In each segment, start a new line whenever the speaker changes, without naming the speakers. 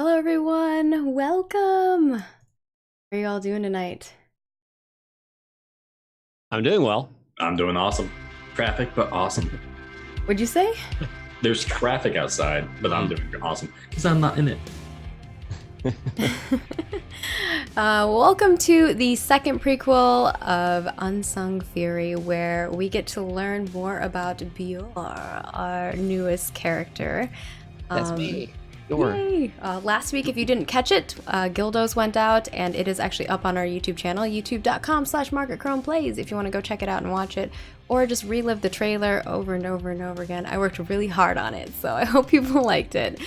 Hello everyone, welcome! How are you all doing tonight?
I'm doing well.
I'm doing awesome. Traffic, but awesome.
What'd you say?
There's traffic outside, but I'm doing awesome because I'm not in it.
Welcome to the second prequel of Unsung Fury, where we get to learn more about BJOR, our newest character.
That's me.
Yay! Last week, if you didn't catch it, Gildos went out, and it is actually up on our YouTube channel, youtube.com/MargaretCronePlays, if you want to go check it out and watch it, or just relive the trailer over and over and over again. I worked really hard on it, so I hope people liked it.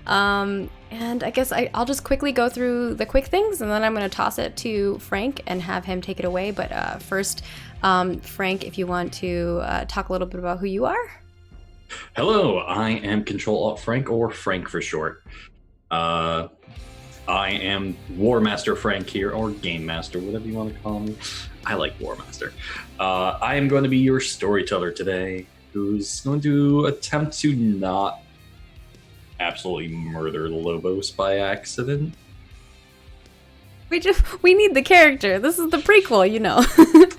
And I guess I'll just quickly go through the quick things, and then I'm going to toss it to Frank and have him take it away. But first, Frank, if you want to talk a little bit about who you are.
Hello, I am Control Alt Frank, or Frank for short. I am War Master Frank here, or Game Master, whatever you want to call me. I like War Master. I am going to be your storyteller today, who's going to attempt to not absolutely murder Lobos by accident.
We need the character. This is the prequel, you know.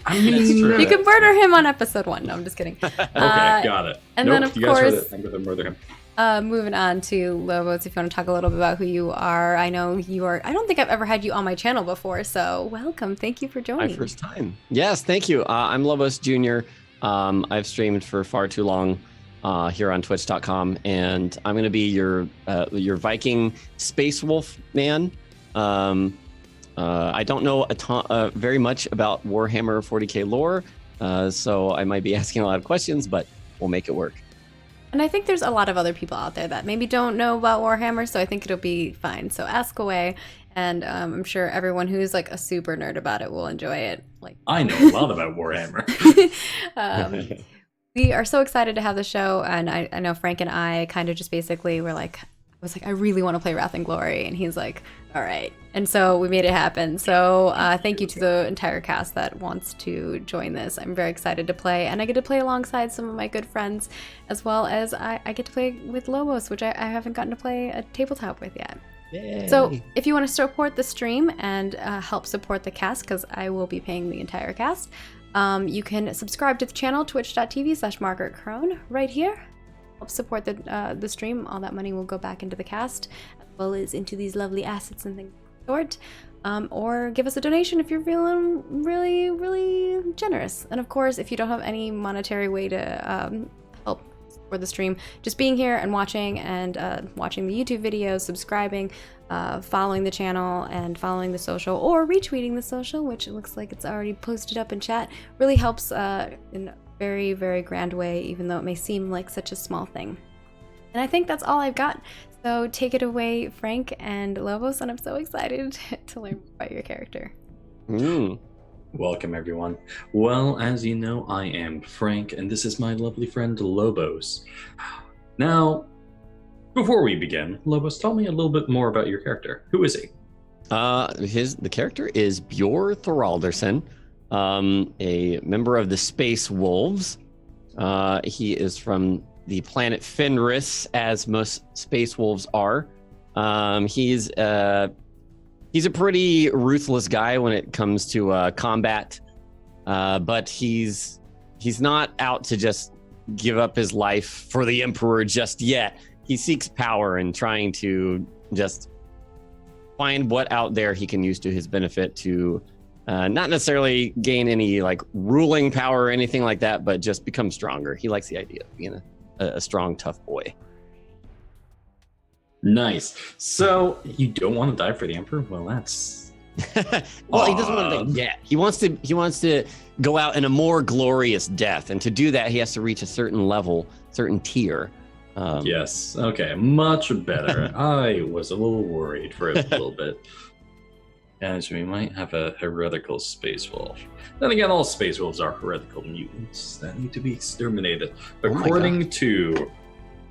I mean,
you can murder him on episode 1. No, I'm just kidding.
Okay, got it.
And then, of course,
I'm going to murder him.
Moving on to Lobos, if you want to talk a little bit about who you are. I know you are. I don't think I've ever had you on my channel before, so welcome. Thank you for joining.
My first time. Yes, thank you. I'm Lobos Jr. I've streamed for far too long here on Twitch.com, and I'm going to be your Viking Space Wolf man. I don't know very much about Warhammer 40K lore, so I might be asking a lot of questions, but we'll make it work.
And I think there's a lot of other people out there that maybe don't know about Warhammer, so I think it'll be fine. So ask away, and I'm sure everyone who's like a super nerd about it will enjoy it. Like
I know a lot about Warhammer.
We are so excited to have the show, and I know Frank and I kind of just basically were like, I really want to play Wrath Glory, and he's like, all right. And so we made it happen. So thank you to the entire cast that wants to join this. I'm very excited to play, and I get to play alongside some of my good friends, as well as I get to play with Lobos, which I haven't gotten to play a tabletop with yet.
Yay.
So if you want to support the stream and help support the cast, because I will be paying the entire cast, you can subscribe to the channel, twitch.tv/MargaretCrone, right here. Help support the stream. All that money will go back into the cast, as well as into these lovely assets and things of the sort. Or give us a donation if you're feeling really, really generous. And of course, if you don't have any monetary way to help support the stream, just being here and watching the YouTube videos, subscribing, following the channel, and following the social, or retweeting the social, which it looks like it's already posted up in chat, really helps in very, very grand way, even though it may seem like such a small thing. And I think that's all I've got. So take it away, Frank and Lobos, and I'm so excited to learn about your character.
Welcome, everyone. Well, as you know, I am Frank, and this is my lovely friend Lobos. Now, before we begin, Lobos, tell me a little bit more about your character. Who is he?
The character is BJOR Thoraldarson. A member of the Space Wolves. He is from the planet Fenris, as most Space Wolves are. He's a pretty ruthless guy when it comes to combat, but he's not out to just give up his life for the Emperor just yet. He seeks power and trying to just find what out there he can use to his benefit to not necessarily gain any like ruling power or anything like that, but just become stronger. He likes the idea of being a strong, tough boy.
Nice. So you don't want to die for the Emperor? Well, that's
well, he doesn't want to die yet. He wants to go out in a more glorious death, and to do that, he has to reach a certain level, certain tier.
Yes. Okay. Much better. I was a little worried for a little bit. As we might have a heretical space wolf. Then again, all space wolves are heretical mutants that need to be exterminated, according to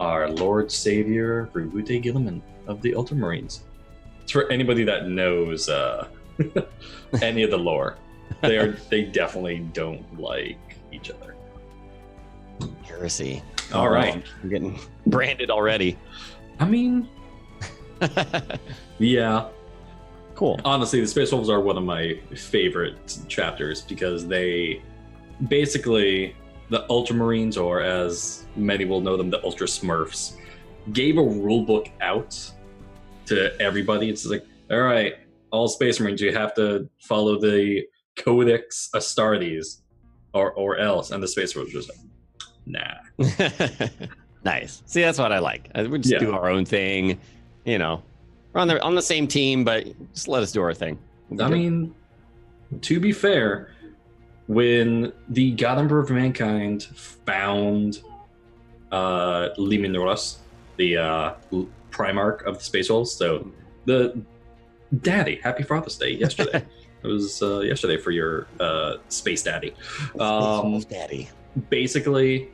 our Lord Savior Rubute Gilliman of the Ultramarines. It's for anybody that knows any of the lore. They definitely don't like each other.
Heresy.
All right.
I'm getting branded already.
I mean, Yeah.
Cool.
Honestly, the Space Wolves are one of my favorite chapters because they basically, the Ultramarines, or as many will know them, the Ultra Smurfs, gave a rule book out to everybody. It's like, all right, all Space Marines, you have to follow the Codex Astartes or else. And the Space Wolves just like, nah.
Nice. See, that's what I like. We just do our own thing. You know, we're on the same team, but just let us do our thing.
I mean, to be fair, when the God Emperor of Mankind found Liminoros, the Primarch of the Space Wolves, so the daddy, happy Father's Day yesterday. It was yesterday for your Space Daddy.
Daddy.
Basically,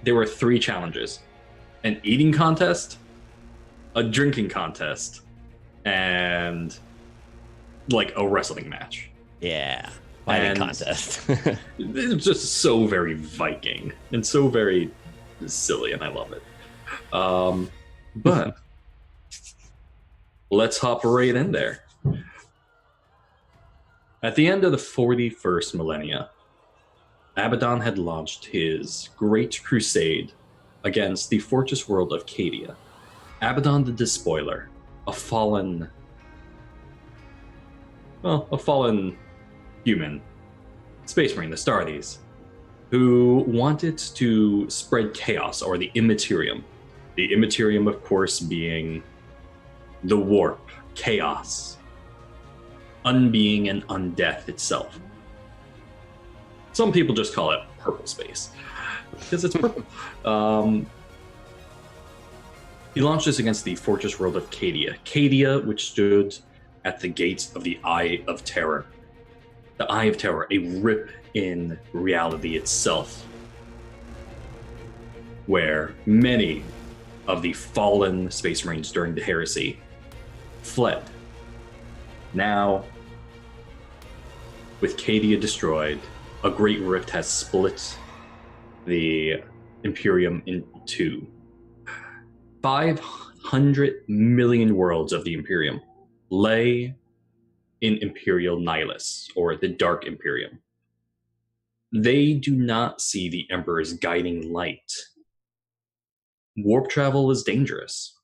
there were 3 challenges: an eating contest, a drinking contest, and like a wrestling match.
Yeah. Fighting contest.
It's just so very Viking and so very silly, and I love it. But let's hop right in there. At the end of the 41st millennia, Abaddon had launched his great crusade against the fortress world of Cadia. Abaddon the Despoiler, a fallen human Space Marine, the Astartes, who wanted to spread chaos, or the Immaterium. The Immaterium, of course, being the warp, chaos, unbeing, and undeath itself. Some people just call it purple space because it's purple. He launched this against the fortress world of Cadia. Cadia, which stood at the gates of the Eye of Terror. The Eye of Terror, a rip in reality itself, where many of the fallen Space Marines during the Heresy fled. Now, with Cadia destroyed, a great rift has split the Imperium in 2. 500 million worlds of the Imperium lay in Imperial Nihilus, or the Dark Imperium. They do not see the Emperor's guiding light. Warp travel is dangerous.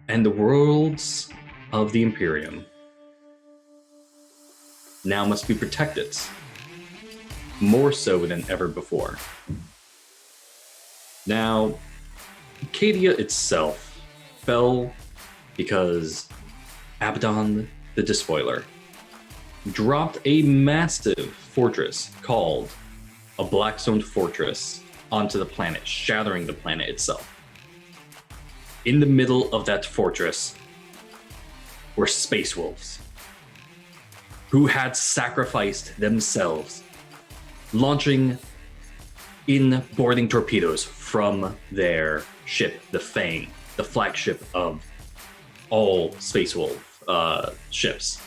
And the worlds of the Imperium now must be protected, more so than ever before. Now, Cadia itself fell because Abaddon the Despoiler dropped a massive fortress called a Blackstone Fortress onto the planet, shattering the planet itself. In the middle of that fortress were Space Wolves, who had sacrificed themselves, launching in-boarding torpedoes from their ship, the Fang, the flagship of all Space Wolf ships.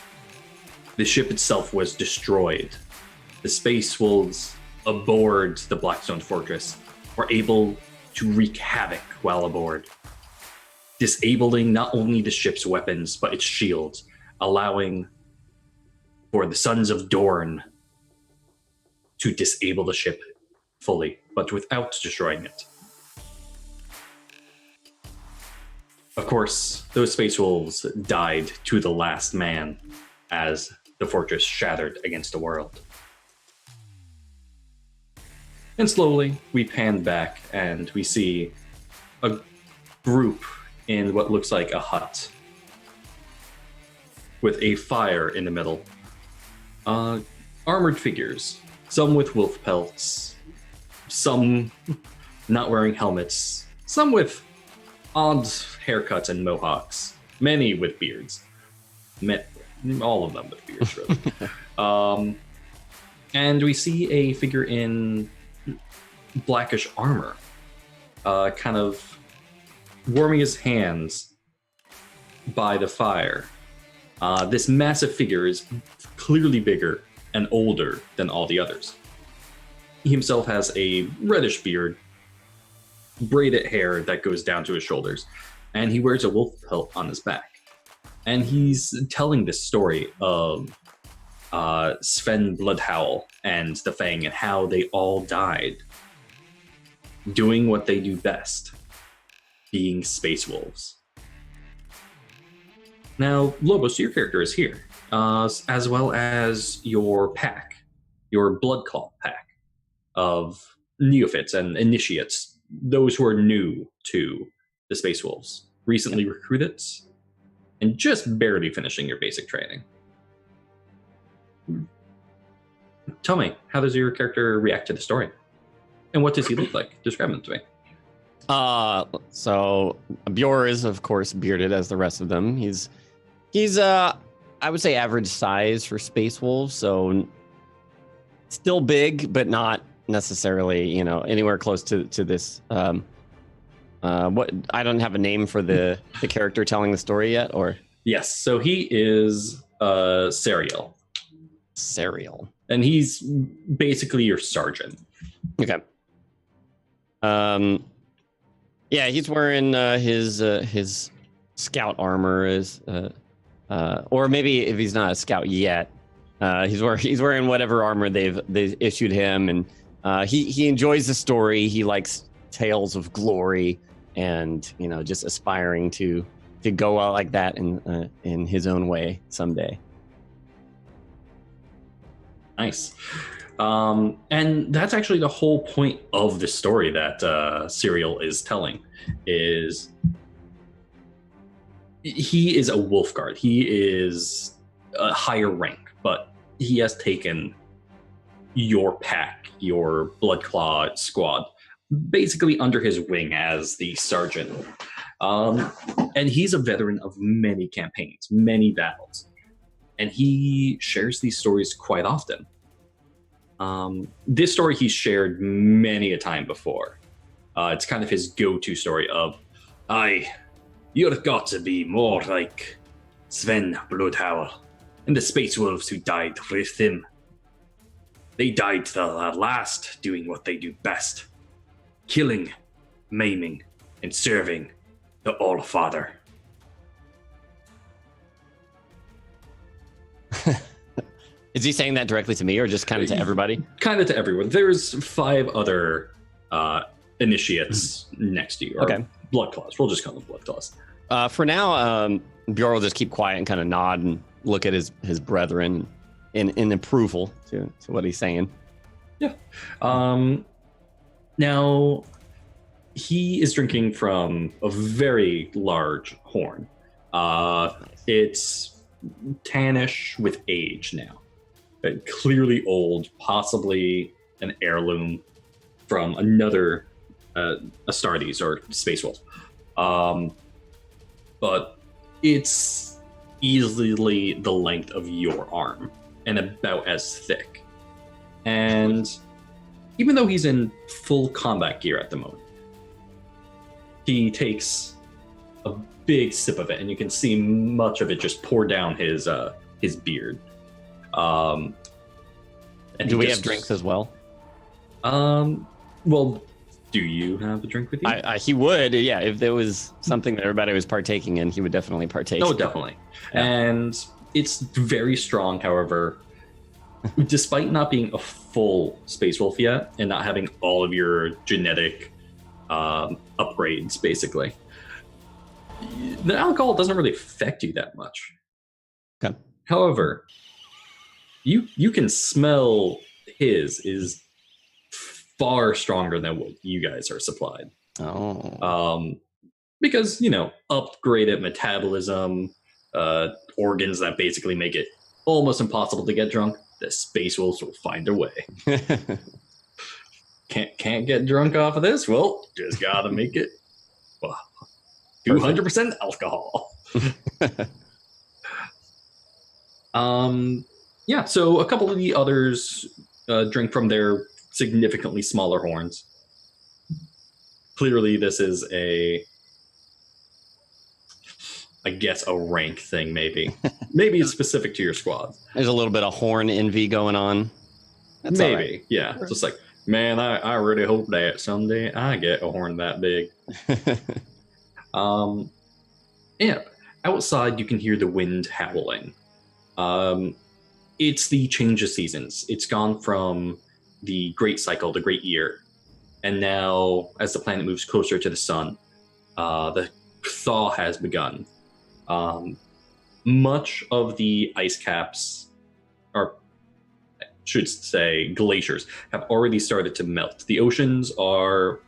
The ship itself was destroyed. The Space Wolves aboard the Blackstone Fortress were able to wreak havoc while aboard, disabling not only the ship's weapons, but its shields, allowing for the Sons of Dorn to disable the ship fully, but without destroying it. Of course, those Space Wolves died to the last man as the fortress shattered against the world. And slowly, we pan back and we see a group in what looks like a hut with a fire in the middle. Armored figures, some with wolf pelts, some not wearing helmets, some with odd haircuts and mohawks, many with beards. All of them with beards, really. And we see a figure in blackish armor, kind of warming his hands by the fire. This massive figure is clearly bigger and older than all the others. He himself has a reddish beard, braided hair that goes down to his shoulders, and he wears a wolf pelt on his back. And he's telling this story of Sven Bloodhowl and the Fang and how they all died doing what they do best, being space wolves. Now, Lobos, your character is here, as well as your pack, your Bloodclaw pack of neophytes and initiates, those who are new to the Space Wolves, recently recruited, and just barely finishing your basic training. Tell me, how does your character react to the story? And what does he look like? Describe him to me.
So Bjor is, of course, bearded as the rest of them. He's I would say average size for Space Wolves, so still big, but not necessarily, anywhere close to this. What I don't have a name for the character telling the story yet, or
yes. So he is Serial.
Serial,
and he's basically your sergeant.
Okay. Yeah, he's wearing his scout armor, or maybe if he's not a scout yet, he's wearing whatever armor they've issued him, and he enjoys the story. He likes tales of glory, and just aspiring to go out like that in his own way someday.
Nice. And that's actually the whole point of the story that Serial is telling. Is he is a wolf guard. He is a higher rank, but he has taken your pack, your Bloodclaw squad, basically under his wing as the sergeant. And he's a veteran of many campaigns, many battles. And he shares these stories quite often. This story he's shared many a time before. It's kind of his go-to story of, you've got to be more like Sven Bloodhowl and the Space Wolves who died with him. They died to the last doing what they do best. Killing, maiming, and serving the All-Father.
Is he saying that directly to me, or just kind of to everybody?
Kind of to everyone. There's 5 other initiates next to you. Or
okay.
Bloodclaws. We'll just call them Bloodclaws.
For now, Bjorn will just keep quiet and kind of nod and look at his brethren in approval to what he's saying.
Yeah. Now, he is drinking from a very large horn. It's tannish with age now. Clearly old, possibly an heirloom from another Astartes or Space Wolf. But it's easily the length of your arm and about as thick. And even though he's in full combat gear at the moment, he takes a big sip of it, and you can see much of it just pour down his beard. And
do we have drinks as well?
Well, do you have a drink with you?
He would, yeah. If there was something that everybody was partaking in, he would definitely partake.
Oh, definitely. Yeah. And it's very strong, however, despite not being a full Space Wolf yet and not having all of your genetic upgrades, basically, the alcohol doesn't really affect you that much.
Okay.
However, you can smell his is far stronger than what you guys are supplied.
Oh.
Because, upgraded metabolism, organs that basically make it almost impossible to get drunk, the Space Wolves will find a way. Can't get drunk off of this? Well, just gotta make it 200% alcohol. Yeah, so a couple of the others drink from their significantly smaller horns. Clearly, this is a rank thing, maybe. Maybe it's specific to your squad.
There's a little bit of horn envy going on. That's
maybe,
right.
Yeah. It's just like, man, I really hope that someday I get a horn that big. Yeah, outside you can hear the wind howling. It's the change of seasons. It's gone from the great cycle, the great year, and now as the planet moves closer to the sun, the thaw has begun. Much of the ice caps, or should say glaciers, have already started to melt. The oceans are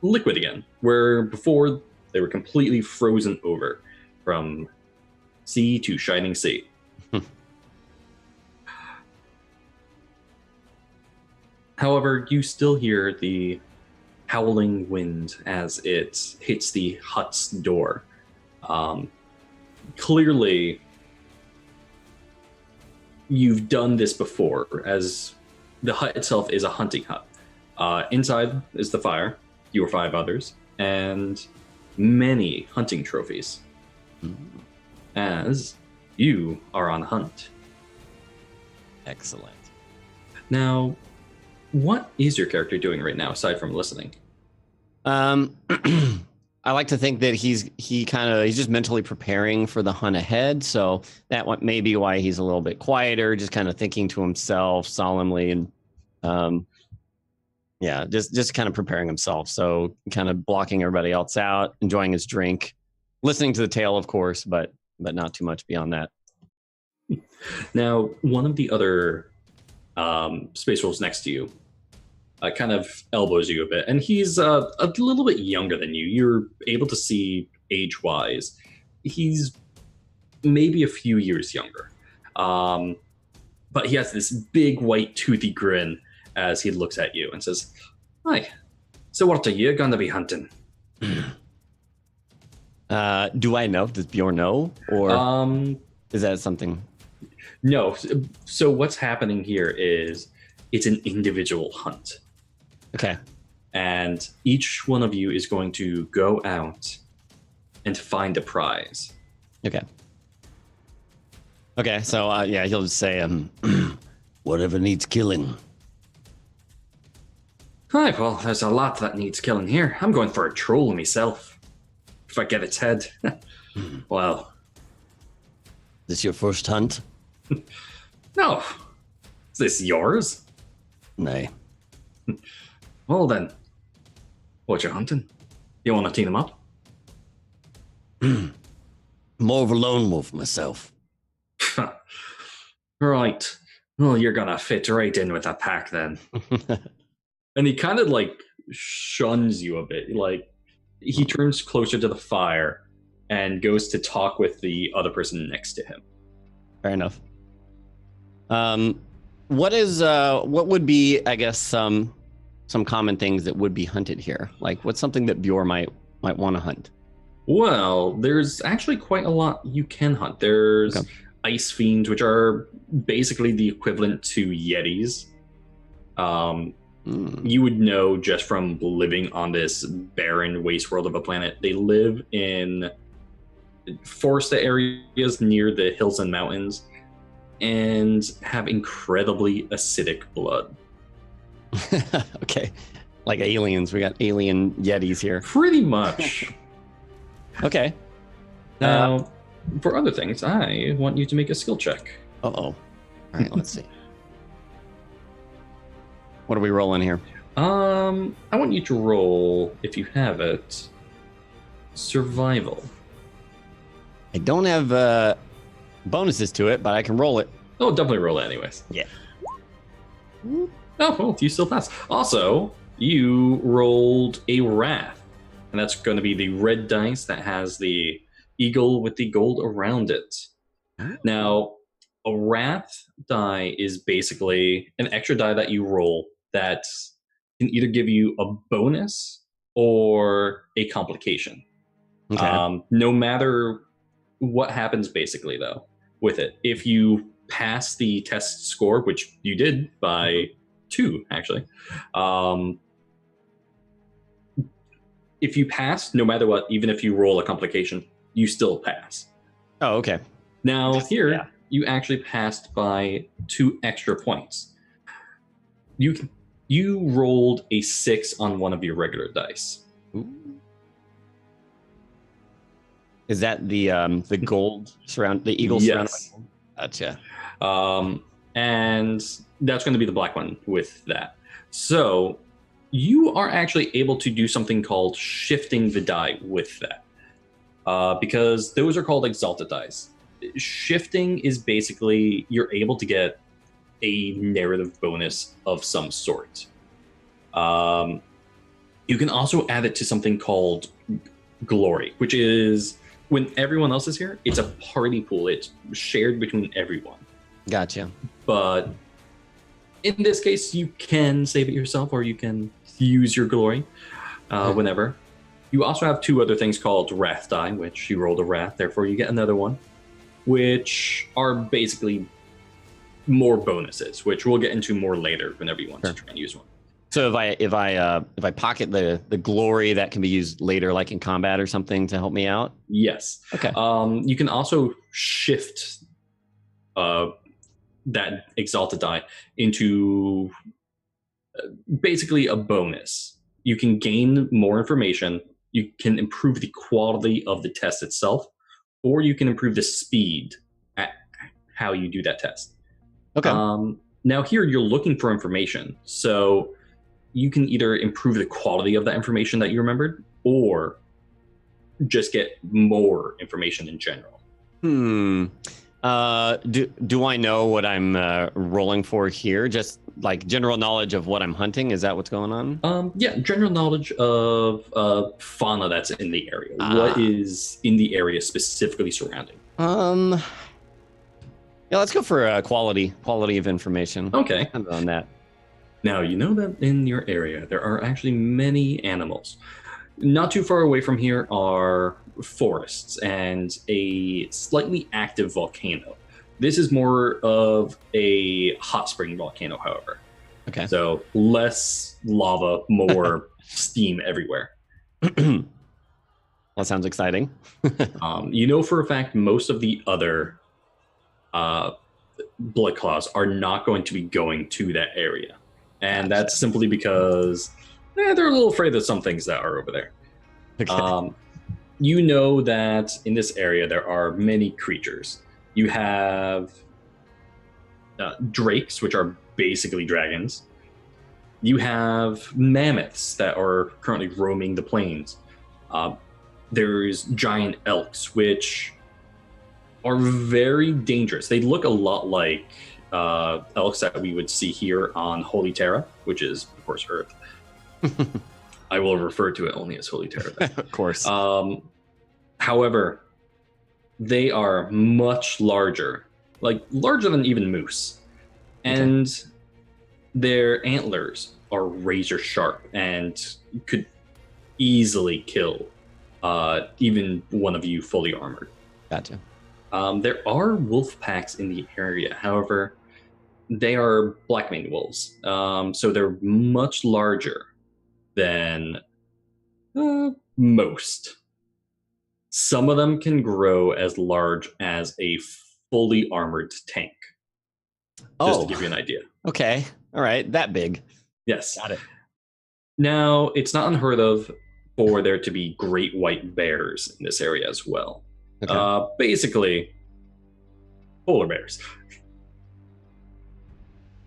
liquid again, where before they were completely frozen over from sea to shining sea. However, you still hear the howling wind as it hits the hut's door. Clearly, you've done this before, as the hut itself is a hunting hut. Inside is the fire, you or 5 others, and many hunting trophies. As you are on hunt.
Excellent.
Now, what is your character doing right now, aside from listening?
I like to think that he's just mentally preparing for the hunt ahead. So that may be why he's a little bit quieter, just kind of thinking to himself solemnly, and just kind of preparing himself. So kind of blocking everybody else out, enjoying his drink, listening to the tale, of course, but not too much beyond that.
Now, one of the other space wolves next to you kind of elbows you a bit, and he's a little bit younger than you. You're able to see age-wise. He's maybe a few years younger. But he has this big, white, toothy grin as he looks at you and says, "Hi, so what are you going to be hunting?"
Do I know? Does Bjorn know? Or is that something?
No. So what's happening here is it's an individual hunt.
Okay.
And each one of you is going to go out and find a prize.
Okay. Okay, so he'll just say, whatever needs killing.
Hi, well, there's a lot that needs killing here. I'm going for a troll myself. If I get its head. Well.
This your first hunt?
No. Is this yours?
Nay.
Well then, what you hunting? You want to team them up?
More of a lone wolf myself.
Right. Well, you're gonna fit right in with that pack then. And he kind of like shuns you a bit. Like he turns closer to the fire and goes to talk with the other person next to him.
Fair enough. What would be, I guess, some common things that would be hunted here? Like, what's something that Bjorn might want to hunt?
Well, there's actually quite a lot you can hunt. There's ice fiends, which are basically the equivalent to yetis. You would know just from living on this barren waste world of a planet. They live in forested areas near the hills and mountains and have incredibly acidic blood.
Okay. Like aliens. We got alien yetis here.
Pretty much.
Okay.
Now, for other things, I want you to make a skill check.
Uh-oh. All right, let's see. What are we rolling here?
I want you to roll, if you have it, survival.
I don't have bonuses to it, but I can roll it.
Oh, definitely roll it anyways.
Yeah.
Oh, well, you still pass. Also, you rolled a Wrath, and that's going to be the red dice that has the eagle with the gold around it. Now, a Wrath die is basically an extra die that you roll that can either give you a bonus or a complication.
Okay.
No matter what happens, basically, though, with it, if you pass the test score, which you did by 2, actually, if you pass, no matter what, even if you roll a complication, you still pass.
Oh, okay.
Now, here, you actually passed by 2 extra points. You rolled a 6 on one of your regular dice.
Ooh. Is that the gold surround the eagle surrounded by gold? Gotcha.
And that's going to be the black one with that. So you are actually able to do something called shifting the die with that, because those are called exalted dice. Shifting is basically you're able to get a narrative bonus of some sort. You can also add it to something called glory, which is when everyone else is here, it's a party pool. It's shared between everyone.
Gotcha.
But in this case, you can save it yourself, or you can use your glory whenever. You also have two other things called Wrath die, which you rolled a Wrath, therefore you get another one, which are basically more bonuses, which we'll get into more later whenever you want to try and use one.
So if I pocket the glory, that can be used later, like in combat or something, to help me out.
Yes.
Okay.
You can also shift that exalted die into basically a bonus. You can gain more information. You can improve the quality of the test itself, or you can improve the speed at how you do that test.
Okay.
Now here you're looking for information, so you can either improve the quality of that information that you remembered, or just get more information in general.
Do I know what I'm rolling for here? Just like general knowledge of what I'm hunting? Is that what's going on?
Yeah, general knowledge of fauna that's in the area. What is in the area specifically surrounding?
Yeah, let's go for quality of information.
Okay.
I'm on that.
Now, you know that in your area, there are actually many animals. Not too far away from here are forests and a slightly active volcano. This is more of a hot spring volcano, however.
Okay.
So less lava, more steam everywhere.
That sounds exciting.
You know for a fact most of the other blood claws are not going to be going to that area. And that's simply because they're a little afraid of some things that are over there.
Okay.
You know that in this area there are many creatures. You have drakes, which are basically dragons. You have mammoths that are currently roaming the plains. There's giant elks, which are very dangerous. They look a lot like elks that we would see here on Holy Terra, which is, of course, Earth. I will refer to it only as Holy Terra.
Of course.
However, they are much larger, like larger than even moose. And their antlers are razor sharp and could easily kill even one of you fully armored.
Gotcha.
There are wolf packs in the area. However, they are black-maned wolves. So they're much larger than most. Some of them can grow as large as a fully armored tank. Just to give you an idea.
Okay. All right. That big.
Yes.
Got it.
Now, it's not unheard of for there to be great white bears in this area as well.
Okay.
Basically, polar bears.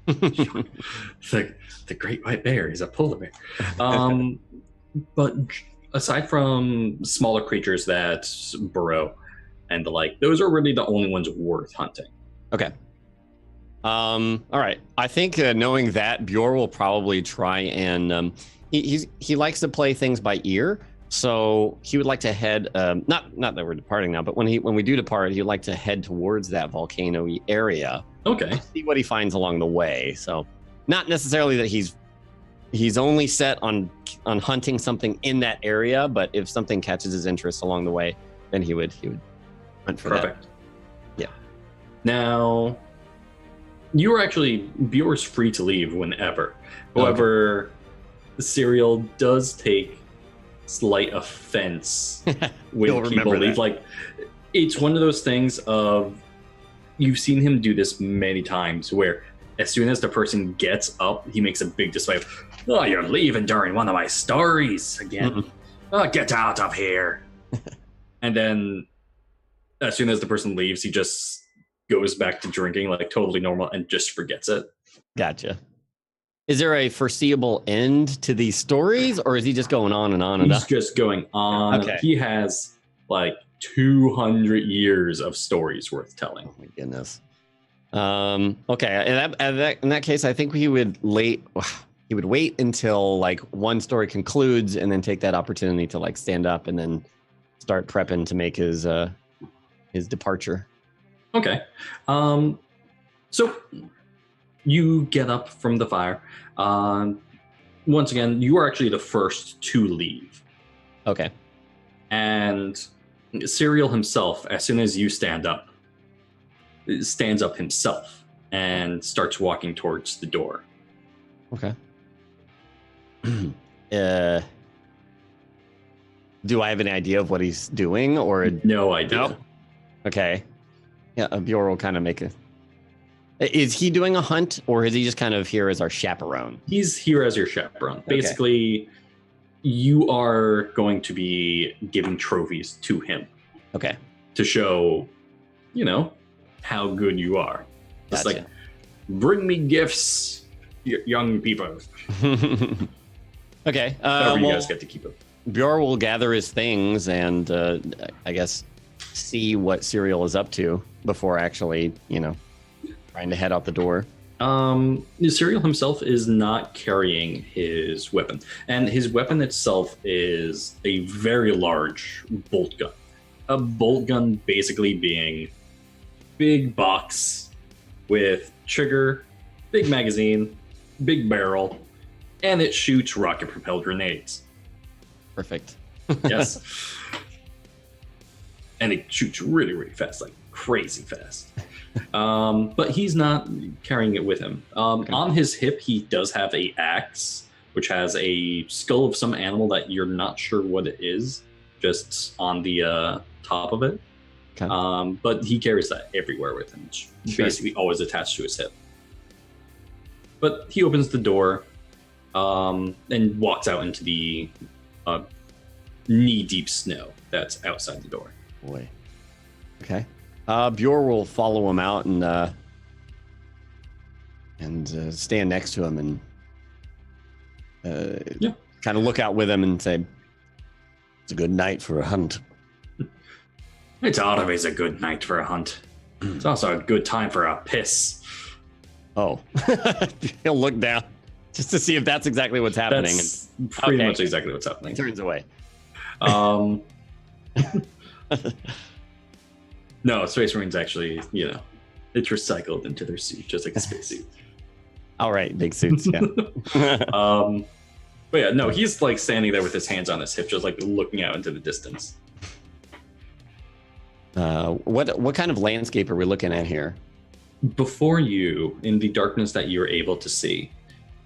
The great white bear is a polar bear. But aside from smaller creatures that burrow and the like, those are really the only ones worth hunting.
Okay. All right. I think knowing that, Bjor will probably try and he likes to play things by ear. So he would like to head, not that we're departing now, but when we do depart, he'd like to head towards that volcano-y area.
Okay.
See what he finds along the way. So not necessarily that he's only set on hunting something in that area, but if something catches his interest along the way, then he would hunt for that.
Perfect.
Yeah.
Now, you are actually Bjor's free to leave whenever. However, Serial does take slight offense when people leave. Like, it's one of those things of you've seen him do this many times where as soon as the person gets up, he makes a big display of, "Oh, you're leaving during one of my stories again. Oh, get out of here." And then as soon as the person leaves, he just goes back to drinking like totally normal and just forgets it.
Gotcha. Is there a foreseeable end to these stories, or is he just going on and on and on?
He's just going on.
Okay.
He has like 200 years of stories worth telling.
Oh my goodness. Okay. In that case, I think he would wait until like one story concludes and then take that opportunity to like stand up and then start prepping to make his departure.
Okay. So you get up from the fire. Once again, you are actually the first to leave.
Okay.
And Serial himself, as soon as you stand up, stands up himself and starts walking towards the door.
Okay. Do I have any idea of what he's doing, or
no idea?
No? Okay. Yeah, Bjor will kind of make a. Is he doing a hunt, or is he just kind of here as our chaperone?
He's here as your chaperone.
Okay.
Basically, you are going to be giving trophies to him.
Okay.
To show, how good you are. It's
Gotcha.
like, bring me gifts, young people.
Okay.
However you guys get to keep it.
Bjor will gather his things and, I guess, see what Serial is up to before actually, trying to head out the door.
Serial himself is not carrying his weapon, and his weapon itself is a very large bolt gun. A bolt gun basically being big box with trigger, big magazine, big barrel, and it shoots rocket-propelled grenades.
Perfect.
Yes. And it shoots really, really fast, like crazy fast. But he's not carrying it with him.
Okay.
On his hip, he does have a axe, which has a skull of some animal that you're not sure what it is, just on the top of it.
Okay.
But he carries that everywhere with him. It's basically always attached to his hip. But he opens the door and walks out into the knee-deep snow that's outside the door.
Boy. Okay. Bjor will follow him out and stand next to him and kind of look out with him and say, "It's a good night for a hunt."
It's always a good night for a hunt. It's also a good time for a piss.
Oh. He'll look down just to see if that's exactly what's happening.
That's pretty much exactly what's happening.
He turns away.
No, Space Marines actually, it's recycled into their suit, just like a spacesuit.
All right, big suits, yeah.
But yeah, no, he's like standing there with his hands on his hip, just like looking out into the distance.
What kind of landscape are we looking at here?
Before you, in the darkness that you're able to see,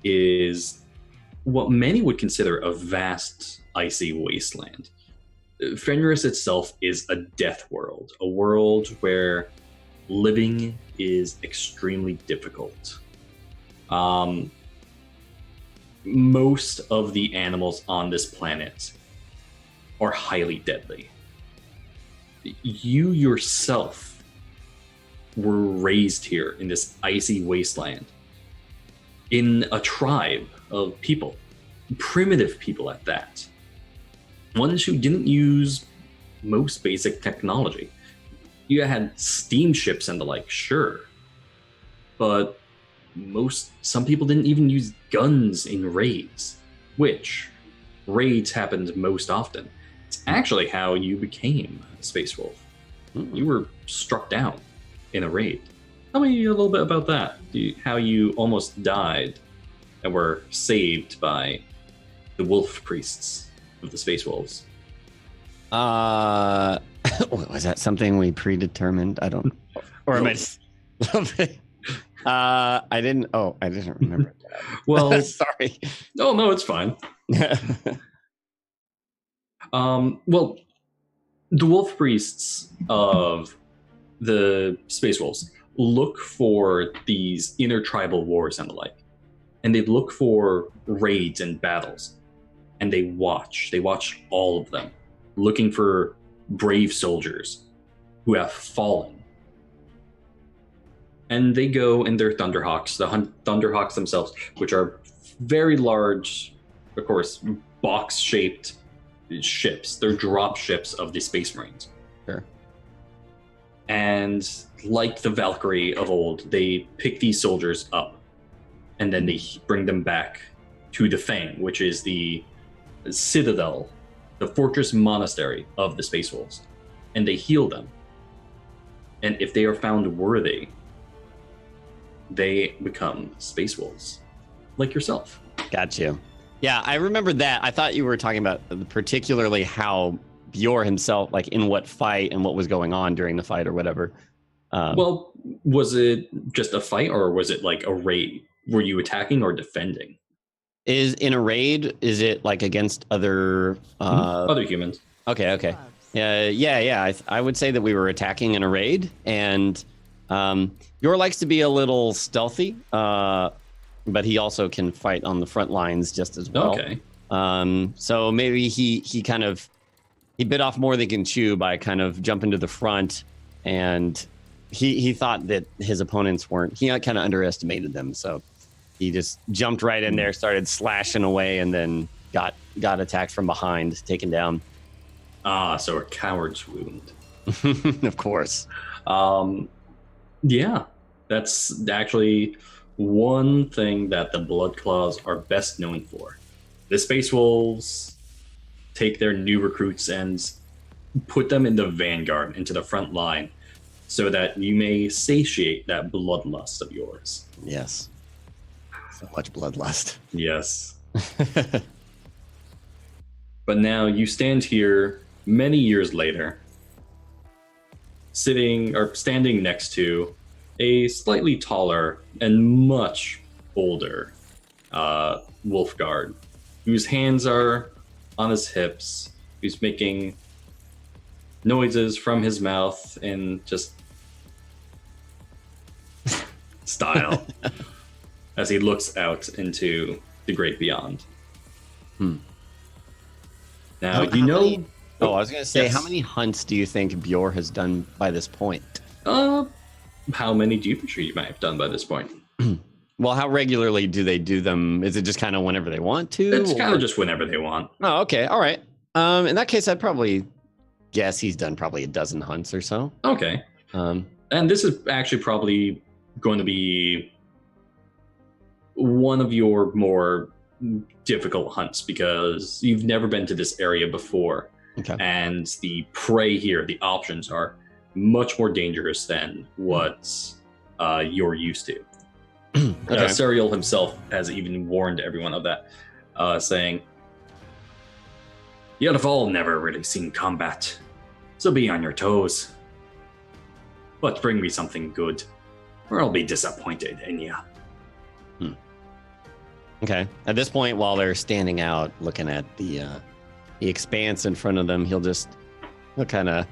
is what many would consider a vast icy wasteland. Fenris itself is a death world, a world where living is extremely difficult. Most of the animals on this planet are highly deadly. You yourself were raised here in this icy wasteland in a tribe of people, primitive people at that. Ones who didn't use most basic technology. You had steamships and the like, sure. But some people didn't even use guns in raids, which raids happened most often. It's actually how you became a Space Wolf. You were struck down in a raid. Tell me a little bit about that. How you almost died and were saved by the wolf priests of the Space Wolves.
Was that something we predetermined? I don't. Or am I just? I didn't remember that.
Well,
sorry.
Oh no, it's fine. Well, the wolf priests of the Space Wolves look for these intertribal wars and the like, and they look for raids and battles, and they watch all of them, looking for brave soldiers who have fallen. And they go in their Thunderhawks, the Thunderhawks themselves, which are very large, of course, box-shaped ships. They're drop ships of the Space Marines.
Sure.
And like the Valkyrie of old, they pick these soldiers up, and then they bring them back to the Fang, which is the citadel, the fortress monastery of the Space Wolves. And they heal them. And if they are found worthy, they become Space Wolves, like yourself.
Got you. Yeah, I remember that. I thought you were talking about particularly how Bjor himself, like in what fight and what was going on during the fight or whatever.
Well, was it just a fight, or was it like a raid? Were you attacking or defending?
Is in a raid? Is it like against other
other humans?
Okay. Yeah. I would say that we were attacking in a raid, and Bjor likes to be a little stealthy, but he also can fight on the front lines just as well.
Okay.
So maybe he bit off more than he can chew by kind of jumping to the front, and he thought that his opponents weren't. He kind of underestimated them, so he just jumped right in there, started slashing away, and then got attacked from behind, taken down.
Ah, so a coward's wound.
Of course.
Yeah, that's actually one thing that the Blood Claws are best known for. The Space Wolves take their new recruits and put them in the vanguard, into the front line, so that you may satiate that bloodlust of yours.
Yes. So much bloodlust.
Yes. But now you stand here many years later, standing next to a slightly taller and much older Wolfguard, whose hands are on his hips, who's making noises from his mouth in just style as he looks out into the great beyond. Now,
I was going to say,
Yes.
How many hunts do you think Bjor has done by this point?
How many do you picture you might have done by this point?
Well, how regularly do they do them? Is it just kind of whenever they want to?
It's kind of just whenever they want.
Oh, okay. All right. In that case, I'd probably guess he's done probably a dozen hunts or so.
Okay. And this is actually probably going to be one of your more difficult hunts, because you've never been to this area before.
Okay.
And the prey here, the options are much more dangerous than what you're used to.
Okay.
Serial himself has even warned everyone of that, saying, "You have all never really seen combat, so be on your toes. But bring me something good, or I'll be disappointed in you."
Okay. At this point, while they're standing out looking at the expanse in front of them, he'll kind of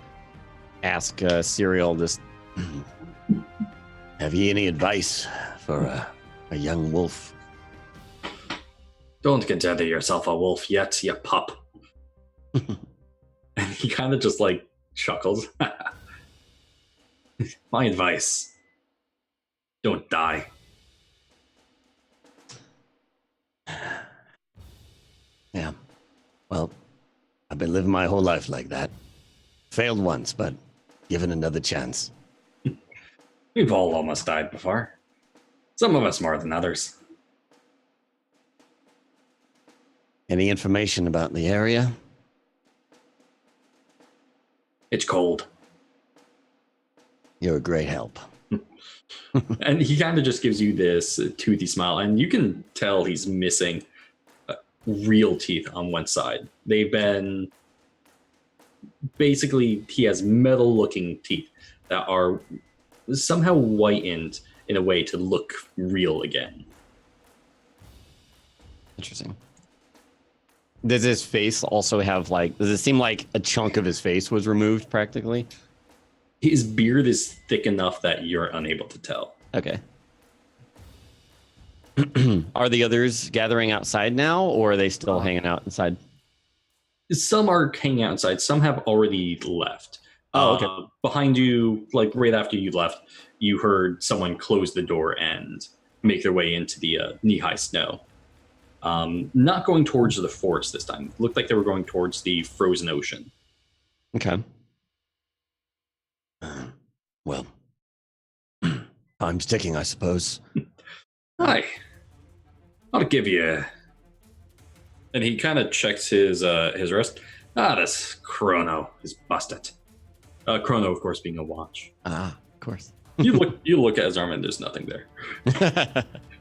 ask Serial, have you any advice for a young wolf?
Don't consider yourself a wolf yet, you pup. And he kind of just like chuckles. My advice: don't die.
Yeah. Well, I've been living my whole life like that. Failed once, but given another chance.
We've all almost died before. Some of us more than others.
Any information about the area?
It's cold.
You're a great help.
And he kind of just gives you this toothy smile, and you can tell he's missing real teeth on one side. They've been... Basically, he has metal-looking teeth that are somehow whitened in a way to look real again.
Interesting. Does his face also have does it seem like a chunk of his face was removed practically?
His beard is thick enough that you're unable to tell.
Okay. Are the others gathering outside now, or are they still hanging out inside?
Some are hanging out inside. Some have already left.
Oh, okay.
Behind you, like right after you left, you heard someone close the door and make their way into the knee-high snow. Not going towards the forest this time. Looked like they were going towards the frozen ocean.
Okay. Well, time's ticking, I suppose.
Hi. I'll give you. And he kind of checks his wrist. This chrono is busted. Chrono, of course, being a watch.
Ah, of course.
You look at his arm and there's nothing there.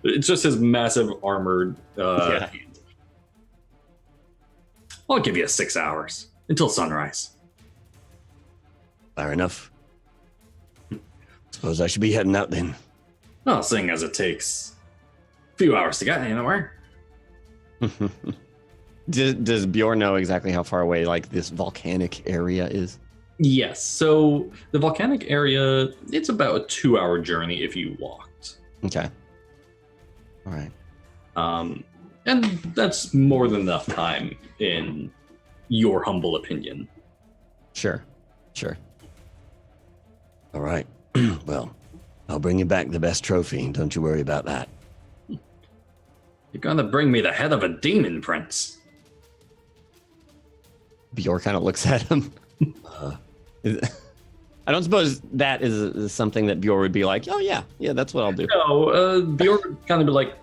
It's just his massive armored hand. I'll give you 6 hours until sunrise.
Fair enough. Suppose I should be heading out then.
Well, seeing as it takes a few hours to get anywhere.
Does Bjorn know exactly how far away like this volcanic area is?
Yes. So the volcanic area, it's about a 2-hour journey if you walked.
Okay. All right.
And that's more than enough time in your humble opinion.
Sure. All right. Well, I'll bring you back the best trophy. Don't you worry about that.
You're gonna bring me the head of a demon prince.
Bjorn kind of looks at him. I don't suppose that is something that Bjorn would be like, oh yeah, that's what I'll do.
No, Bjorn would kind of be like,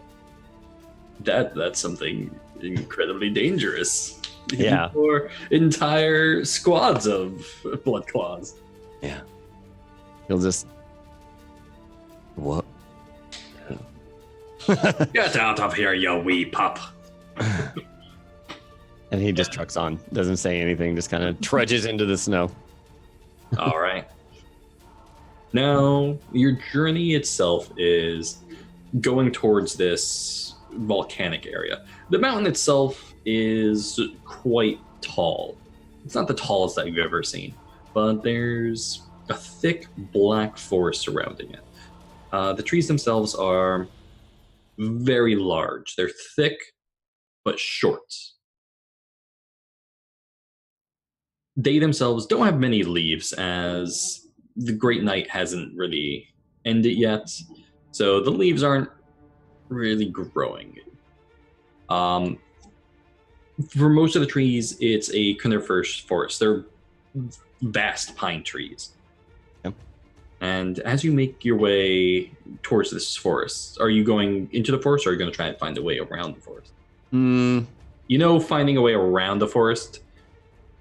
that's something incredibly dangerous.
Yeah.
For entire squads of blood claws.
Yeah. He'll just... What?
Get out of here, you wee pup.
And he just trucks on. Doesn't say anything, just kind of trudges into the snow.
All right. Now, your journey itself is going towards this volcanic area. The mountain itself is quite tall. It's not the tallest that you've ever seen, but there's a thick black forest surrounding it. The trees themselves are very large. They're thick, but short. They themselves don't have many leaves, as the Great Night hasn't really ended yet, so the leaves aren't really growing. For most of the trees, it's a coniferous forest. They're vast pine trees.
Yep. And
as you make your way towards this forest, are you going into the forest, or are you going to try and find a way around the forest? You know, finding a way around the forest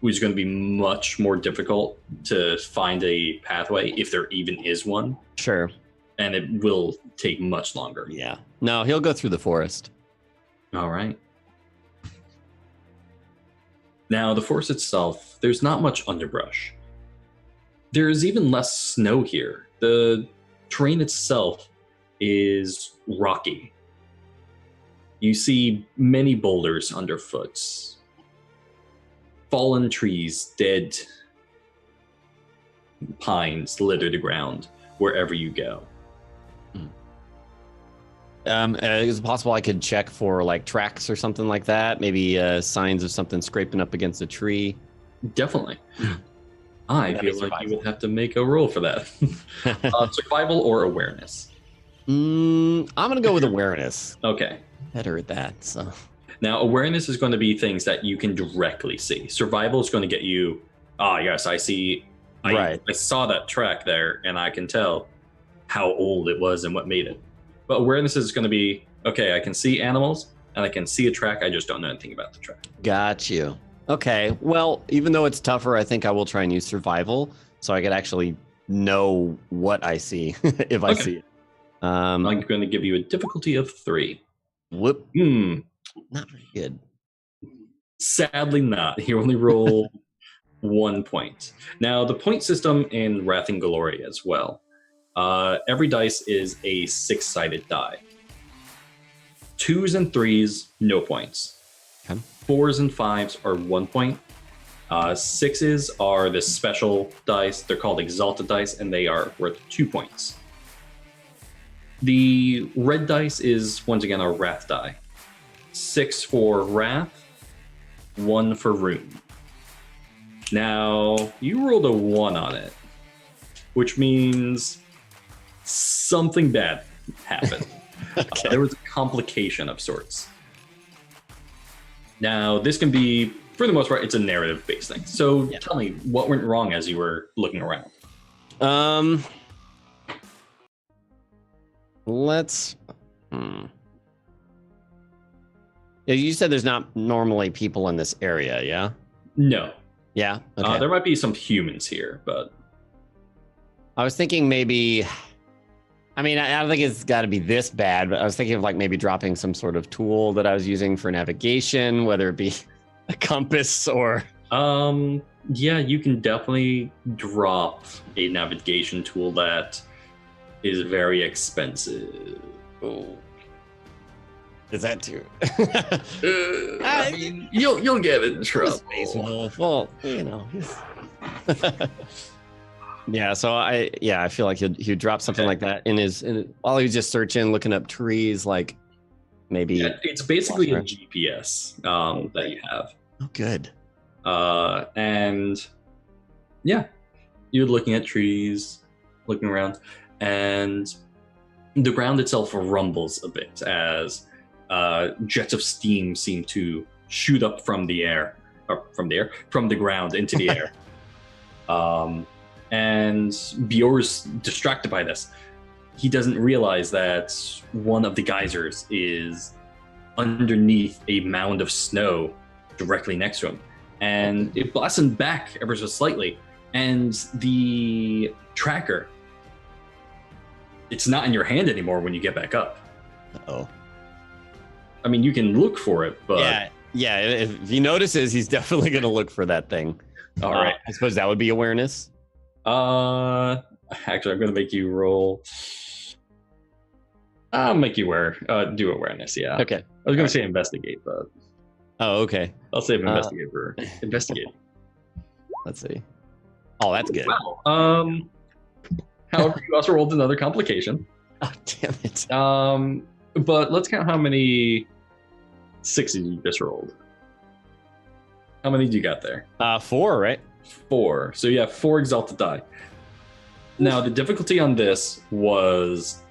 is going to be much more difficult to find a pathway, if there even is one.
Sure.
And it will take much longer.
Yeah. No, he'll go through the forest.
All right. Now, the forest itself, there's not much underbrush. There's even less snow here. The terrain itself is rocky. You see many boulders underfoot. Fallen trees, dead pines litter the ground wherever you go.
Is it possible I could check for like tracks or something like that? Maybe signs of something scraping up against a tree?
Definitely. I feel like you would have to make a roll for that. Survival or awareness?
I'm going to go with awareness.
Okay.
Better at that, so...
Now, awareness is going to be things that you can directly see. Survival is going to get you, yes, I see. I saw that track there, and I can tell how old it was and what made it. But awareness is going to be, okay, I can see animals, and I can see a track. I just don't know anything about the track.
Got you. Okay, well, even though it's tougher, I think I will try and use survival, so I could actually know what I see, if I see it.
I'm going to give you a difficulty of 3.
Whoop. Not very good.
Sadly not. You only roll 1 point. Now, the point system in Wrath Glory as well. Every dice is a 6-sided die. 2s and 3s, no points.
Okay.
4s and 5s are 1 point. 6s are the special dice. They're called exalted dice, and they are worth 2 points. The red dice is, once again, our Wrath die. 6 for Wrath, 1 for Rune. Now, you rolled a 1 on it, which means something bad happened.
Okay.
There was a complication of sorts. Now, this can be, for the most part, it's a narrative-based thing. So tell me, what went wrong as you were looking around?
Let's... Yeah, you said there's not normally people in this area, yeah?
No.
Yeah? Okay.
There might be some humans here, but...
I was thinking maybe... I mean, I don't think it's got to be this bad, but I was thinking of like maybe dropping some sort of tool that I was using for navigation, whether it be a compass or...
Yeah, you can definitely drop a navigation tool that is very expensive.
Oh. Is that too?
I mean, you'll get in trouble.
Space Wolf. Well, you know. Yeah, so I feel like he'd drop something like that while he was just searching, looking up trees, like maybe.
Yeah, it's basically a GPS that you have.
Oh, good.
And yeah, you're looking at trees, looking around, and the ground itself rumbles a bit as jets of steam seem to shoot up from the ground into the air. And BJOR'S distracted by this. He doesn't realize that one of the geysers is underneath a mound of snow directly next to him. And it blasts him back ever so slightly. And the tracker, it's not in your hand anymore when you get back up.
Oh.
I mean, you can look for it, but...
Yeah, if he notices, he's definitely going to look for that thing.
All right.
I suppose that would be awareness.
Actually, I'm going to make you roll. I'll make you do awareness, yeah.
Okay.
I was going to say investigate, but...
Oh, okay.
I'll save investigate for investigate.
Let's see. Oh, that's good.
Wow. However, you also rolled another complication.
Oh, damn it.
But let's count how many 6s you just rolled. How many do you got there?
4, right?
4. So you have 4 exalted die. Now, the difficulty on this was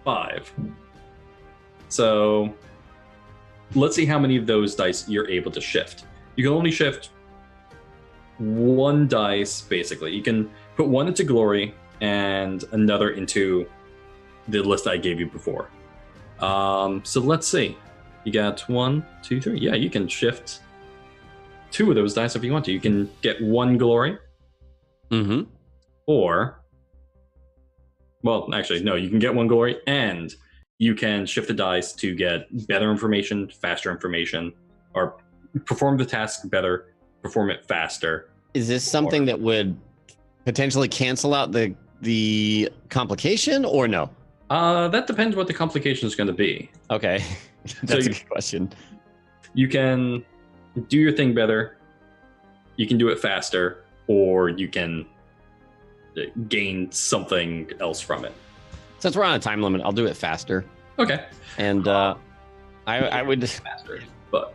5. So let's see how many of those dice you're able to shift. You can only shift 1 dice, basically. You can put 1 into glory and another into the list I gave you before. So let's see. You got 1, 2, 3. Yeah, you can shift 2 of those dice if you want to. You can get 1 glory.
Mm-hmm.
Or, well, actually, no, you can get 1 glory and you can shift the dice to get better information, faster information, or perform the task better, perform it faster.
Is this something that would potentially cancel out the complication or no?
That depends what the complication is going to be.
Okay. That's a good question.
You can do your thing better, you can do it faster, or you can gain something else from it.
Since we're on a time limit, I'll do it faster.
Okay.
And I would...
Faster, but...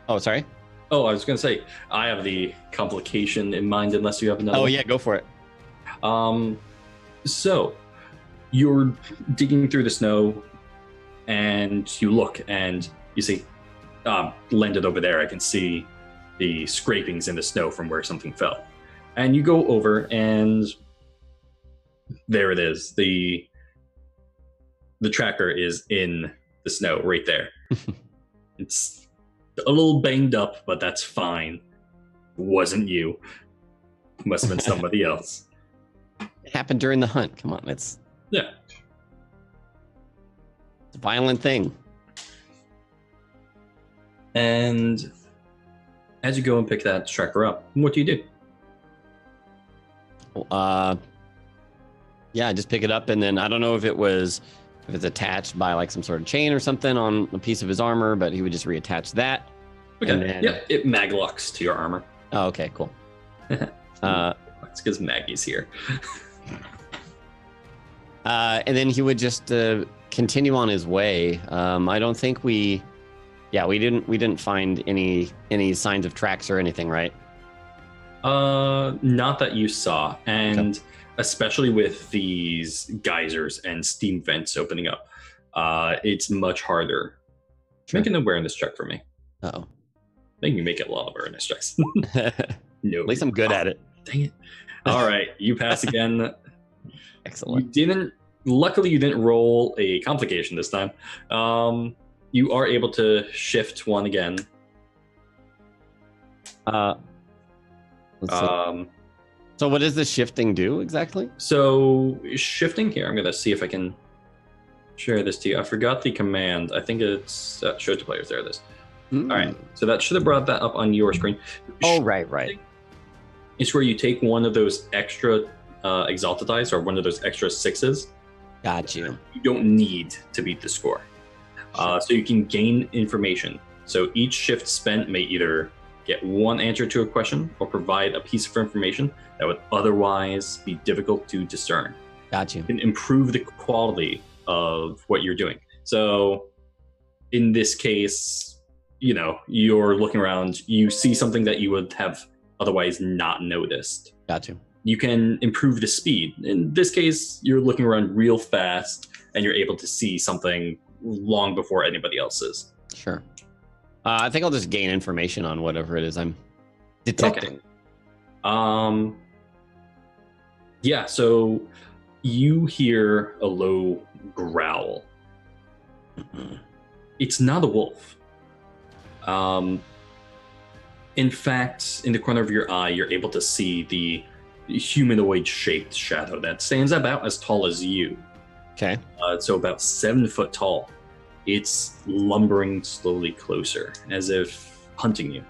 Oh, sorry?
Oh, I was going to say, I have the complication in mind unless you have another one.
Yeah, go for it.
So, you're digging through the snow, and you look, and you see, landed over there, I can see the scrapings in the snow from where something fell. And you go over, and there it is. The tracker is in the snow right there. It's a little banged up, but that's fine. It wasn't you. It must have been somebody else.
It happened during the hunt. Come on, it's
Yeah.
a violent thing.
And as you go and pick that tracker up, what do you do?
Yeah, I just pick it up, and then I don't know if it's attached by like some sort of chain or something on a piece of his armor, but he would just reattach that.
Okay.
And then...
Yep, it maglocks to your armor.
Oh, okay, cool.
It's because Maggie's here.
And then he would just continue on his way. I don't think we didn't find any signs of tracks or anything, right?
Not that you saw, and especially with these geysers and steam vents opening up, it's much harder.
Sure.
Make an awareness check for me.
Oh.
Make me make a lot of awareness checks. No,
At least I'm good at it.
Dang it! All right, you pass again.
Excellent.
Luckily, you didn't roll a complication this time. You are able to shift one again.
Let's see. So what does the shifting do exactly?
So shifting here, I'm going to see if I can share this to you. I forgot the command. I think it's show to players. There it is. All right. So that should have brought that up on your screen.
Oh, right.
It's where you take one of those extra exalted dice or one of those extra 6s.
Got you.
You don't need to beat the score. So you can gain information. So each shift spent may either get one answer to a question or provide a piece of information that would otherwise be difficult to discern.
Got you.
You can improve the quality of what you're doing. So in this case, you're looking around, you see something that you would have otherwise not noticed.
Got you.
You can improve the speed. In this case, you're looking around real fast and you're able to see something long before anybody else is.
Sure. I think I'll just gain information on whatever it is I'm detecting.
Okay. Yeah, so you hear a low growl. It's not a wolf. In fact, in the corner of your eye, you're able to see the humanoid-shaped shadow that stands about as tall as you.
Okay.
So about 7 foot tall. It's lumbering slowly closer, as if hunting you.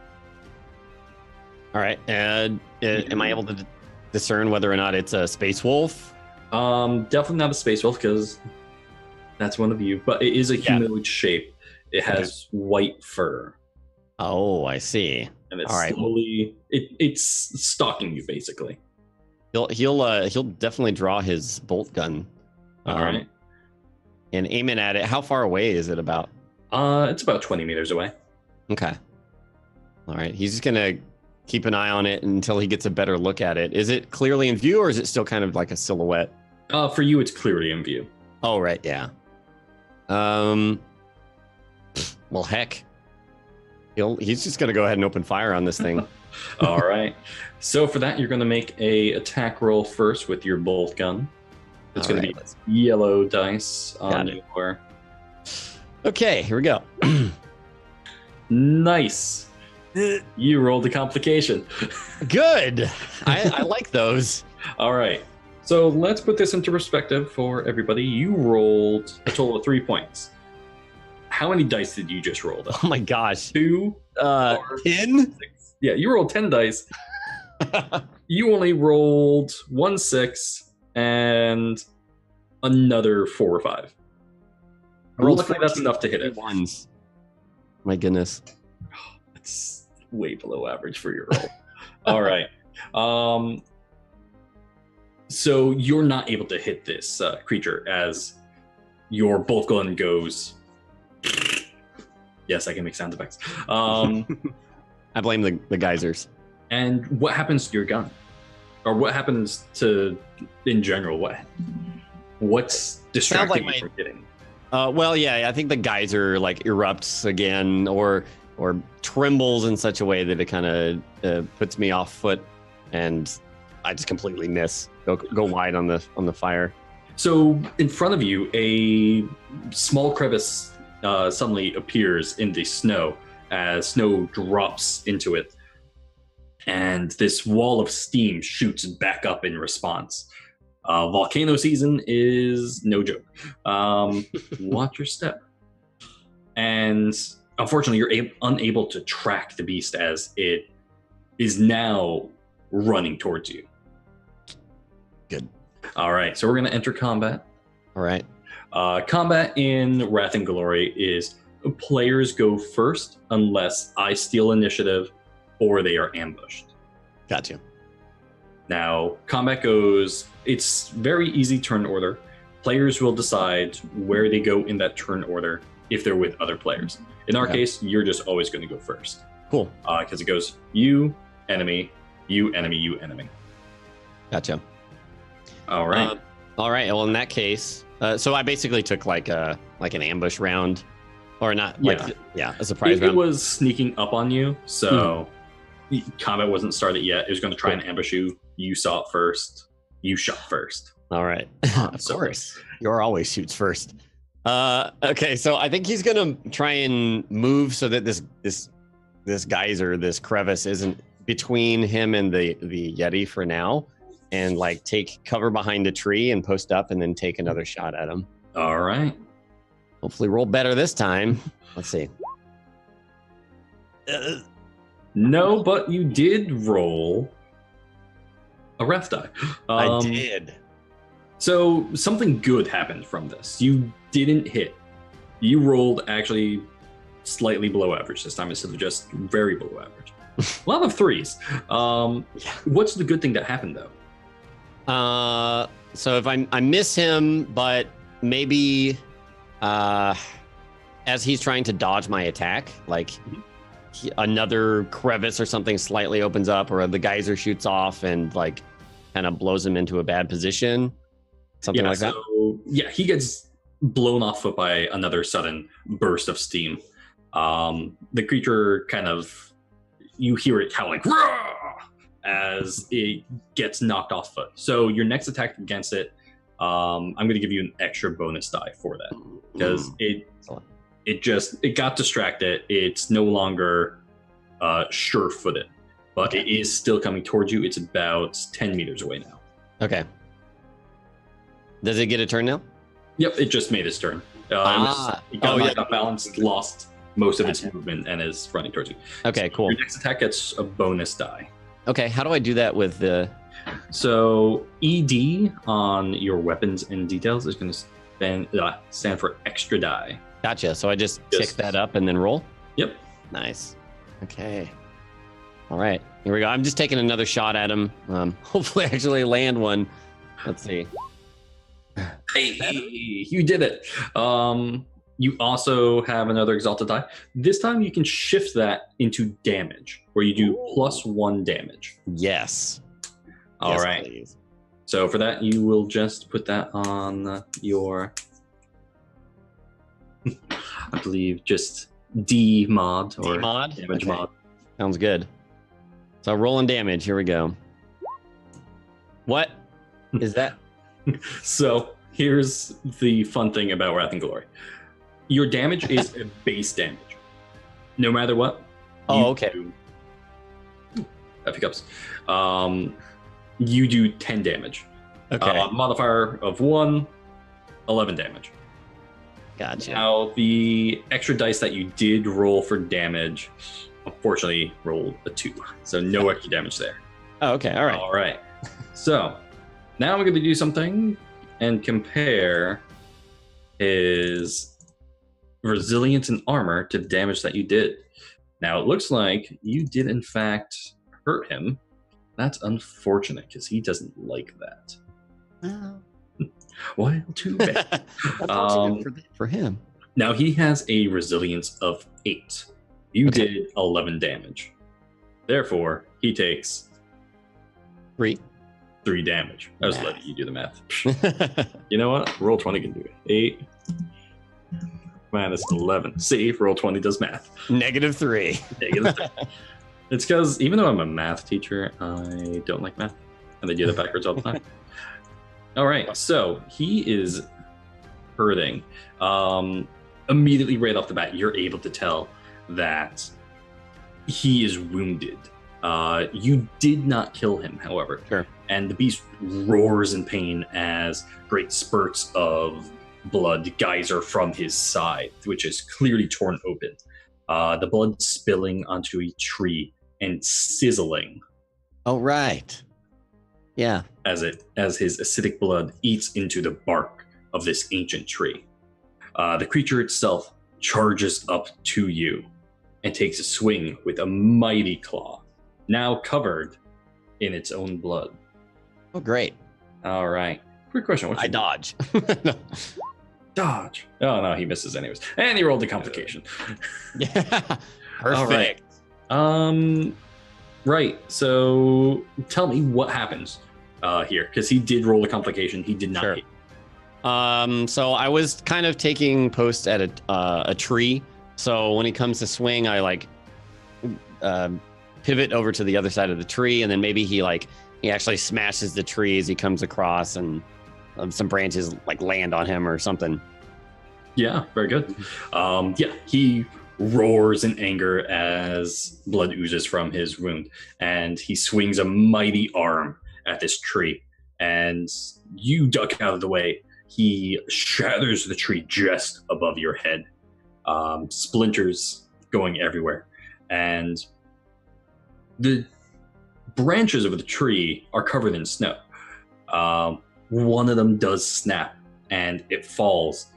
All right. And am I able to discern whether or not it's a space wolf?
Definitely not a space wolf, because that's one of you. But it is a humanoid shape. It has white fur.
Oh, I see.
And it's
all right.
slowly it's stalking you, basically.
He'll definitely draw his bolt gun.
All right.
And aim it at it. How far away is it about?
It's about 20 meters away.
Okay. All right. He's just gonna keep an eye on it until he gets a better look at it. Is it clearly in view, or is it still kind of like a silhouette?
For you, it's clearly in view.
Oh, right. Yeah. Well, heck. He's just gonna go ahead and open fire on this thing.
All right. So for that, you're going to make a attack roll first with your bolt gun. It's going to be yellow dice on your...
Okay, here we go.
Nice. You rolled a complication.
Good. I like those.
All right. So let's put this into perspective for everybody. You rolled a total of 3 points. How many dice did you just roll?
Oh my gosh.
2, 4,
10?
6. Yeah, you rolled 10 dice. You only rolled 1 6 and another 4 or 5. Luckily, that's enough to hit it.
Ones. My goodness.
That's way below average for your roll. All right. So you're not able to hit this creature as your bolt gun goes. Yes, I can make sound effects.
I blame the geysers.
And what happens to your gun? Or what happens to, in general, what's distracting you from hitting?
Well, yeah, I think the geyser erupts again or trembles in such a way that it kind of puts me off foot, and I just completely miss. Go wide on the fire.
So in front of you, a small crevice suddenly appears in the snow as snow drops into it. And this wall of steam shoots back up in response. Volcano season is no joke. Watch your step. And unfortunately, you're unable to track the beast as it is now running towards you.
Good.
All right, so we're going to enter combat.
All right.
Combat in Wrath Glory is players go first unless I steal initiative or they are ambushed.
Got you.
Now, combat goes, it's very easy turn order. Players will decide where they go in that turn order if they're with other players. In our case, you're just always going to go first.
Cool.
Because it goes you, enemy, You enemy, you enemy.
Gotcha.
All right.
All right. Well, in that case, so I basically took like an ambush round, or not? A surprise round.
It was sneaking up on you, so combat wasn't started yet. It was going to try and ambush you. You saw it first. You shot first.
All right. Of course. You're always shoots first. Okay, so I think he's gonna try and move so that this geyser, this crevice, isn't between him and the Yeti for now, and like take cover behind a tree and post up, and then take another shot at him.
All right.
Hopefully, roll better this time. Let's see.
No, but you did roll a Wrath die.
I did.
So something good happened from this. You didn't hit. You rolled actually slightly below average this time instead of just very below average. A lot of threes. What's the good thing that happened though?
So if I miss him, but maybe as he's trying to dodge my attack, like another crevice or something slightly opens up, or the geyser shoots off and like kind of blows him into a bad position. Something like that?
Yeah, he gets blown off foot by another sudden burst of steam. The creature kind of, you hear it howling as it gets knocked off foot. So your next attack against it, I'm going to give you an extra bonus die for that. Because it got distracted. It's no longer sure-footed. But it is still coming towards you. It's about 10 meters away now.
Okay. Does it get a turn now?
Yep, it just made its turn. It got knocked off balance, lost most of its movement, and is running towards you.
Okay, cool.
Your next attack gets a bonus die.
Okay, how do I do that with the...
So ED on your weapons and details is going to stand for extra die.
Gotcha, so I just tick that up and then roll?
Yep.
Nice. Okay. All right, here we go. I'm just taking another shot at him. Hopefully actually land one. Let's see.
Hey, you did it. You also have another exalted die. This time you can shift that into damage, where you do +1 damage.
Yes.
All right. Please. So for that, you will just put that on your, I believe, just D mod or damage mod.
Sounds good. So rolling damage. Here we go. What is that?
So here's the fun thing about Wrath and Glory. Your damage is a base damage. No matter what.
Oh, okay.
That hiccups. You do 10 damage.
Okay.
Modifier of 1, 11 damage.
Gotcha.
Now, the extra dice that you did roll for damage, unfortunately, rolled a 2. So no extra damage there.
Oh, okay. All right.
All right. So now we're going to do something and compare his resilience and armor to the damage that you did. Now, it looks like you did, in fact, hurt him. That's unfortunate because he doesn't like that.
Oh.
Well, too bad.
For him.
Now, he has a resilience of 8. You did 11 damage. Therefore, he takes
3
damage. I was letting you do the math. You know what? Roll 20 can do it. 8 minus 11. See, roll 20 does math.
-3.
-3. It's because even though I'm a math teacher, I don't like math. And they do that backwards all the time. All right, so he is hurting. Immediately right off the bat, you're able to tell that he is wounded. You did not kill him, however.
Sure.
And the beast roars in pain as great spurts of blood geyser from his side, which is clearly torn open. The blood spilling onto a tree and sizzling.
Oh, right. Yeah.
As his acidic blood eats into the bark of this ancient tree. The creature itself charges up to you and takes a swing with a mighty claw, now covered in its own blood.
Oh, great.
All right. Quick question.
I dodge. No.
Dodge. Oh, no, he misses anyways. And he rolled a complication.
Yeah. Perfect.
All right. Right. So tell me what happens here, because he did roll a complication. He did not
Sure.
hit.
So I was kind of taking post at a tree. So when he comes to swing, I like pivot over to the other side of the tree, and then maybe he actually smashes the tree as he comes across, and some branches like land on him or something.
Yeah, very good. He roars in anger as blood oozes from his wound, and he swings a mighty arm at this tree, and you duck out of the way. He shatters the tree just above your head, splinters going everywhere, and the branches of the tree are covered in snow. One of them does snap, and it falls.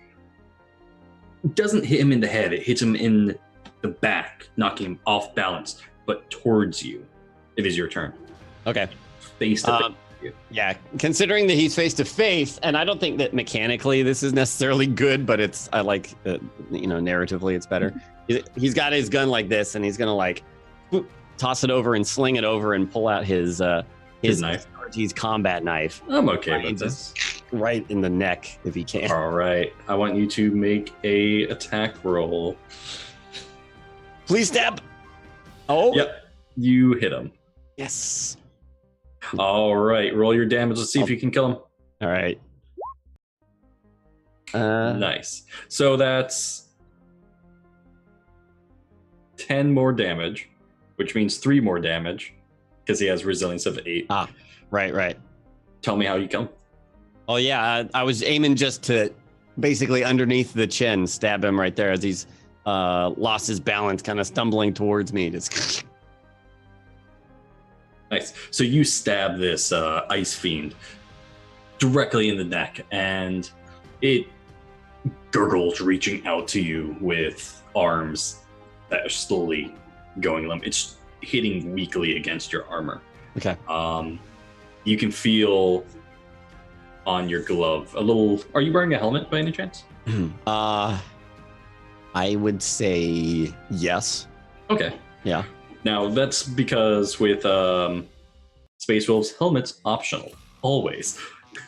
It doesn't hit him in the head, it hits him in the back, knocking him off balance, but towards you. It is your turn.
Okay.
Face to face.
Yeah, considering that he's face to face, and I don't think that mechanically this is necessarily good, but I like narratively it's better. He's got his gun like this, and he's gonna toss it over and sling it over and pull out his
knife.
His combat knife.
I'm okay with this.
Right in the neck if he can.
All right, I want you to make a attack roll.
Please stab. Oh.
Yep, you hit him.
Yes.
All right, roll your damage. Let's see if you can kill him.
All right.
Nice. So that's 10 more damage, which means 3 more damage because he has resilience of 8.
Ah, right.
Tell me how you kill him.
Oh yeah, I was aiming just to basically underneath the chin, stab him right there as he's lost his balance, kind of stumbling towards me. Just
nice. So you stab this ice fiend directly in the neck, and it gurgles, reaching out to you with arms that are slowly going limp. It's hitting weakly against your armor.
Okay.
You can feel on your glove a little. Are you wearing a helmet by any chance?
I would say yes.
Okay.
Yeah.
Now that's because with Space Wolves, helmets optional always.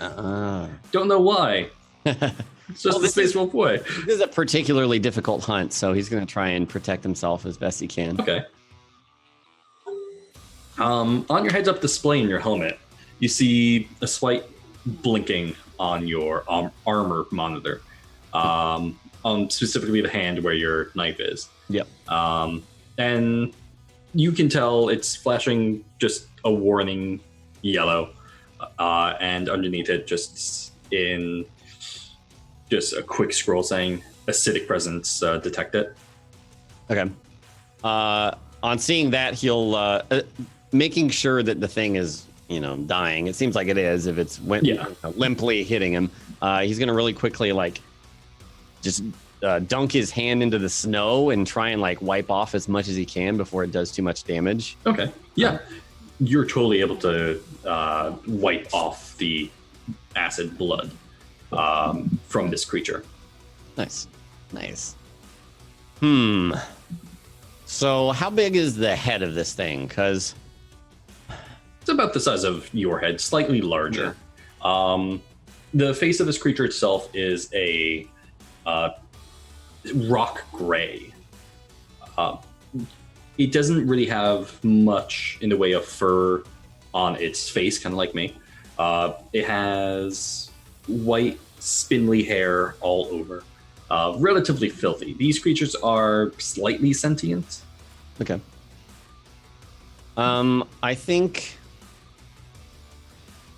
Don't know why. It's just the Space Wolf way.
This is a particularly difficult hunt, so he's going to try and protect himself as best he can.
Okay. On your heads-up display in your helmet, you see a slight blinking on your armor monitor, on specifically the hand where your knife is.
Yep.
And you can tell it's flashing just a warning yellow, and underneath it, just a quick scroll saying acidic presence detected. Okay.
On seeing that, he'll making sure that the thing is dying. It seems like it is if it's limply hitting him. He's gonna really quickly just dunk his hand into the snow and try and wipe off as much as he can before it does too much damage.
Okay. Yeah. You're totally able to wipe off the acid blood from this creature.
Nice. So how big is the head of this thing? Because
it's about the size of your head, slightly larger. Yeah. The face of this creature itself is a rock gray. It doesn't really have much in the way of fur on its face, kind of like me. It has white, spindly hair all over. Relatively filthy. These creatures are slightly sentient.
Okay. I think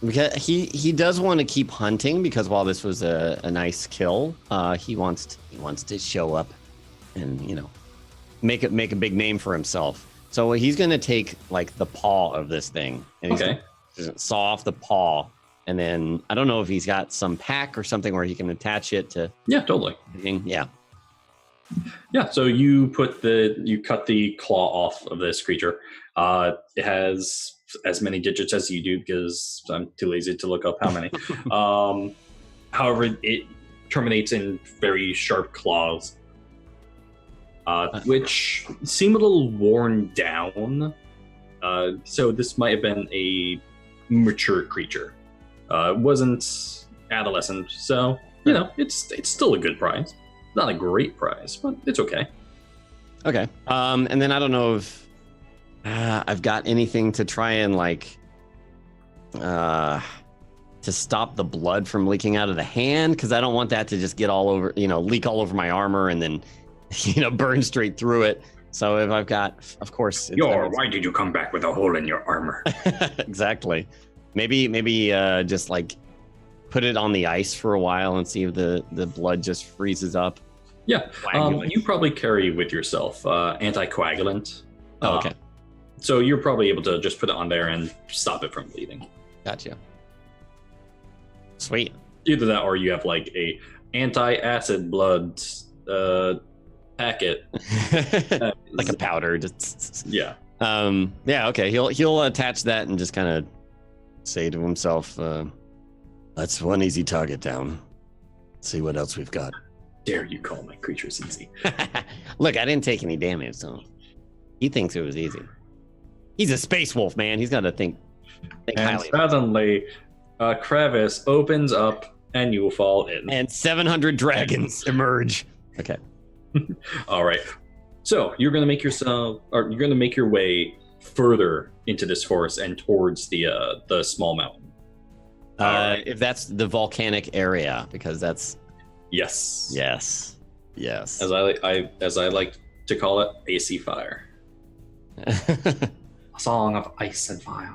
because he does want to keep hunting, because while this was a nice kill, he wants to show up and make a big name for himself. So he's gonna take the paw of this thing and he's gonna saw off the paw, and then I don't know if he's got some pack or something where he can attach it to.
Yeah, totally.
Yeah.
So you cut the claw off of this creature. It has as many digits as you do because I'm too lazy to look up how many. However, it terminates in very sharp claws, which seem a little worn down. So this might have been a mature creature. It wasn't adolescent, so it's still a good prize. Not a great prize, but it's okay.
Okay. And then I don't know if I've got anything to try and to stop the blood from leaking out of the hand, because I don't want that to just get all over, leak all over my armor and then, burn straight through it. So if I've got, of course.
Why did you come back with a hole in your armor?
Exactly. Maybe just put it on the ice for a while and see if the blood just freezes up.
Yeah. You probably carry with yourself anticoagulant.
Oh, okay.
So you're probably able to just put it on there and stop it from bleeding.
Gotcha. Sweet.
Either that, or you have a anti-acid blood packet,
like a powder. Just
yeah.
Yeah. Okay. He'll attach that and just kind of say to himself, "That's one easy target down. Let's see what else we've got."
Dare you call my creatures easy?
Look, I didn't take any damage, so he thinks it was easy. He's a space wolf, man. He's got to think
and
highly.
Suddenly, a crevice opens up, and you will fall in.
And 700 dragons emerge. Okay.
All right. So you're going to make your way further into this forest and towards the small mountain.
If that's the volcanic area, because that's.
Yes.
As
I like to call it, icy fire. A song of ice and fire.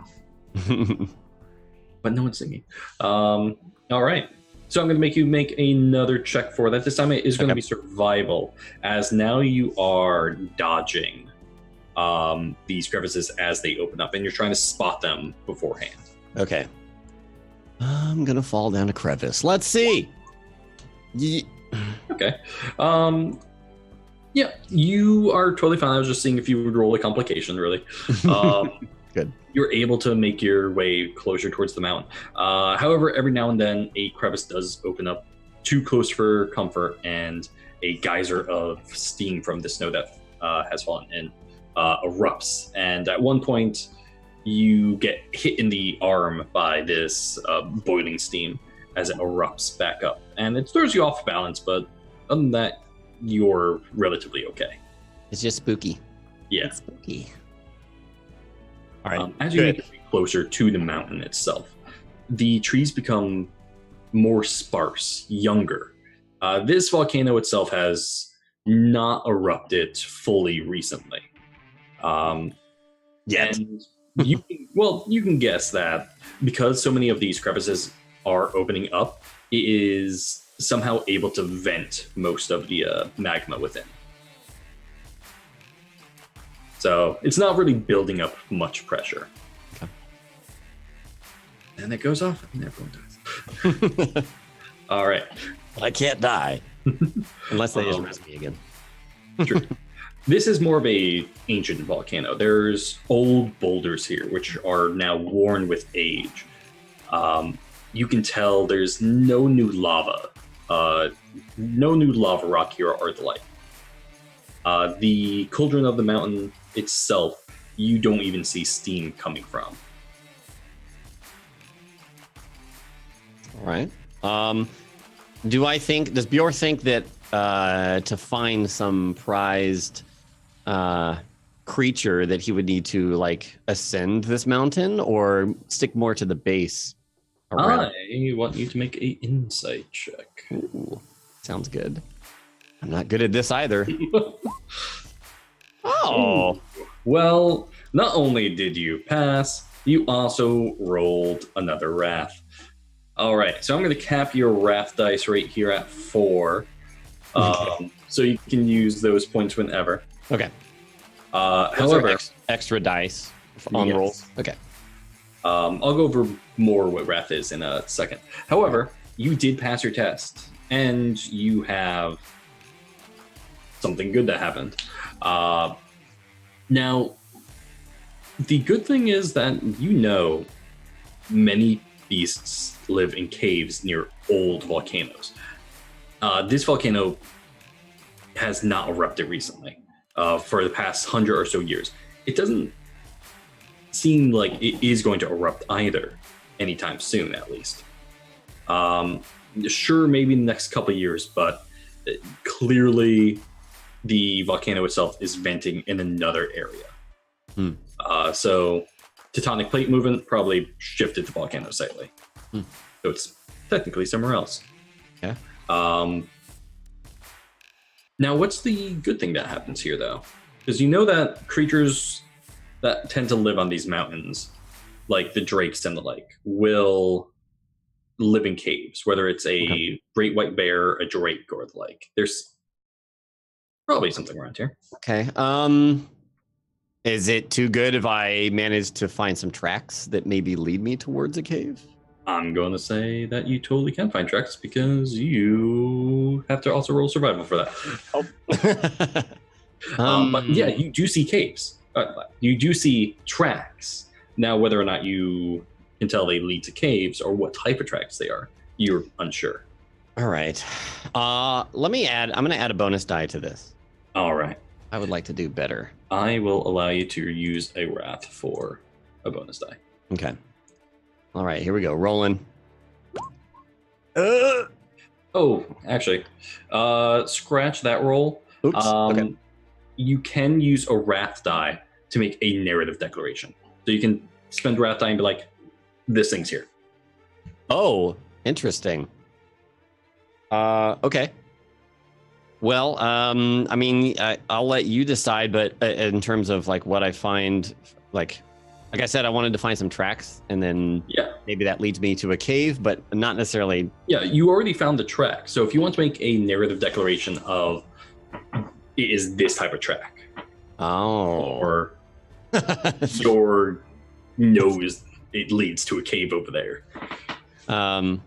But no one's singing. All right. So I'm going to make you make another check for that. This time it is going to be survival, as now you are dodging these crevices as they open up, and you're trying to spot them beforehand.
Okay. I'm going to fall down a crevice. Let's see.
Okay. Yeah, you are totally fine. I was just seeing if you would roll a complication, really.
Good.
You're able to make your way closer towards the mountain. However, every now and then a crevice does open up too close for comfort, and a geyser of steam from the snow that has fallen in erupts. And at one point, you get hit in the arm by this boiling steam as it erupts back up. And it throws you off balance, but other than that, you're relatively okay.
It's just spooky.
Yeah.
It's spooky. All right.
As you get closer to the mountain itself, the trees become more sparse, younger. This volcano itself has not erupted fully recently.
Yet.
And you can guess that because so many of these crevices are opening up, it is somehow able to vent most of the magma within. So it's not really building up much pressure.
Okay.
And it goes off and everyone dies. All right.
I can't die. Unless they just res me again.
True. This is more of a ancient volcano. There's old boulders here, which are now worn with age. You can tell there's no new lava. No new lava rock here or the like. The cauldron of the mountain itself, you don't even see steam coming from.
All right. Does Bjor think that to find some prized creature that he would need to ascend this mountain, or stick more to the base?
I want you to make an insight check.
Ooh, sounds good. I'm not good at this either. Oh.
Well, not only did you pass, you also rolled another Wrath. All right, so I'm going to cap your Wrath dice right here at 4. So you can use those points whenever.
Okay.
However,
extra dice on rolls. Okay.
I'll go over more what Wrath is in a second. However, you did pass your test, and you have something good that happened. Now, the good thing is that many beasts live in caves near old volcanoes. This volcano has not erupted recently for the past 100 or so years. It doesn't seem like it is going to erupt either anytime soon, at least. Sure, maybe in the next couple of years, but clearly the volcano itself is venting in another area. So tectonic plate movement probably shifted the volcano slightly. So it's technically somewhere else.
Yeah.
Now, what's the good thing that happens here, though? Because you know that creatures that tend to live on these mountains, like the drakes and the like, will live in caves, whether it's a great white bear, a drake, or the like. There's probably something around here.
Okay. Is it too good if I manage to find some tracks that maybe lead me towards a cave?
I'm going to say that you totally can find tracks because you have to also roll survival for that. But yeah, you do see caves. You do see tracks. Now, whether or not you can tell they lead to caves or what type of tracks they are, you're unsure.
All right. I'm going to add a bonus die to this.
All right.
I would like to do better.
I will allow you to use a wrath for a bonus die.
Okay. All right, here we go. Rolling.
Oh, actually, scratch that roll.
Oops. Okay.
You can use a wrath die to make a narrative declaration. So you can spend wrath die and be like, this thing's here.
Oh, interesting. Okay. Well, I mean, I'll let you decide, but in terms of like what I find, like I said, I wanted to find some tracks, and then maybe that leads me to a cave, but not necessarily.
Yeah, you already found the track. So if you want to make a narrative declaration of it is this type of track, or your nose, it leads to a cave over there.
I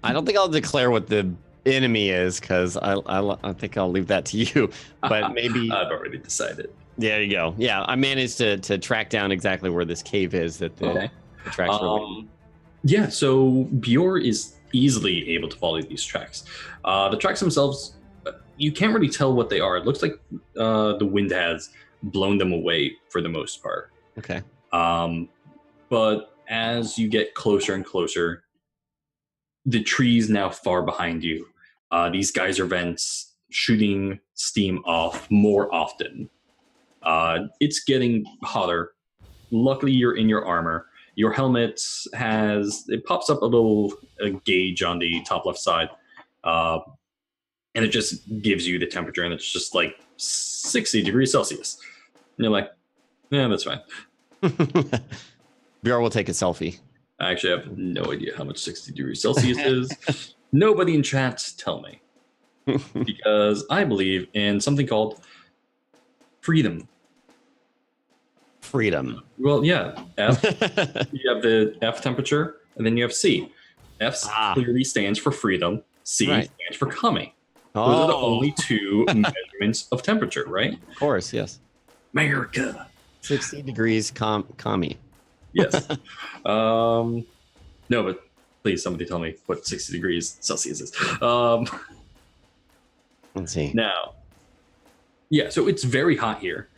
don't think I'll declare what the enemy is because I think I'll leave that to you. But maybe
I've already decided.
There you go. Yeah, I managed to track down exactly where this cave is that the tracks were.
Yeah, so BJOR is easily able to follow these tracks. The tracks themselves, you can't really tell what they are. It looks like the wind has blown them away for the most part.
Okay.
But as you get closer and closer, the trees now far behind you, these geyser vents shooting steam off more often. It's getting hotter. Luckily, you're in your armor. Your helmet it pops up a little gauge on the top left side, and it just gives you the temperature, and it's just like 60 degrees Celsius. And you're like, yeah, that's fine.
BJOR will take a selfie.
I actually have no idea how much 60 degrees Celsius is. Nobody in chat tell me. Because I believe in something called freedom.
Freedom.
Well, yeah. F. You have the F temperature, and then you have C. F clearly stands for freedom. C stands for kami. Those are the only two measurements of temperature, right?
Of course, yes.
America.
60 degrees kami.
Yes. No, but please, somebody tell me what 60 degrees Celsius is.
Let's see.
Now, yeah, so it's very hot here.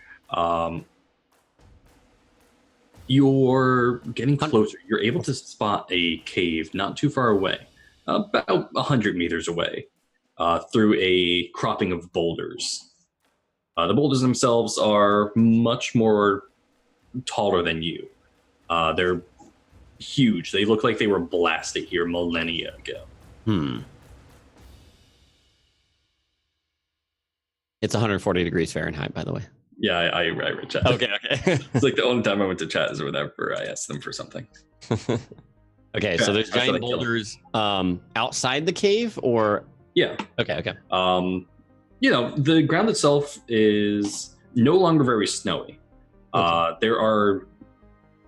You're getting closer. You're able to spot a cave not too far away, about 100 meters away, through a cropping of boulders. The boulders themselves are much more taller than you. They're huge. They look like they were blasted here millennia ago.
It's 140 degrees Fahrenheit, by the way.
Yeah, I read chat.
Okay.
It's like the only time I went to chat is whenever I asked them for something.
Okay, so there's giant boulders outside the cave, or
yeah.
Okay.
The ground itself is no longer very snowy. There are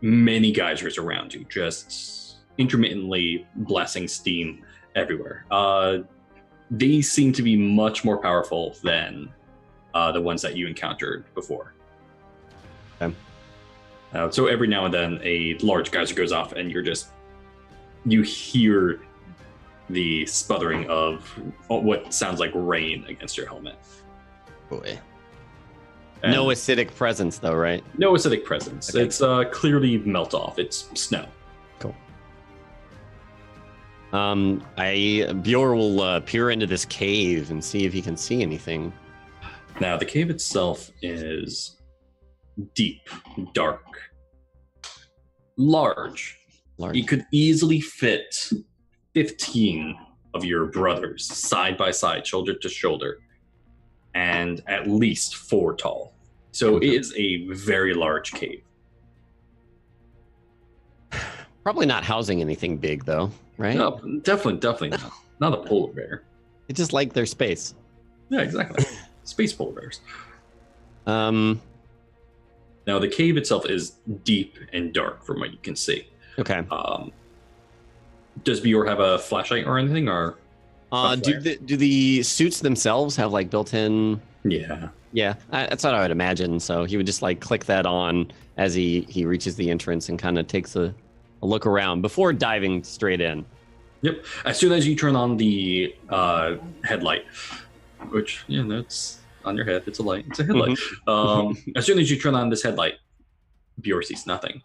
many geysers around you, just intermittently blasting steam everywhere. They seem to be much more powerful than the ones that you encountered before.
Okay.
So every now and then a large geyser goes off and you hear the sputtering of what sounds like rain against your helmet.
Boy.
And
No acidic presence, though, right?
no acidic presence.
Okay.
It's clearly melt off. It's snow.
Cool. Bjor will peer into this cave and see if he can see anything.
Now, the cave itself is deep, dark, large. You could easily fit 15 of your brothers side by side, shoulder to shoulder, and at least 4 tall. So it is a very large cave.
Probably not housing anything big, though, right?
No, definitely not. Not a polar bear.
It's just like their space.
Yeah, exactly. Space polar bears.
Um.
Now, the cave itself is deep and dark from what you can see.
Okay.
Does Bjor have a flashlight or anything? Or
Do the suits themselves have like built-in?
yeah.
Yeah, that's what I would imagine. So he would just like click that on as he reaches the entrance and kind of takes a look around before diving straight in.
Yep. As soon as you turn on the headlight, which that's on your head. It's a light. It's a headlight. As soon as you turn on this headlight, Bjor sees nothing.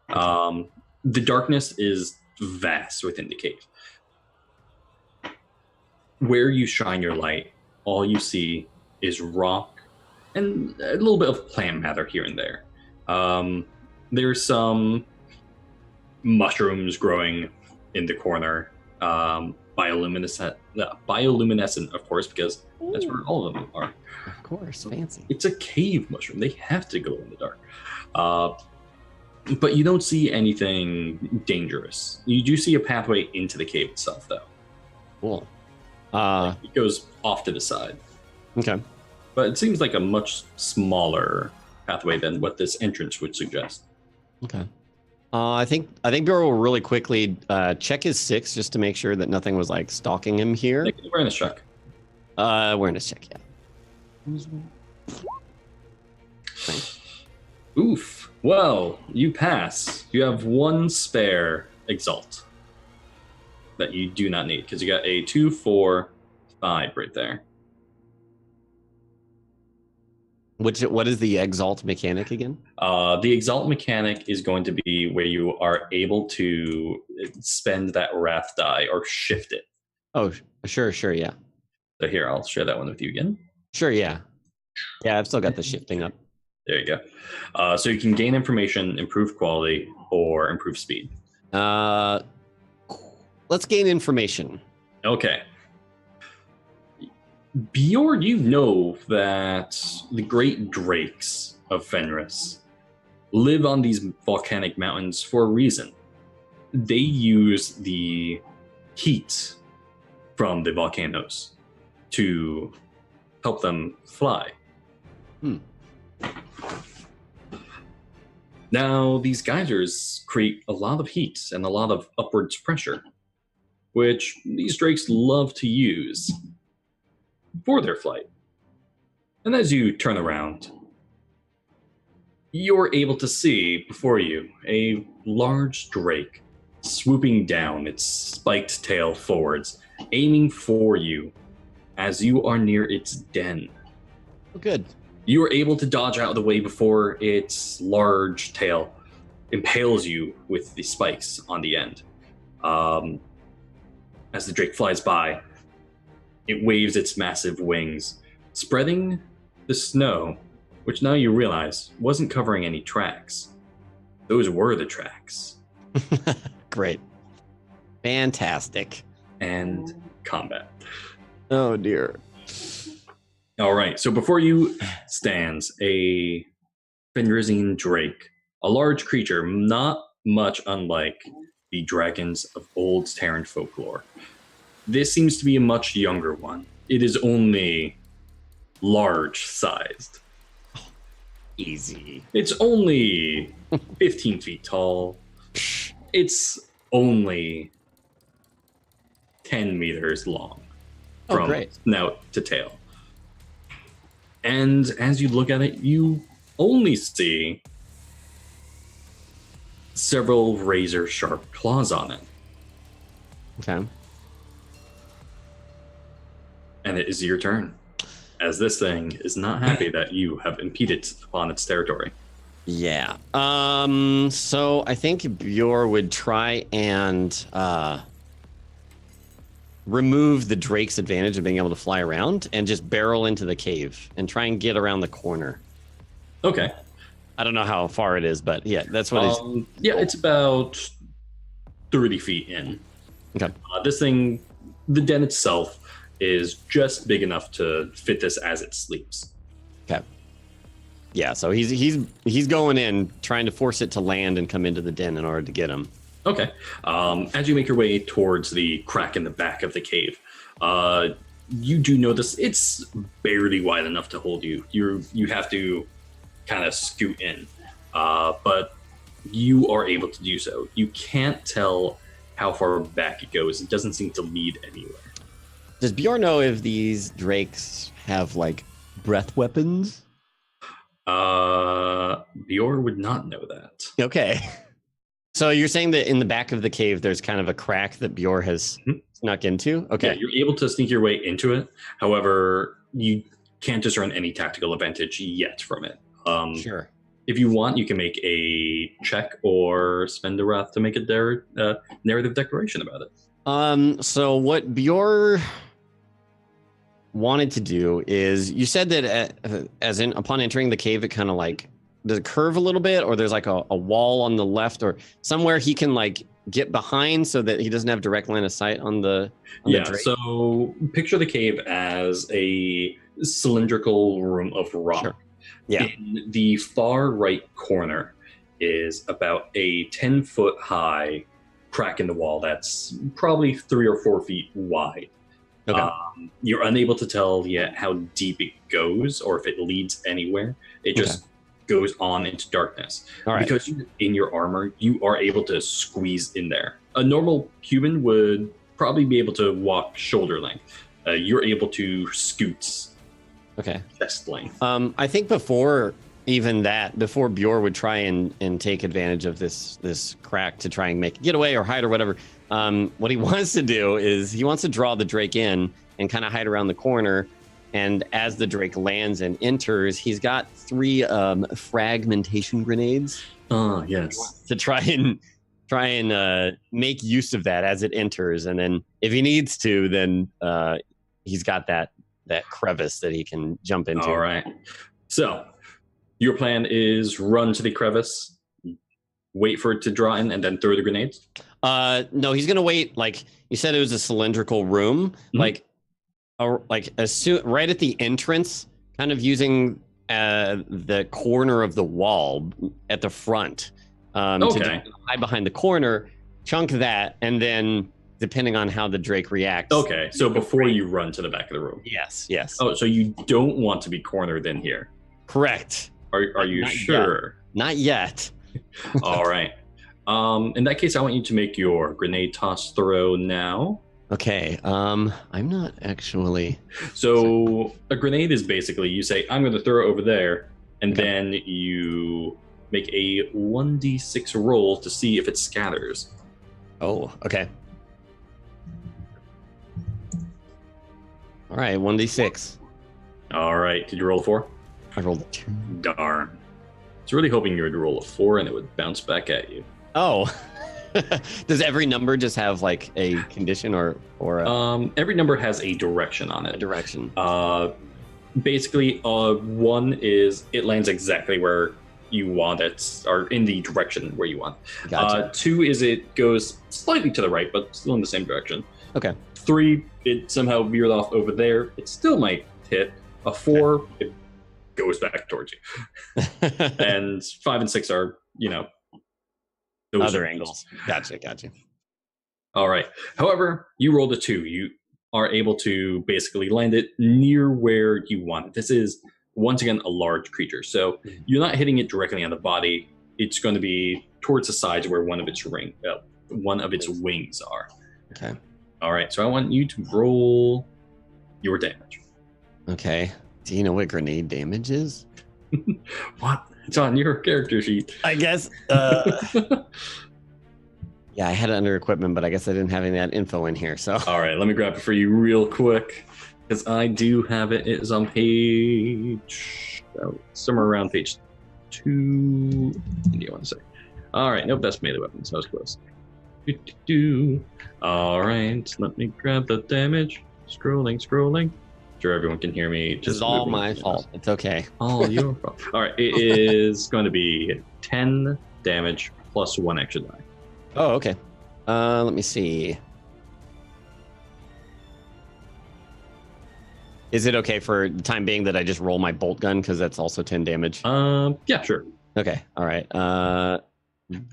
The darkness is vast within the cave. Where you shine your light, all you see is rock and a little bit of plant matter here and there. There's some mushrooms growing in the corner, bioluminescent, of course, because that's where all of them are.
Of course, fancy.
It's a cave mushroom. They have to glow in the dark. But you don't see anything dangerous. You do see a pathway into the cave itself, though.
Cool.
It goes off to the side.
Okay.
But it seems like a much smaller pathway than what this entrance would suggest.
Okay. I think Bjor will really quickly check his 6 just to make sure that nothing was like stalking him here.
Make an awareness check.
Awareness check, yeah. Thanks.
Oof. Well, you pass. You have 1 spare exalt that you do not need because you got a 2, 4, 5 right there.
What is the exalt mechanic again?
The exalt mechanic is going to be where you are able to spend that wrath die or shift it.
Oh, sure, yeah.
So here, I'll share that one with you again.
Sure, yeah. Yeah, I've still got the shifting up.
There you go. So you can gain information, improve quality, or improve speed.
Let's gain information.
Okay. Bjorn, you know that the great drakes of Fenris live on these volcanic mountains for a reason. They use the heat from the volcanoes to help them fly. Now, these geysers create a lot of heat and a lot of upwards pressure, which these drakes love to use for their flight. And as you turn around, you're able to see before you a large drake swooping down its spiked tail forwards, aiming for you as you are near its den.
Oh, good.
You are able to dodge out of the way before its large tail impales you with the spikes on the end. As the drake flies by, it waves its massive wings, spreading the snow, which now you realize wasn't covering any tracks. Those were the tracks.
Great. Fantastic.
And combat.
Oh, dear.
All right, so before you stands a Fenrisian drake, a large creature not much unlike the dragons of old Terran folklore. This seems to be a much younger one. It is only large-sized.
Easy.
It's only 15 feet tall. It's only 10 meters long from snout to tail. And as you look at it, you only see several razor-sharp claws on it.
Okay.
And it is your turn. as this thing is not happy that you have impeded upon its territory.
Yeah. So I think Bjor would try and remove the Drake's advantage of being able to fly around and just barrel into the cave and try and get around the corner.
Okay.
I don't know how far it is, but yeah, that's what it's.
Yeah, it's about 30 feet in.
Okay.
This thing, the den itself, is just big enough to fit this as it sleeps.
Okay. Yeah, so he's going in, trying to force it to land and come into the den in order to get him.
Okay. As you make your way towards the crack in the back of the cave, you do notice it's barely wide enough to hold you. You have to kind of scoot in, but you are able to do so. You can't tell how far back it goes. It doesn't seem to lead anywhere.
Does Bjorn know if these drakes have like breath weapons?
Bjorn would not know that.
Okay. So you're saying that in the back of the cave, there's kind of a crack that Bjorn has snuck into? Okay.
Yeah, you're able to sneak your way into it. However, you can't discern any tactical advantage yet from it.
Sure.
If you want, you can make a check or spend a wrath to make a narrative declaration about it.
So what Bjorn wanted to do is, you said that upon entering the cave, it kind of like, does it curve a little bit, or there's like a wall on the left or somewhere he can like get behind so that he doesn't have direct line of sight on the Drake?
So picture the cave as a cylindrical room of rock.
Sure. Yeah.
In the far right corner is about a 10-foot high crack in the wall that's probably 3 or 4 feet wide.
Okay.
You're unable to tell yet how deep it goes or if it leads anywhere. It just goes on into darkness.
All right.
Because in your armor, you are able to squeeze in there. A normal human would probably be able to walk shoulder length. You're able to scoot chest length.
I think before Bjorn would try and take advantage of this crack to try and make a getaway or hide or whatever, what he wants to do is he wants to draw the Drake in and kind of hide around the corner. And as the Drake lands and enters, he's got 3 fragmentation grenades.
Oh, yes.
To try and make use of that as it enters. And then if he needs to, then he's got that crevice that he can jump into.
All right. So your plan is run to the crevice, wait for it to draw in, and then throw the grenades?
No, he's going to wait. Like you said, it was a cylindrical room. Mm-hmm. Right at the entrance, kind of using the corner of the wall at the front. To hide behind the corner, chunk that, and then depending on how the Drake reacts.
Okay, so before you run to the back of the room.
Yes.
Oh, so you don't want to be cornered in here?
Correct.
Are you sure?
Not yet.
All right. In that case, I want you to make your grenade toss throw now.
Okay, I'm not actually...
So a grenade is basically, you say, I'm going to throw it over there, and then you make a 1d6 roll to see if it scatters.
Oh, okay. All right, 1d6.
All right, did you roll a 4?
I rolled a 2.
Darn. I was really hoping you would roll a 4 and it would bounce back at you.
Oh. Does every number just have like a condition or
every number has a direction on it.
A direction.
Basically, 1 is it lands exactly where you want it, or in the direction where you want.
Gotcha.
2 is it goes slightly to the right, but still in the same direction.
Okay.
3, it somehow veered off over there. It still might hit. A 4, it goes back towards you. And 5 and 6 are, those
other
are
angles. Gotcha.
All right. However, you rolled a 2. You are able to basically land it near where you want it. This is, once again, a large creature. So you're not hitting it directly on the body. It's going to be towards the sides where one of its wings are.
Okay.
All right. So I want you to roll your damage.
Okay. Do you know what grenade damage is?
What? It's on your character sheet.
I guess. Yeah, I had it under equipment, but I guess I didn't have any of that info in here. So.
All right, let me grab it for you real quick, Because I do have it. It is on page... somewhere around page 2. What do you want to say? All right. Nope, that's melee weapons. That was close. All right. Let me grab the damage. Scrolling. Sure, everyone can hear me.
This is all my fault. It's okay.
All your fault. All right. It is going to be 10 damage plus 1 extra die.
Oh, okay. Let me see. Is it okay for the time being that I just roll my bolt gun because that's also 10 damage?
Yeah, sure.
Okay. All right.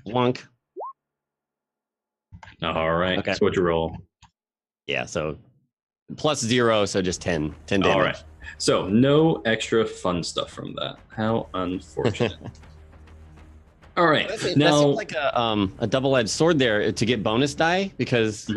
Blunk.
All right.
Okay.
So what'd you roll?
Yeah. So +0, so just 10 damage.
All right. So no extra fun stuff from that. How unfortunate. All right.
That seems like a double-edged sword there to get bonus die because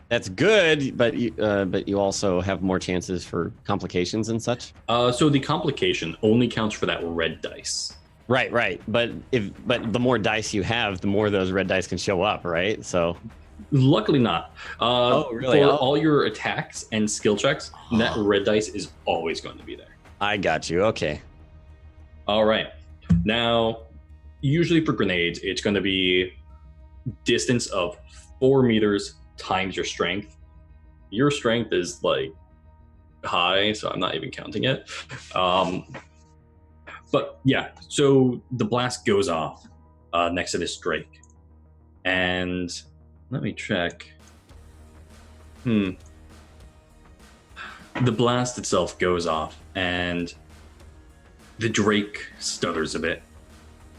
that's good, but you also have more chances for complications and such.
So the complication only counts for that red dice.
Right. But the more dice you have, the more those red dice can show up, right? So
luckily not.
Really?
For all your attacks and skill checks, that red dice is always going to be there.
I got you. Okay.
All right. Now, usually for grenades, it's going to be distance of 4 meters times your strength. Your strength is like high, so I'm not even counting it. But yeah, so the blast goes off next to this Drake. And let me check. The blast itself goes off, and the Drake stutters a bit,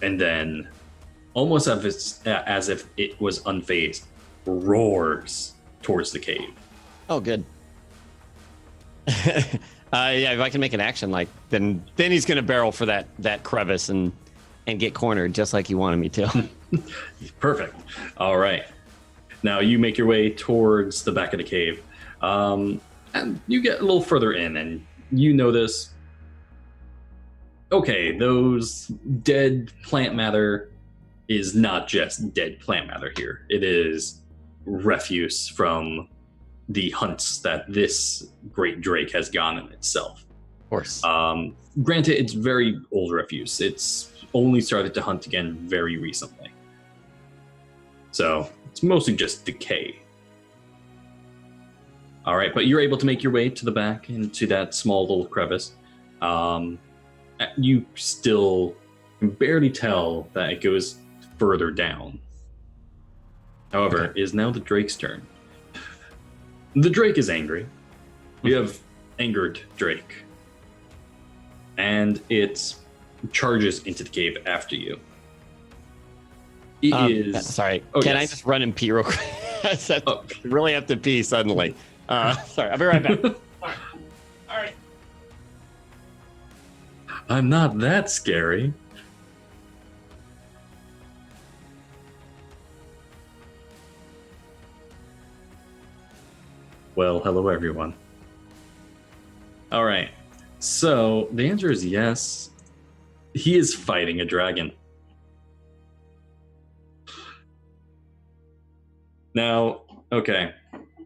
and then, almost as if it was unfazed, roars towards the cave.
Oh, good. Yeah, if I can make an action, then he's gonna barrel for that crevice and get cornered just like you wanted me to.
Perfect. All right. Now you make your way towards the back of the cave, and you get a little further in, and you notice, okay, those dead plant matter is not just dead plant matter here. It is refuse from the hunts that this great Drake has gone in itself.
Of course.
Granted, it's very old refuse. It's only started to hunt again very recently. So it's mostly just decay. All right, but you're able to make your way to the back into that small little crevice. You still can barely tell that it goes further down. However, it is now the Drake's turn. The Drake is angry. You have angered Drake. And it charges into the cave after you. It is...
Sorry,
oh,
can
yes.
I just run and pee real quick? I really have to pee suddenly. Sorry, I'll be right back. All right.
I'm not that scary. Well, hello everyone. All right. So the answer is yes. He is fighting a dragon. Now, okay.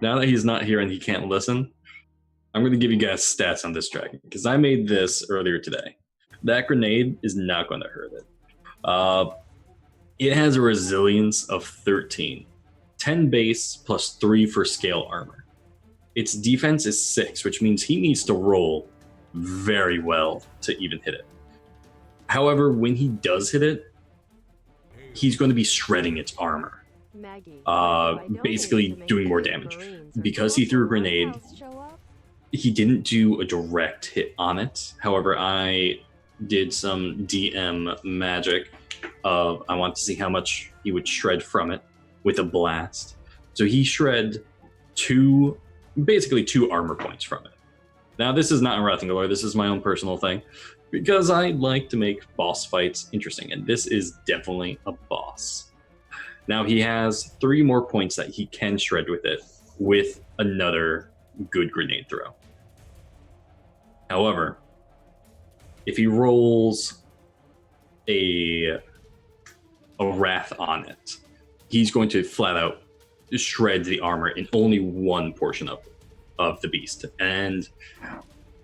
Now that he's not here and he can't listen, I'm going to give you guys stats on this dragon because I made this earlier today. That grenade is not going to hurt it. It has a resilience of 13, 10 base plus 3 for scale armor. Its defense is 6, which means he needs to roll very well to even hit it. However, when he does hit it, he's going to be shredding its armor, basically doing more damage. Because he threw a grenade, he didn't do a direct hit on it. However, I did some DM magic of I want to see how much he would shred from it with a blast. So he shred basically 2 armor points from it. Now, this is not a Wrath Glory, this is my own personal thing, because I like to make boss fights interesting, and this is definitely a boss. Now, he has 3 more points that he can shred with it, with another good grenade throw. However, if he rolls a Wrath on it, he's going to flat out shred the armor in only one portion of it. of the beast. And,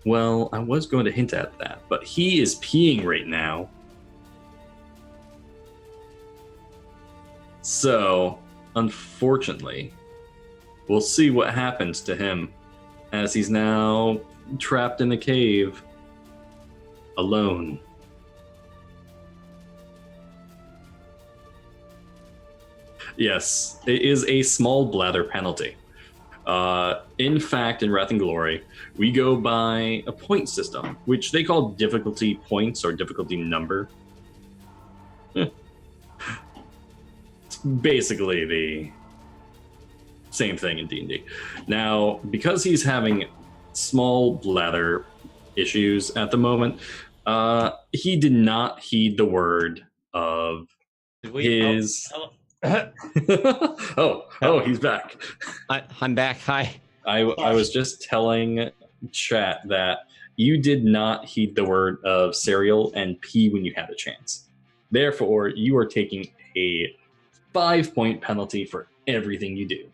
well, I was going to hint at that, but he is peeing right now. So, unfortunately, we'll see what happens to him as he's now trapped in a cave alone. Yes, it is a small blather penalty. In fact, in Wrath and Glory, we go by a point system, which they call difficulty points or difficulty number. It's basically the same thing in D&D. Now, because he's having small blather issues at the moment, he did not heed the word of his... Oh, he's back.
I'm back. Hi.
I was just telling chat that you did not heed the word of cereal and pee when you had a chance. Therefore, you are taking a 5-point penalty for everything you do.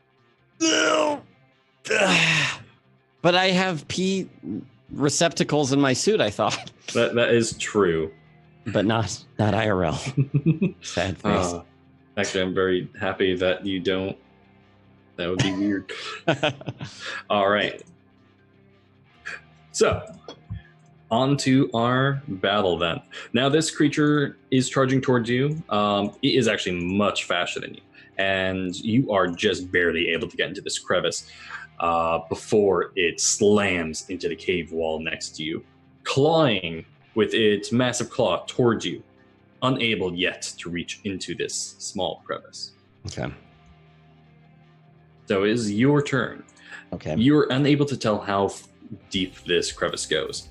No. But I have pee receptacles in my suit, I thought.
That is true.
But not IRL. Sad face.
Actually, I'm very happy that you don't. That would be weird. All right. So, on to our battle then. Now, this creature is charging towards you. It is actually much faster than you. And you are just barely able to get into this crevice before it slams into the cave wall next to you, clawing with its massive claw towards you, unable yet to reach into this small crevice.
Okay.
So it is your turn.
Okay.
You're unable to tell how deep this crevice goes.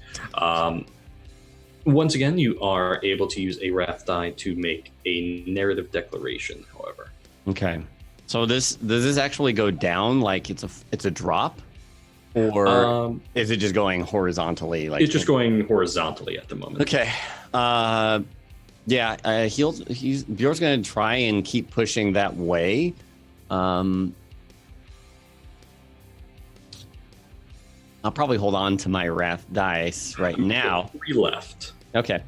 Once again, you are able to use a wrath die to make a narrative declaration, however.
Okay. So does this actually go down like it's a drop? Or is it just going horizontally? Like
it's just going horizontally at the moment.
Okay. Yeah, Bjorn's going to try and keep pushing that way. I'll probably hold on to my wrath dice right now.
3 left.
Okay.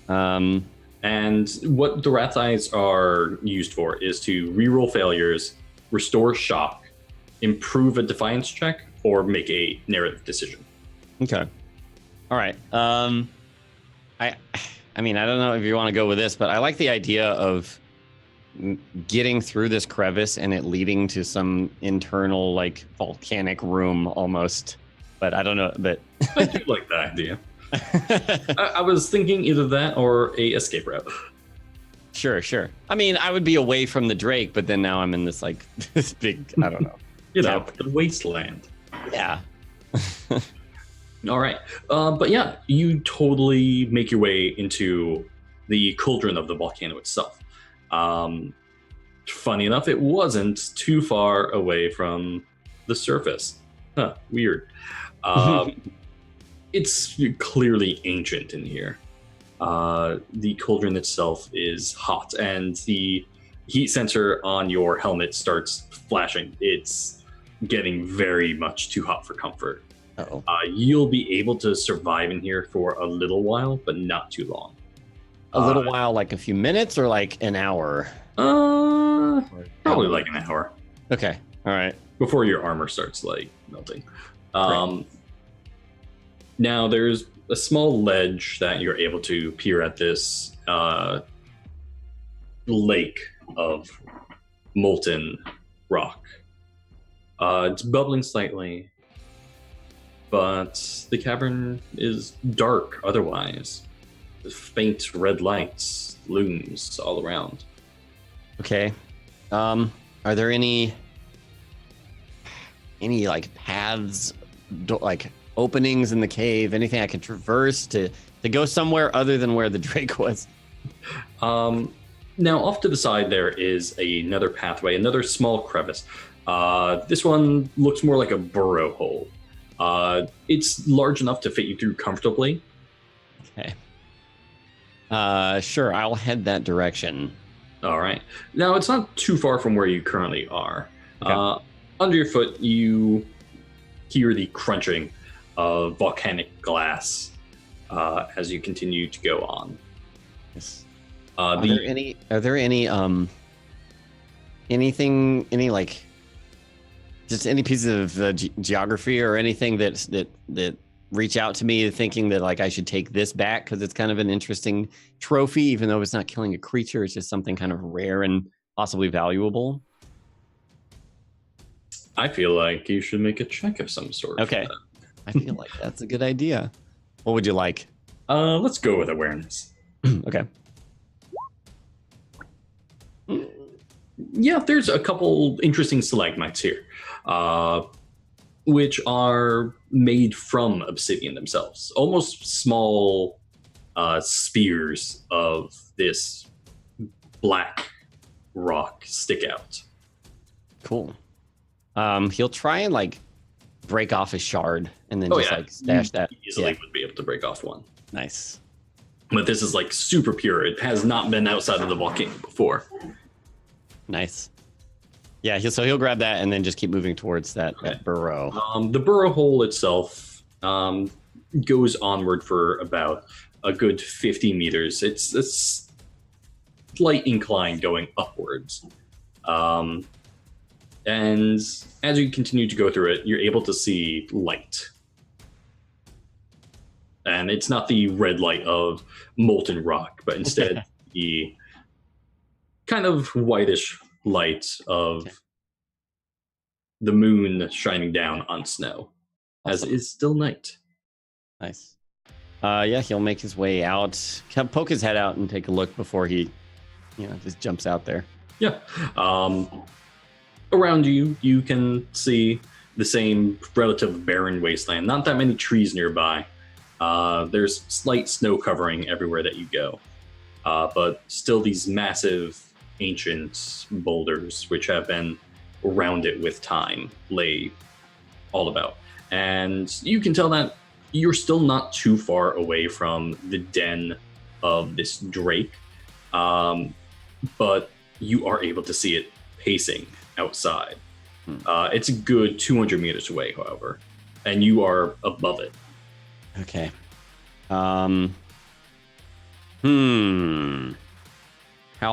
And what the wrath dice are used for is to reroll failures, restore shock, improve a defiance check, or make a narrative decision.
Okay. All right. I mean, I don't know if you want to go with this, but I like the idea of getting through this crevice and it leading to some internal, like, volcanic room almost. But I don't know. But
I do like that idea. I was thinking either that or a escape route.
Sure. I mean, I would be away from the Drake, but then now I'm in this, like, this big, I don't know.
The wasteland.
Yeah.
All right. But yeah, you totally make your way into the cauldron of the volcano itself. Funny enough, it wasn't too far away from the surface. Huh, weird. It's clearly ancient in here. The cauldron itself is hot, and the heat sensor on your helmet starts flashing. It's getting very much too hot for comfort.
Uh-oh.
You'll be able to survive in here for a little while, but not too long.
A little while, like a few minutes or like an hour?
Probably like an hour.
Okay. All right.
Before your armor starts like melting. Now there's a small ledge that you're able to peer at this lake of molten rock. It's bubbling slightly, but the cavern is dark otherwise. The faint red lights looms all around.
Okay. Are there any like paths, like openings in the cave, anything I can traverse to go somewhere other than where the Drake was?
Now off to the side there is another pathway, another small crevice. This one looks more like a burrow hole. It's large enough to fit you through comfortably.
Okay. Sure, I'll head that direction.
All right. Now, it's not too far from where you currently are.
Okay.
Under your foot, you hear the crunching of volcanic glass as you continue to go on.
Yes.
Are
there any anything, any like just any pieces of geography or anything that reach out to me thinking that like I should take this back because it's kind of an interesting trophy, even though it's not killing a creature, it's just something kind of rare and possibly valuable?
I feel like you should make a check of some sort.
Okay. I feel like that's a good idea. What would you like?
Let's go with awareness.
Okay.
Yeah, there's a couple interesting stalagmites here, which are made from obsidian themselves. Almost small spears of this black rock stick out.
Cool. He'll try and like break off a shard and then like stash that.
Easily would be able to break off one.
Nice.
But this is like super pure. It has not been outside of the volcano before.
Nice. Yeah, he'll grab that and then just keep moving towards that burrow.
The burrow hole itself goes onward for about a good 50 meters. It's a slight incline going upwards. And as you continue to go through it, you're able to see light. And it's not the red light of molten rock, but instead the kind of whitish light of the moon shining down on snow, as it is still night.
Nice. Yeah, he'll make his way out, poke his head out and take a look before he, just jumps out there.
Yeah. Around you, you can see the same relative barren wasteland. Not that many trees nearby. There's slight snow covering everywhere that you go. But still these massive ancient boulders, which have been rounded with time, lay all about. And you can tell that you're still not too far away from the den of this drake. But you are able to see it pacing outside. It's a good 200 meters away, however, and you are above it.
Okay. How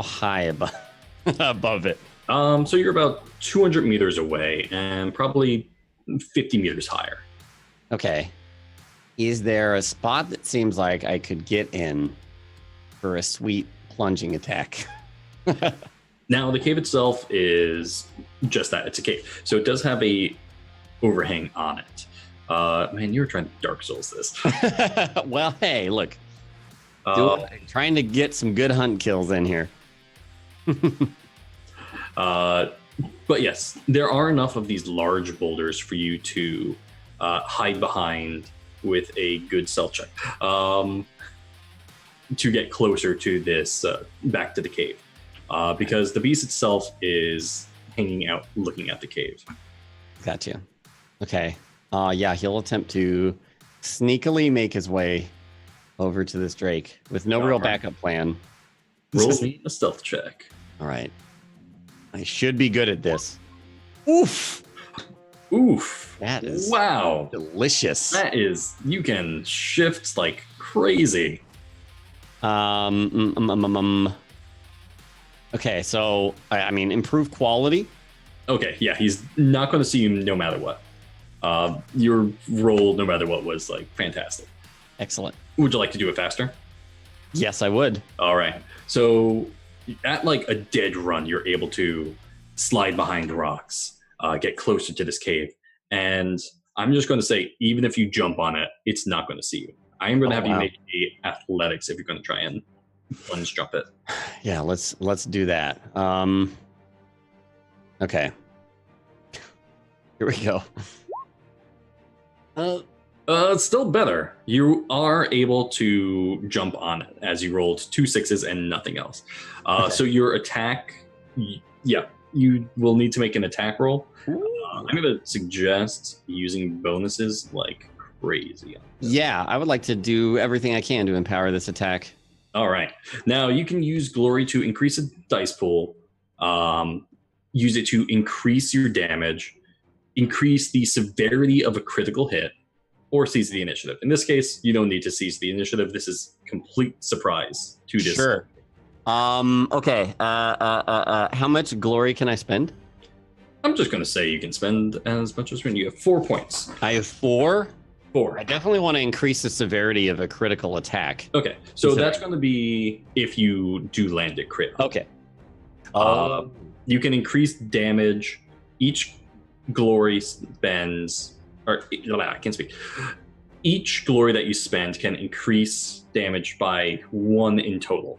high above it?
So you're about 200 meters away and probably 50 meters higher.
Okay. Is there a spot that seems like I could get in for a sweet plunging attack?
Now, the cave itself is just that. It's a cave. So it does have a overhang on it. Man, you were trying to Dark Souls this.
Well, hey, look. Trying to get some good hunt kills in here.
But yes, there are enough of these large boulders for you to hide behind with a good stealth check to get closer to this, back to the cave. Because the beast itself is hanging out looking at the cave.
Gotcha. Okay. Yeah, he'll attempt to sneakily make his way over to this drake with no real backup plan.
Roll me a stealth check.
All right. I should be good at this. Oof.
That
is delicious.
That is, you can shift like crazy.
Okay, so I mean, improve quality.
Okay, yeah, he's not going to see you no matter what. Your roll, no matter what, was like fantastic.
Excellent.
Would you like to do it faster?
Yes, I would.
All right. So at like a dead run, you're able to slide behind the rocks, get closer to this cave. And I'm just going to say, even if you jump on it, it's not going to see you. I am going to have you make a athletics if you're going to try and plunge jump it.
Yeah, let's do that. Okay. Here we go.
It's still better. You are able to jump on it as you rolled 2 6s and nothing else. Okay. So your attack, yeah, you will need to make an attack roll. I'm going to suggest using bonuses like crazy.
Yeah, I would like to do everything I can to empower this attack.
All right. Now you can use glory to increase a dice pool. Use it to increase your damage. increase the severity of a critical hit, or seize the initiative. In this case, you don't need to seize the initiative. This is complete surprise to this.
Sure. Okay. How much glory can I spend?
I'm just going to say you can spend as much as when you have 4 points.
I have 4.
4.
I definitely want to increase the severity of a critical attack.
Okay, so that's going to be if you do land a crit.
Okay.
You can increase damage. Each glory spends, or I can't speak. Each glory that you spend can increase damage by 1 in total.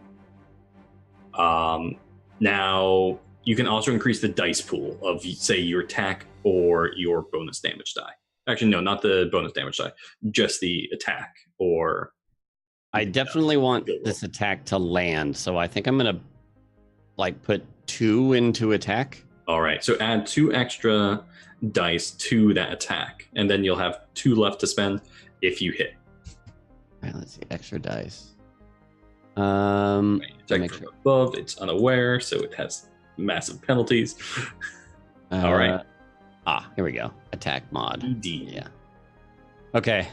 Now you can also increase the dice pool of, say, your attack or your bonus damage die. Actually, no, not the bonus damage die, just the attack. Or
I definitely want this attack to land, so I think I'm gonna put 2 into attack.
All right, so add 2 extra dice to that attack, and then you'll have 2 left to spend if you hit.
All right, let's see, extra dice.
Attack from above, it's unaware, so it has massive penalties. All right.
Here we go. Attack mod.
ED.
Yeah. Okay.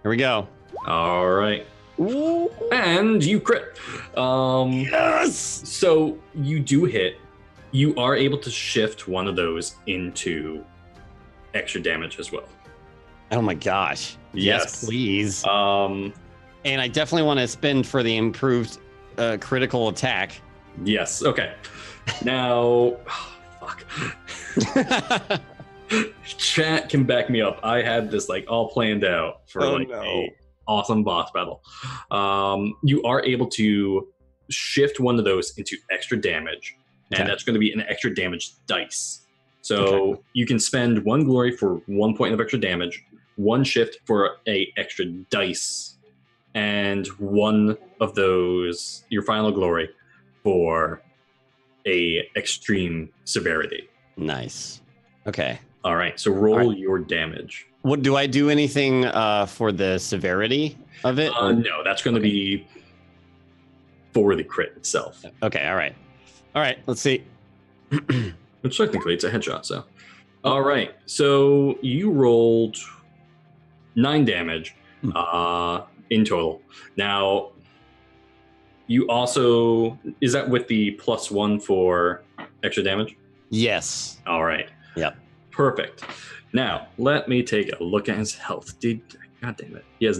Here we go.
All right.
Ooh.
And you crit.
Yes!
So you do hit. You are able to shift one of those into extra damage as well.
Oh my gosh. Yes, please. And I definitely want to spend for the improved critical attack.
Yes. Okay. Now, fuck. Chat can back me up. I had this all planned out for a awesome boss battle. You are able to shift one of those into extra damage, and that's going to be an extra damage dice. So you can spend 1 glory for 1 point of extra damage, 1 shift for a extra dice, and 1 of those, your final glory, for a extreme severity.
Nice. Okay.
All right, so roll your damage.
What do I do anything for the severity of it?
No, that's going to be for the crit itself.
Okay, all right, let's see.
Which technically it's a headshot, so. All right, so you rolled 9 damage in total. Now, you also, is that with the +1 for extra damage?
Yes.
All right.
Yep.
Perfect. Now, let me take a look at his health. God damn it. He has...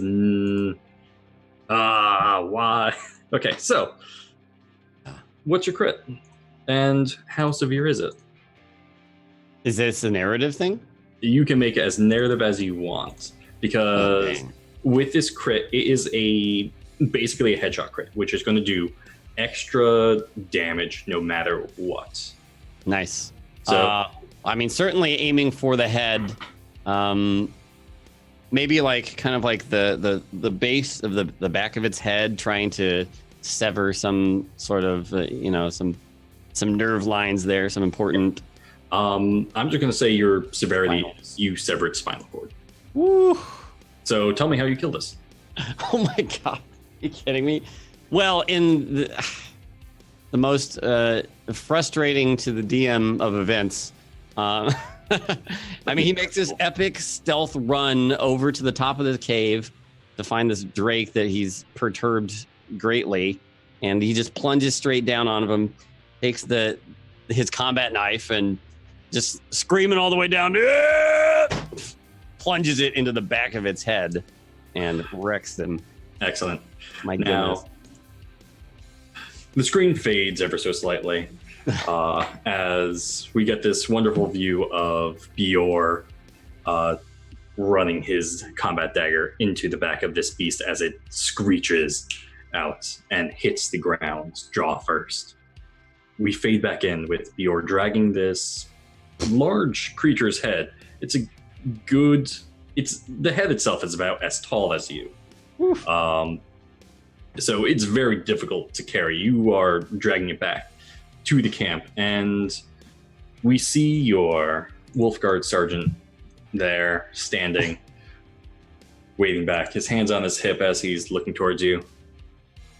why? Okay, so, what's your crit? And how severe is it?
Is this a narrative thing?
You can make it as narrative as you want. Because with this crit, it is basically a headshot crit, which is going to do extra damage no matter what.
Nice.
So,
certainly aiming for the head. Maybe kind of the base of the back of its head, trying to sever some sort of some nerve lines there, some important.
I'm just going to say your severity is you sever its spinal cord.
Woo!
So tell me how you kill this.
Oh my god! Are you kidding me? Well, in the most frustrating to the DM of events. He makes this epic stealth run over to the top of the cave to find this drake that he's perturbed greatly, and he just plunges straight down on him, takes his combat knife and just screaming all the way down, plunges it into the back of its head and wrecks them.
Excellent.
My goodness.
Now, the screen fades ever so slightly as we get this wonderful view of BJOR running his combat dagger into the back of this beast as it screeches out and hits the ground, jaw first. We fade back in with BJOR dragging this large creature's head. The head itself is about as tall as you. So it's very difficult to carry. You are dragging it back to the camp, and we see your Wolfguard sergeant there standing, waving back, his hands on his hip as he's looking towards you.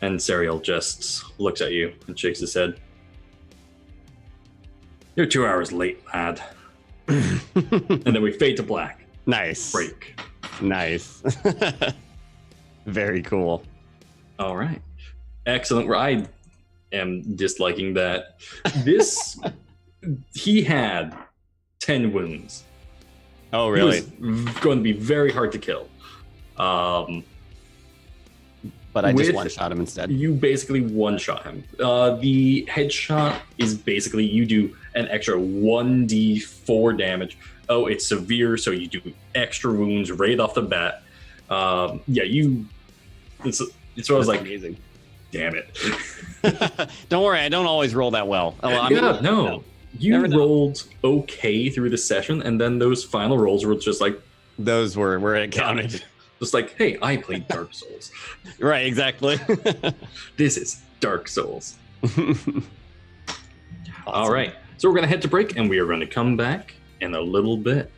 And Serial just looks at you and shakes his head. You're 2 hours late, lad. and then we fade to black.
Nice.
Break.
Nice. Very cool.
All right. Excellent. I am disliking that. This, he had 10 wounds.
Oh, really?
He was going to be very hard to kill.
But I just one-shot him instead.
You basically one-shot him. The headshot is basically you do an extra 1d4 damage. Oh, it's severe, so you do extra wounds right off the bat. It's I was like,
amazing.
Damn it.
Don't worry, I don't always roll that well.
You rolled okay through the session, and then those final rolls were just like...
Those were where it counted.
Just like, hey, I played Dark Souls.
Right, exactly.
This is Dark Souls.
Awesome.
All right, so we're going to head to break, and we are going to come back in a little bit.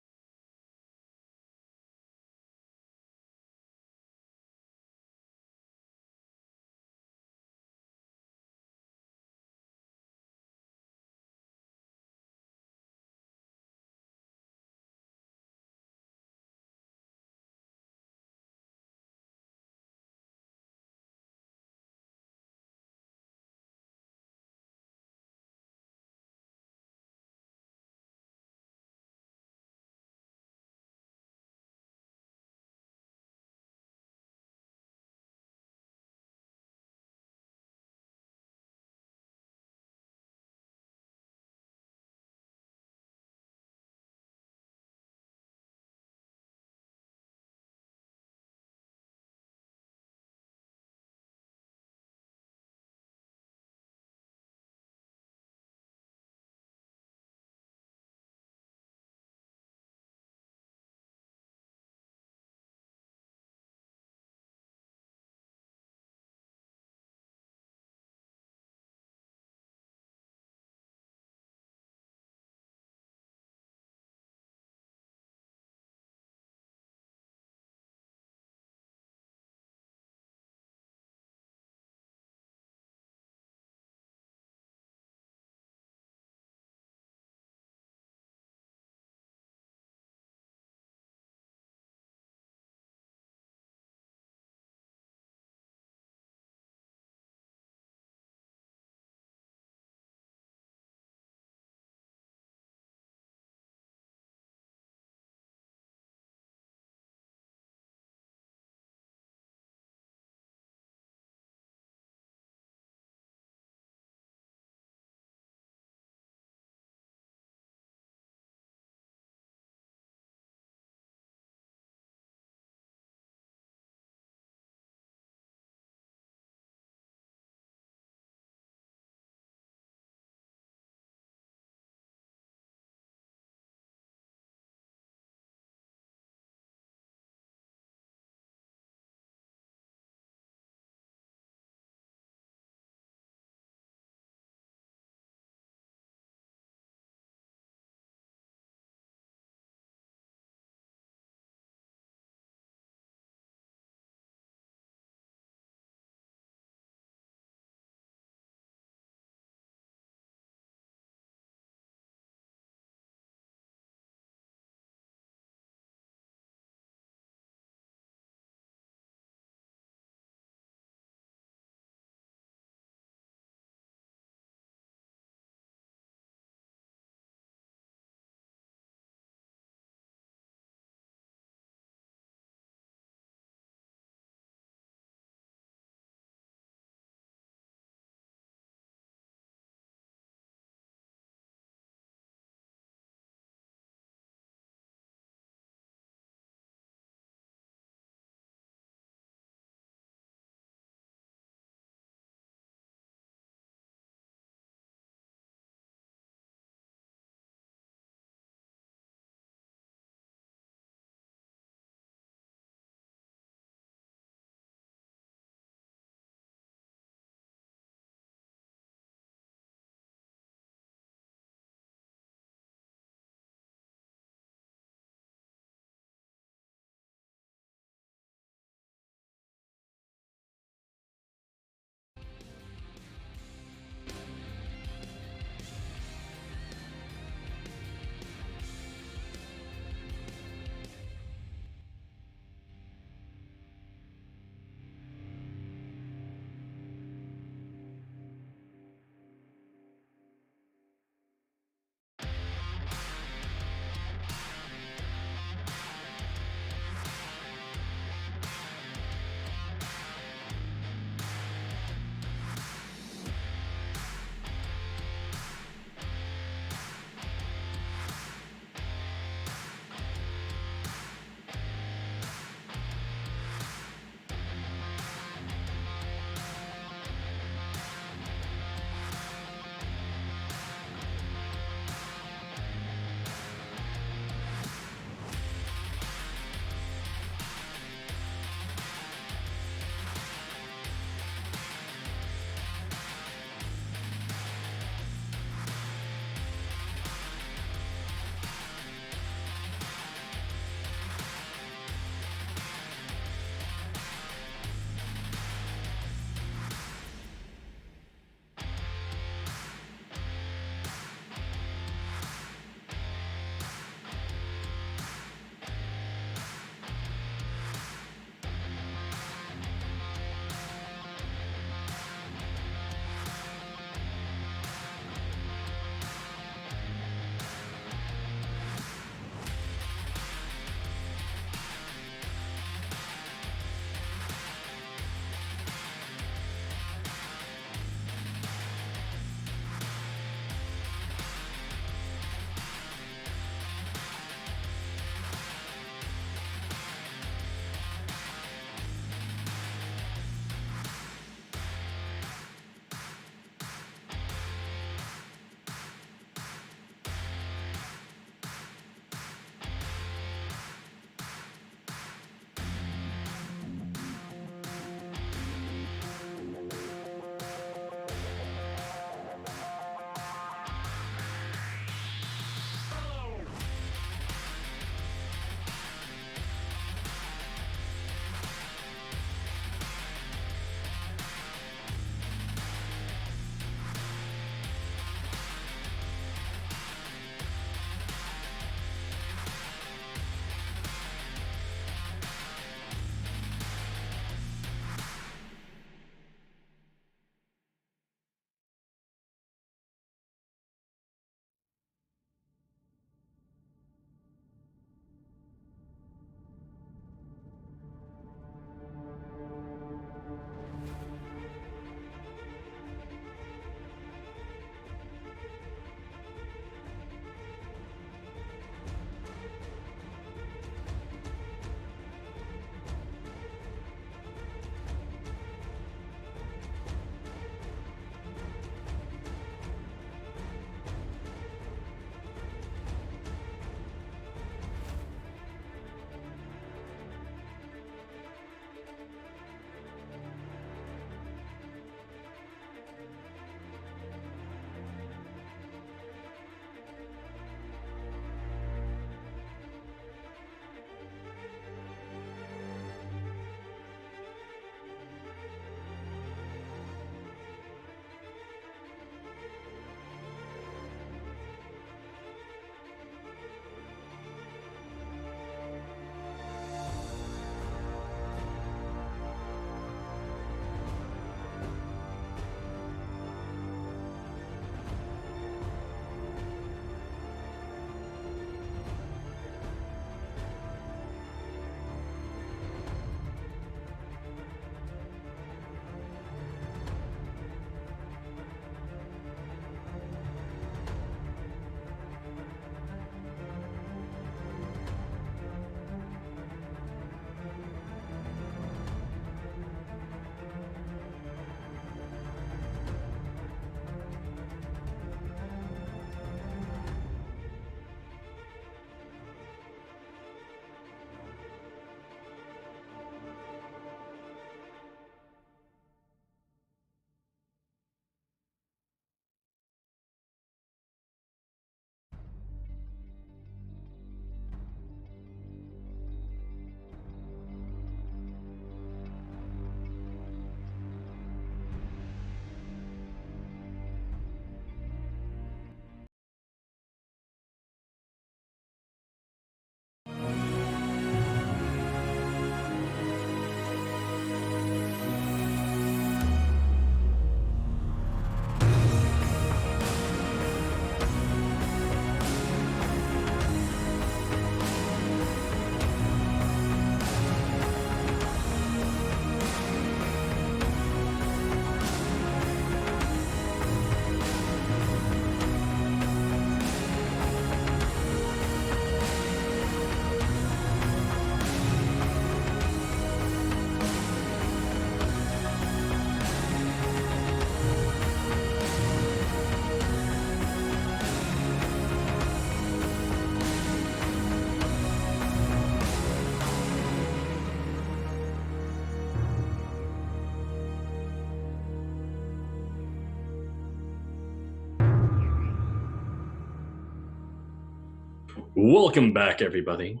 Welcome back, everybody.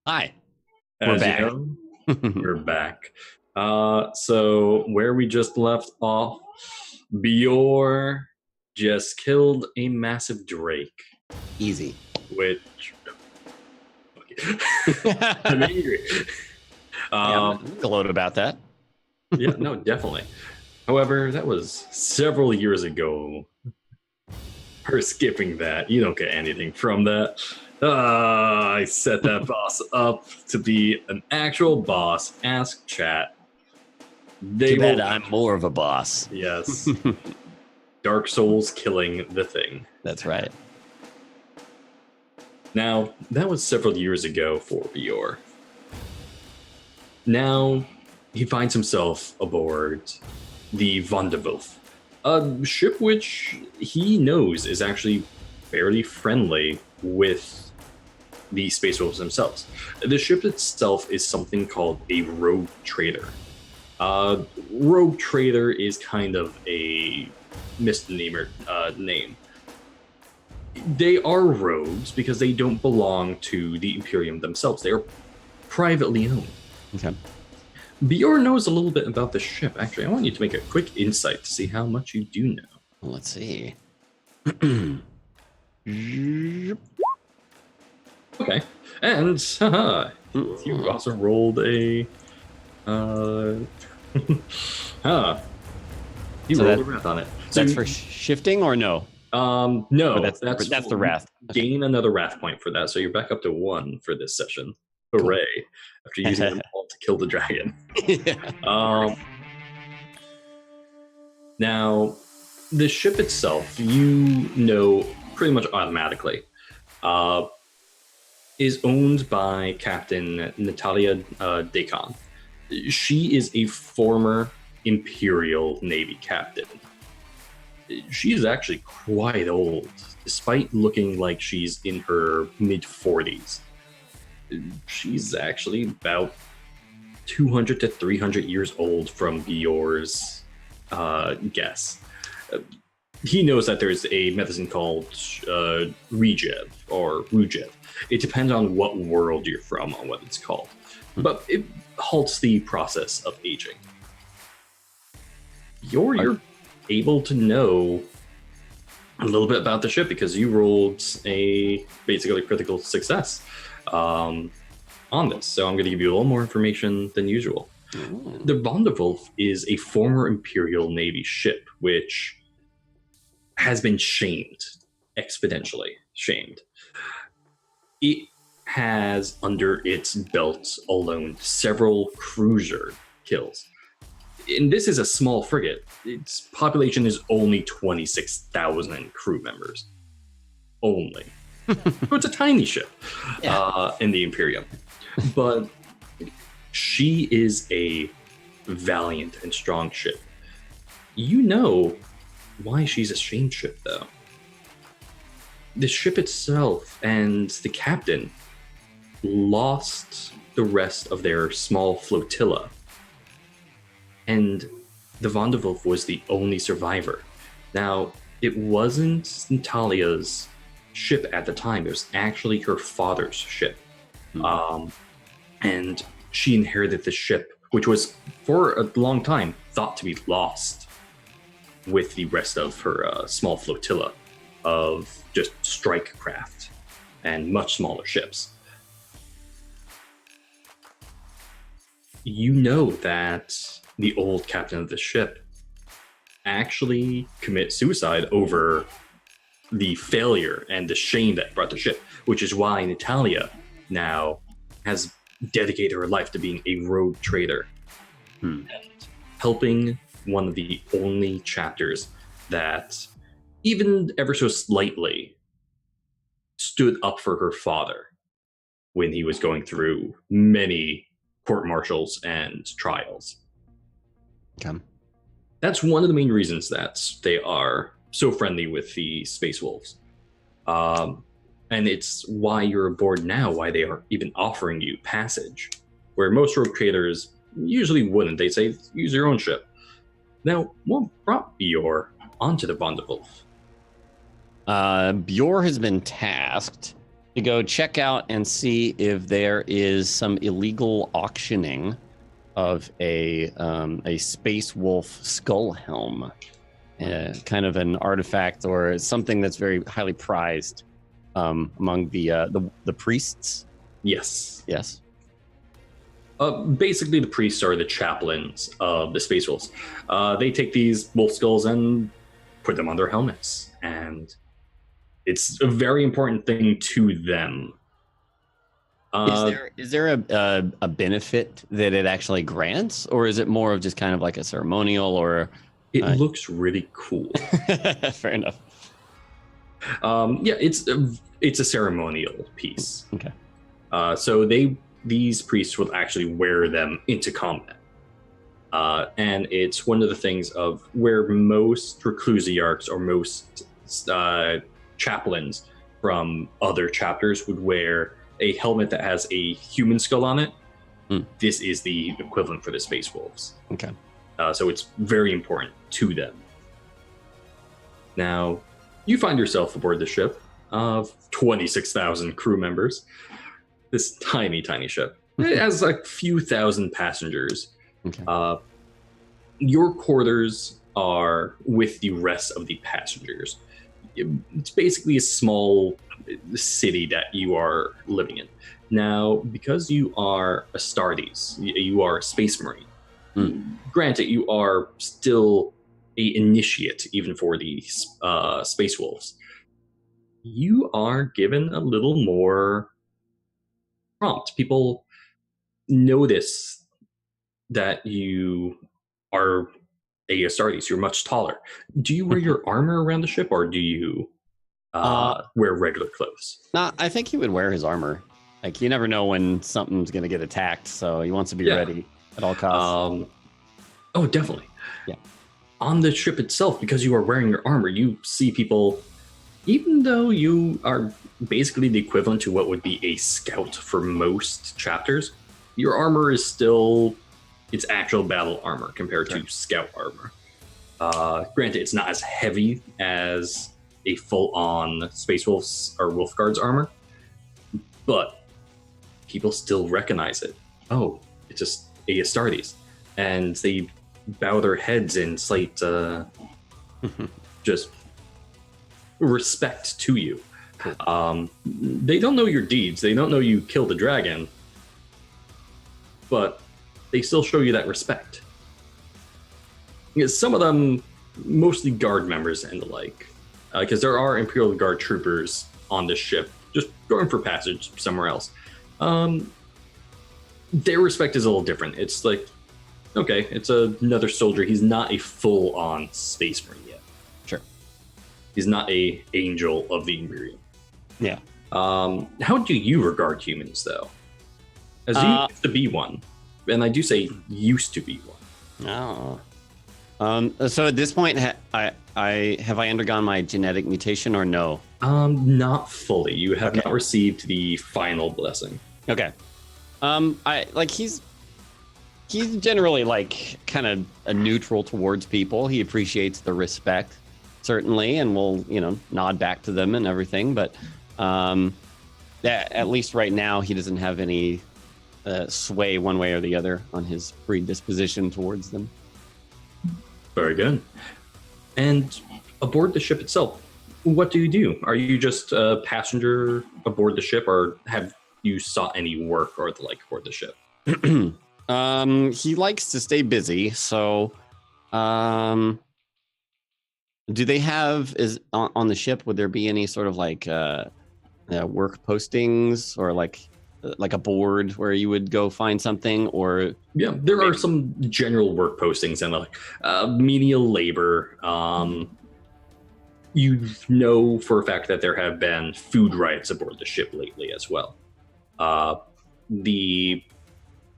Hi.
As
We're back.
you know, we're back. So where we just left off, Bjor just killed a massive drake,
Easy.
which I'm angry.
I'm gloat about that.
Yeah, no, definitely. However, that was several years ago. We're skipping that. You don't get anything from that. I set that boss up to be an actual boss. Ask chat. They
Too bad
will.
I'm more of a boss.
Yes. Dark Souls killing the thing.
That's right.
Now, that was several years ago for Bjor. Now, he finds himself aboard the Vandervulf, a ship which he knows is actually fairly friendly with the Space Wolves themselves. The ship itself is something called a rogue trader. Rogue trader is kind of a misnomer name. They are rogues because they don't belong to the Imperium themselves. They are privately owned.
Okay.
Bjorn knows a little bit about the ship. Actually, I want you to make a quick insight to see how much you do know.
Well, let's see.
Okay. And you also rolled a you
So
rolled a wrath on it. So
That's for shifting or no?
no,
Or that's the wrath.
Gain another wrath point for that, so you're back up to 1 for this session. Hooray! After using them all to kill the dragon. Now, the ship itself, you know pretty much automatically, is owned by Captain Natalia Dekan. She is a former Imperial Navy captain. She is actually quite old, despite looking like she's in her mid-40s. She's actually about 200 to 300 years old from Bjor's guess. He knows that there's a medicine called Rejev or Rujev. It depends on what world you're from on what it's called. But it halts the process of aging. You're able to know a little bit about the ship because you rolled a basically critical success on this. So I'm going to give you a little more information than usual.
Ooh.
The Vandervulf is a former Imperial Navy ship which has been shamed, exponentially shamed. It has under its belt alone several cruiser kills. And this is a small frigate. Its population is only 26,000 crew members. Only. So it's a tiny ship in the Imperium. But she is a valiant and strong ship. You know why she's a shamed ship, though. The ship itself and the captain lost the rest of their small flotilla. And the Vandervulf was the only survivor. Now, it wasn't Natalia's ship at the time. It was actually her father's ship. And she inherited the ship, which was, for a long time, thought to be lost with the rest of her small flotilla of just strike craft and much smaller ships. You know that the old captain of the ship actually commit suicide over the failure and the shame that brought the ship, which is why Natalia now has dedicated her life to being a rogue trader and helping one of the only chapters that even ever so slightly stood up for her father when he was going through many court-martials and trials.
Okay.
That's one of the main reasons that they are so friendly with the Space Wolves. And it's why you're aboard now, why they are even offering you passage, where most rogue traders usually wouldn't. They say, use your own ship. Now, what brought Bjor onto the Vandervulf?
Bjor has been tasked to go check out and see if there is some illegal auctioning of a Space Wolf skull helm, kind of an artifact or something that's very highly prized among the priests.
Yes.
Yes.
Basically, the priests are the chaplains of the Space Wolves. They take these wolf skulls and put them on their helmets, and it's a very important thing to them.
Is there a benefit that it actually grants, or is it more of just kind of like a ceremonial? Or
it looks really cool.
Fair enough.
Yeah, it's a ceremonial piece.
Okay.
So these priests will actually wear them into combat. And it's one of the things of where most reclusiarchs or most chaplains from other chapters would wear a helmet that has a human skull on it. This is the equivalent for the Space Wolves.
Okay.
So it's very important to them. Now, you find yourself aboard the ship of 26,000 crew members. This tiny, tiny ship. It has a few thousand passengers.
Okay.
Your quarters are with the rest of the passengers. It's basically a small city that you are living in. Now, because you are Astartes, you are a space marine. Granted, you are still a initiate, even for the Space Wolves. You are given a little more prompt. People notice that you are a Astartes. You're much taller. Do you wear your armor around the ship, or do you wear regular clothes?
Nah, I think he would wear his armor. Like, you never know when something's going to get attacked, so he wants to be ready at all costs.
Oh, definitely.
Yeah.
On the ship itself, because you are wearing your armor, you see people, even though you are basically the equivalent to what would be a scout for most chapters, your armor is still its actual battle armor compared to scout armor. Granted, it's not as heavy as a full-on Space Wolves or Wolf Guards armor, but people still recognize it. Oh, it's just a Astartes. And they bow their heads in slight just respect to you. They don't know your deeds. They don't know you killed a dragon, but they still show you that respect. Because some of them, mostly guard members and the like, because there are Imperial Guard troopers on this ship, just going for passage somewhere else. Their respect is a little different. It's like, okay, it's another soldier. He's not a full-on space marine yet.
Sure.
He's not a angel of the Imperium.
Yeah.
How do you regard humans, though? As you used to be one, and I do say used to be one.
Oh. So at this point, have I undergone my genetic mutation or no?
Not fully. You have not received the final blessing.
Okay. He's generally like kind of a neutral towards people. He appreciates the respect, certainly, and will, nod back to them and everything. But at least right now, he doesn't have any sway one way or the other on his predisposition towards them.
Very good. And aboard the ship itself, what do you do? Are you just a passenger aboard the ship, or have you sought any work or the like aboard the ship?
He likes to stay busy, so do they have on the ship, would there be any sort of like work postings or like a board where you would go find something? Or
there are some general work postings and like menial labor. You know for a fact that there have been food riots aboard the ship lately as well. The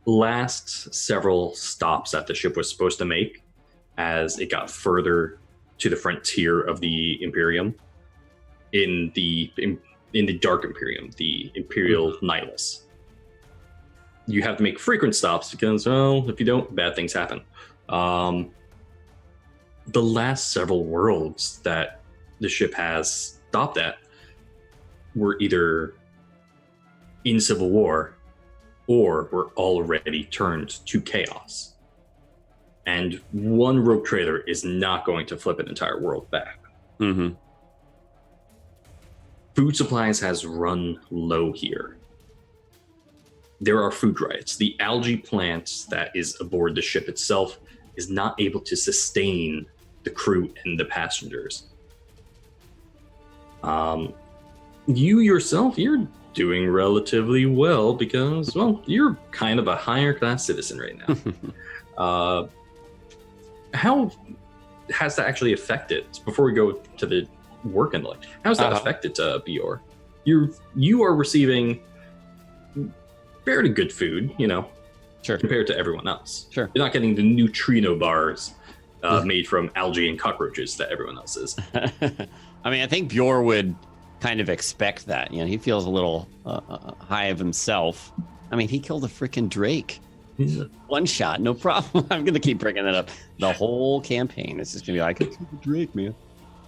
last several stops that the ship was supposed to make, as it got further to the frontier of the Imperium, in the Dark Imperium, the Imperial Nihilus. You have to make frequent stops because, well, if you don't, bad things happen. The last several worlds that the ship has stop that, we're either in civil war or we're already turned to chaos. And one rogue trader is not going to flip an entire world back.
Mm-hmm.
Food supplies has run low here. There are food riots. The algae plant that is aboard the ship itself is not able to sustain the crew and the passengers. You yourself, you're doing relatively well because, well, you're kind of a higher class citizen right now. How has that actually affected, before we go to the work and the like, how's that affected BJOR? You are receiving fairly good food, you know,
sure,
compared to everyone else.
Sure.
You're not getting the neutrino bars made from algae and cockroaches that everyone else is.
I mean, I think BJOR would kind of expect that. You know, he feels a little high of himself. I mean, he killed a freaking Drake. One shot, no problem. I'm gonna keep bringing that up the whole campaign. It's just gonna be like, it's a Drake, man.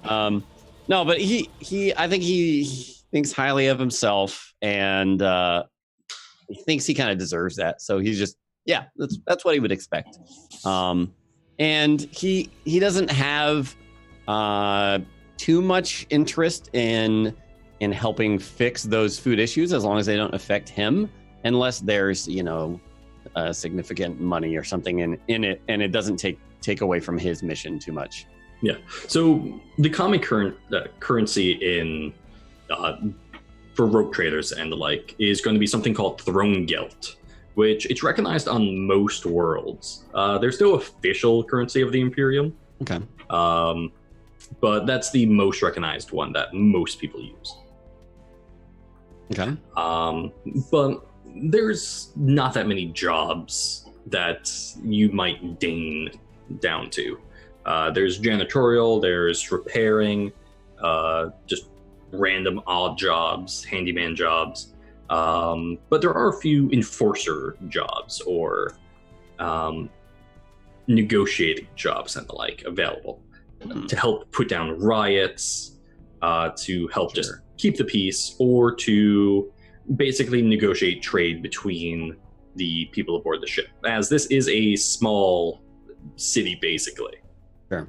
No, but I think he thinks highly of himself, and he thinks he kind of deserves that. So he's just, yeah, that's what he would expect. And he doesn't have too much interest in helping fix those food issues as long as they don't affect him, unless there's, you know, significant money or something in it, and it doesn't take away from his mission too much.
Yeah. So the common currency in for rogue traders and the like is going to be something called throne gelt, which it's recognized on most worlds. There's no official currency of the Imperium.
Okay.
But that's the most recognized one that most people use.
Okay.
But there's not that many jobs that you might deign down to. There's janitorial, there's repairing, just random odd jobs, handyman jobs. But there are a few enforcer jobs or negotiating jobs and the like available to help put down riots, to help just keep the peace, or to basically negotiate trade between the people aboard the ship, as this is a small city, basically.
Sure.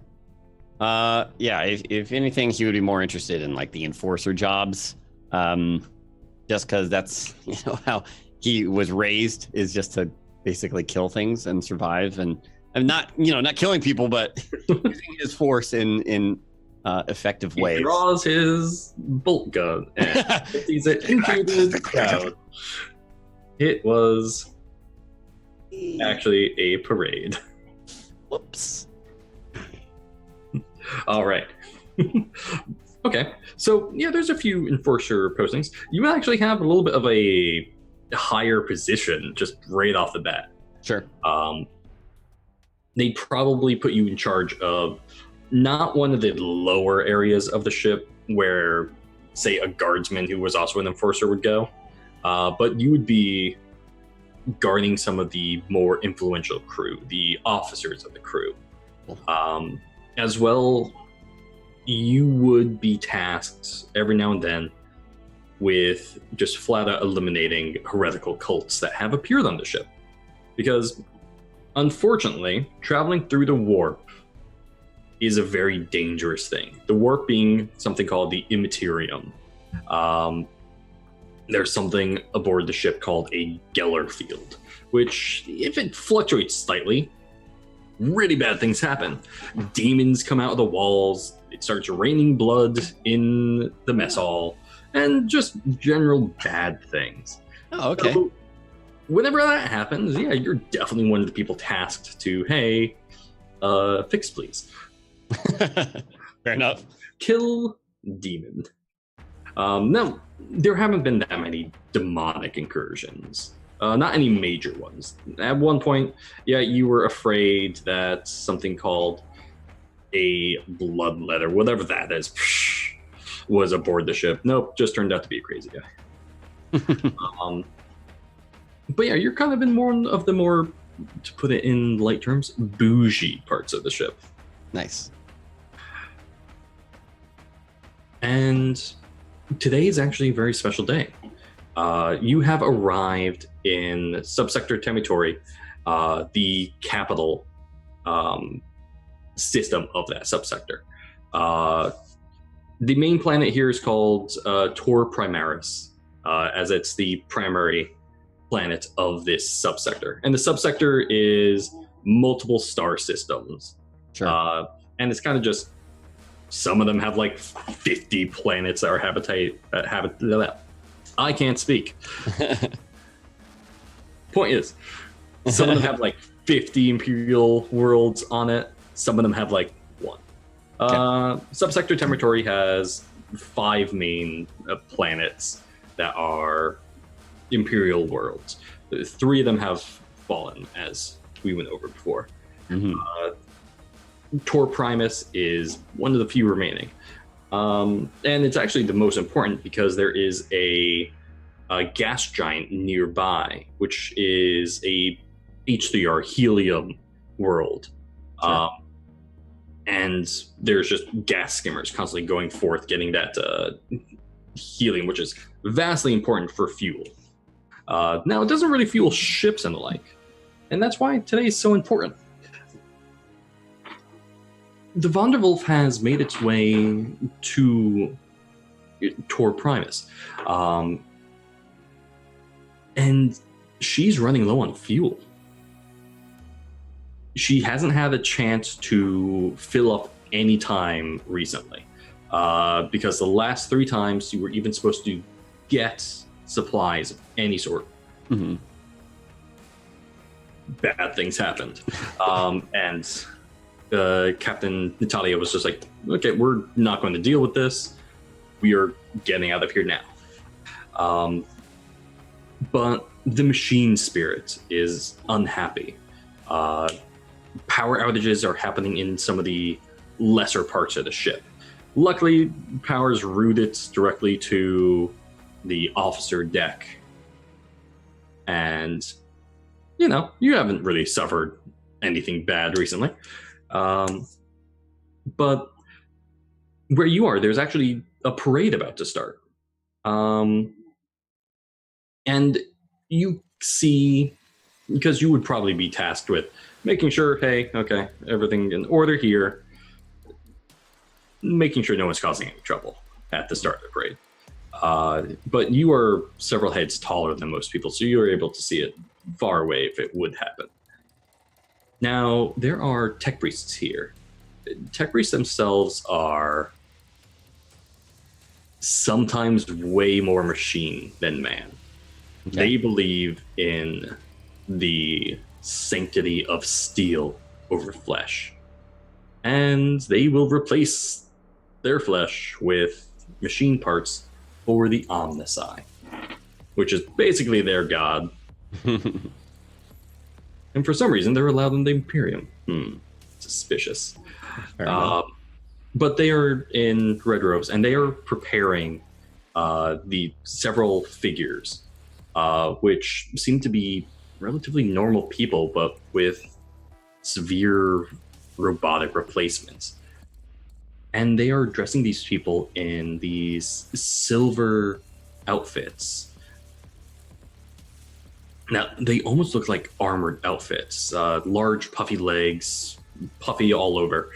Yeah, if anything, he would be more interested in like the enforcer jobs, just because that's, you know, how he was raised, is just to basically kill things and survive, and not, you know, not killing people, but using his force in effective ways.
He draws his bolt gun and sees it into the crowd. It was actually a parade.
Whoops.
All right. Okay. So, yeah, there's a few enforcer postings. You actually have a little bit of a higher position just right off the bat.
Sure.
They probably put you in charge of not one of the lower areas of the ship where, say, a guardsman who was also an enforcer would go, but you would be guarding some of the more influential crew, the officers of the crew. As well, you would be tasked every now and then with just flat out eliminating heretical cults that have appeared on the ship. Because, unfortunately, traveling through the warp is a very dangerous thing. The warp being something called the immaterium. There's something aboard the ship called a Geller field, which, if it fluctuates slightly, really bad things happen. Demons come out of the walls, it starts raining blood in the mess hall, and just general bad things.
Oh, okay.
So, whenever that happens, yeah, you're definitely one of the people tasked to, hey, fix please.
Fair enough.
Kill demon. No, there haven't been that many demonic incursions. Not any major ones. At one point, yeah, you were afraid that something called a bloodletter, whatever that is, was aboard the ship. Nope, just turned out to be a crazy guy. But yeah, you're kind of in more of the more, to put it in light terms, bougie parts of the ship.
Nice.
And today is actually a very special day. You have arrived in Subsector Territory, the capital system of that subsector. The main planet here is called Tor Primaris, as it's the primary planet of this subsector. And the subsector is multiple star systems.
Sure.
And it's kind of just, some of them have like 50 planets that are I can't speak. Point is, some of them have like 50 Imperial worlds on it. Some of them have like one. Subsector Territory has 5 main planets that are Imperial worlds. 3 of them have fallen, as we went over before.
Mm-hmm.
Tor Primus is one of the few remaining. And it's actually the most important because there is a gas giant nearby, which is a H3R helium world.
Sure.
And there's just gas skimmers constantly going forth, getting that helium, which is vastly important for fuel. Now, it doesn't really fuel ships and the like, and that's why today is so important. The Vandervulf has made its way to Tor Primus, and she's running low on fuel. She hasn't had a chance to fill up any time recently, because the last 3 times you were even supposed to get supplies of any sort,
Mm-hmm.
bad things happened. And Captain Natalia was just like, okay, we're not going to deal with this. We are getting out of here now. But the machine spirit is unhappy. Power outages are happening in some of the lesser parts of the ship. Luckily, power is routed directly to the officer deck. And, you know, you haven't really suffered anything bad recently. But where you are, there's actually a parade about to start. And you see, because you would probably be tasked with making sure, hey, okay, everything in order here, making sure no one's causing any trouble at the start of the parade. But you are several heads taller than most people, so you are able to see it far away if it would happen. Now, there are tech priests here. Tech priests themselves are sometimes way more machine than man. Okay. They believe in the sanctity of steel over flesh. And they will replace their flesh with machine parts for the Omnici, which is basically their god. And for some reason, they're allowed in the Imperium. Suspicious. But they are in red robes, and they are preparing the several figures, which seem to be relatively normal people, but with severe robotic replacements. And they are dressing these people in these silver outfits. Now, they almost look like armored outfits. Large, puffy legs, puffy all over.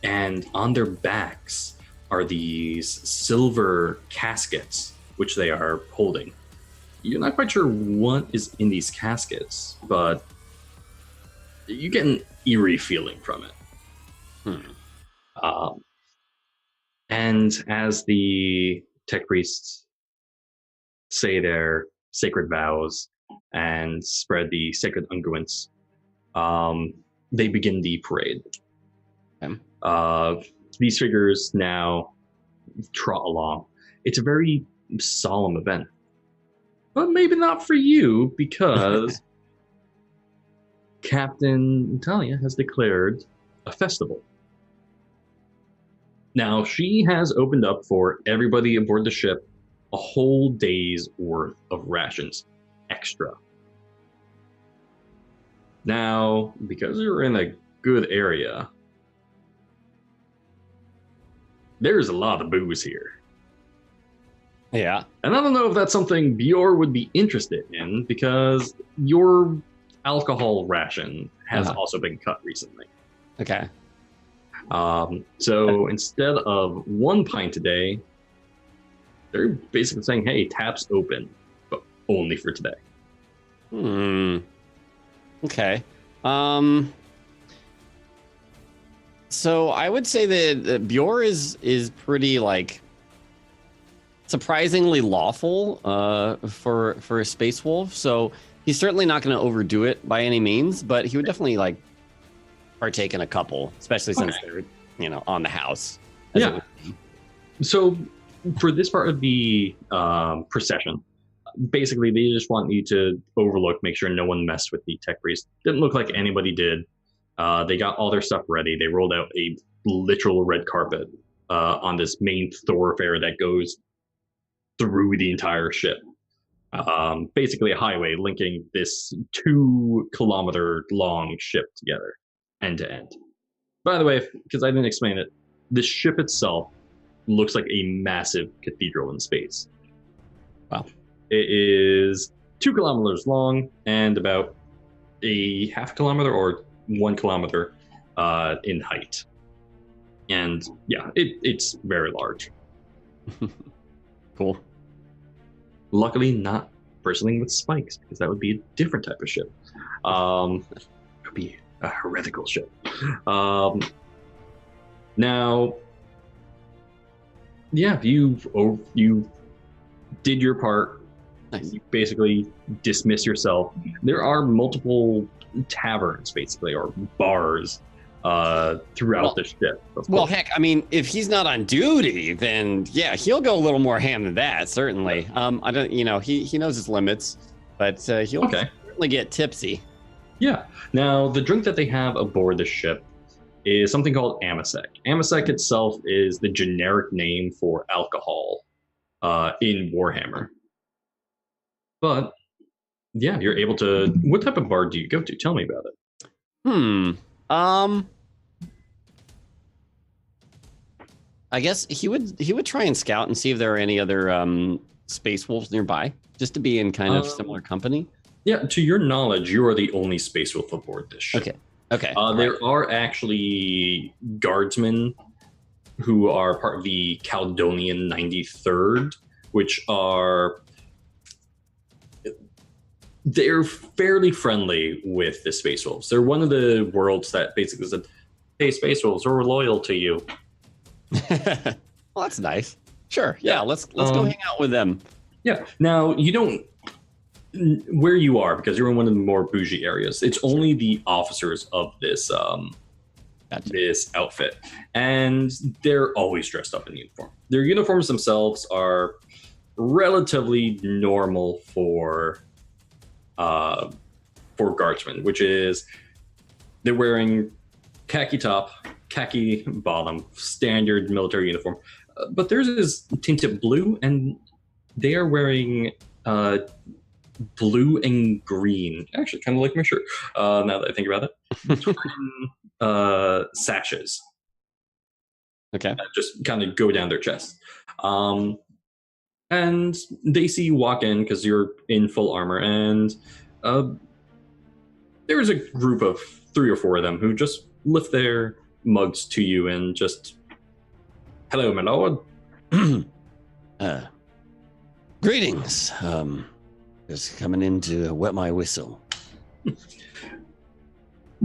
And on their backs are these silver caskets, which they are holding. You're not quite sure what is in these caskets, but you get an eerie feeling from it. And as the tech priests say their sacred vows and spread the sacred unguents, they begin the parade. These figures now trot along. It's a very solemn event. But maybe not for you, because Captain Natalia has declared a festival. Now, she has opened up for everybody aboard the ship a whole day's worth of rations extra. Now, because you're in a good area, there's a lot of booze here.
Yeah.
And I don't know if that's something Bjor would be interested in, because your alcohol ration has also been cut recently.
Okay.
So instead of 1 pint a day, they're basically saying, hey, taps open, but only for today.
Okay. So I would say that Bjor is pretty like surprisingly lawful for a space wolf. So he's certainly not going to overdo it by any means, but he would definitely like partake in a couple, especially since they're on the house.
Yeah. So for this part of the procession, basically they just want you to overlook, make sure no one messed with the tech priest. Didn't look like anybody did. They got all their stuff ready. They rolled out a literal red carpet on this main thoroughfare that goes through the entire ship. Basically a highway linking this 2-kilometer long ship together, end to end. By the way, because I didn't explain it, the ship itself looks like a massive cathedral in space.
Wow.
It is 2 kilometers long and about a half kilometer or 1 kilometer in height. And yeah, it's very large.
Cool.
Luckily not bristling with spikes, because that would be a different type of ship. It would be a heretical ship. Now, yeah, you did your part.
Nice.
You basically dismiss yourself. There are multiple taverns, basically, or bars throughout the ship.
Well, heck, I mean, if he's not on duty, then yeah, he'll go a little more ham than that, certainly. I don't, he knows his limits, but he'll certainly get tipsy.
Yeah. Now, the drink that they have aboard the ship is something called Amasec. Amasec itself is the generic name for alcohol in Warhammer. But yeah, you're able to. What type of bar do you go to? Tell me about it.
I guess he would try and scout and see if there are any other space wolves nearby, just to be in kind of similar company.
Yeah, to your knowledge, you are the only space wolf aboard this ship.
Okay.
There are actually guardsmen who are part of the Caledonian 93rd, which are. They're fairly friendly with the Space Wolves. They're one of the worlds that basically said, hey, Space Wolves, we're loyal to you.
Well, that's nice. Sure. Yeah, let's go hang out with them.
Yeah. Now, you don't... Where you are, because you're in one of the more bougie areas, it's only the officers of this this outfit. And they're always dressed up in uniform. Their uniforms themselves are relatively normal for guardsmen, which is they're wearing khaki top, khaki bottom, standard military uniform. But theirs is tinted blue, and they are wearing blue and green. Actually, kind of like my shirt. Now that I think about it, sashes.
Okay.
Just kind of go down their chest. And they see you walk in because you're in full armor, and there's a group of 3 or 4 of them who just lift their mugs to you and just, hello, my lord.
Greetings. Just coming in to wet my whistle.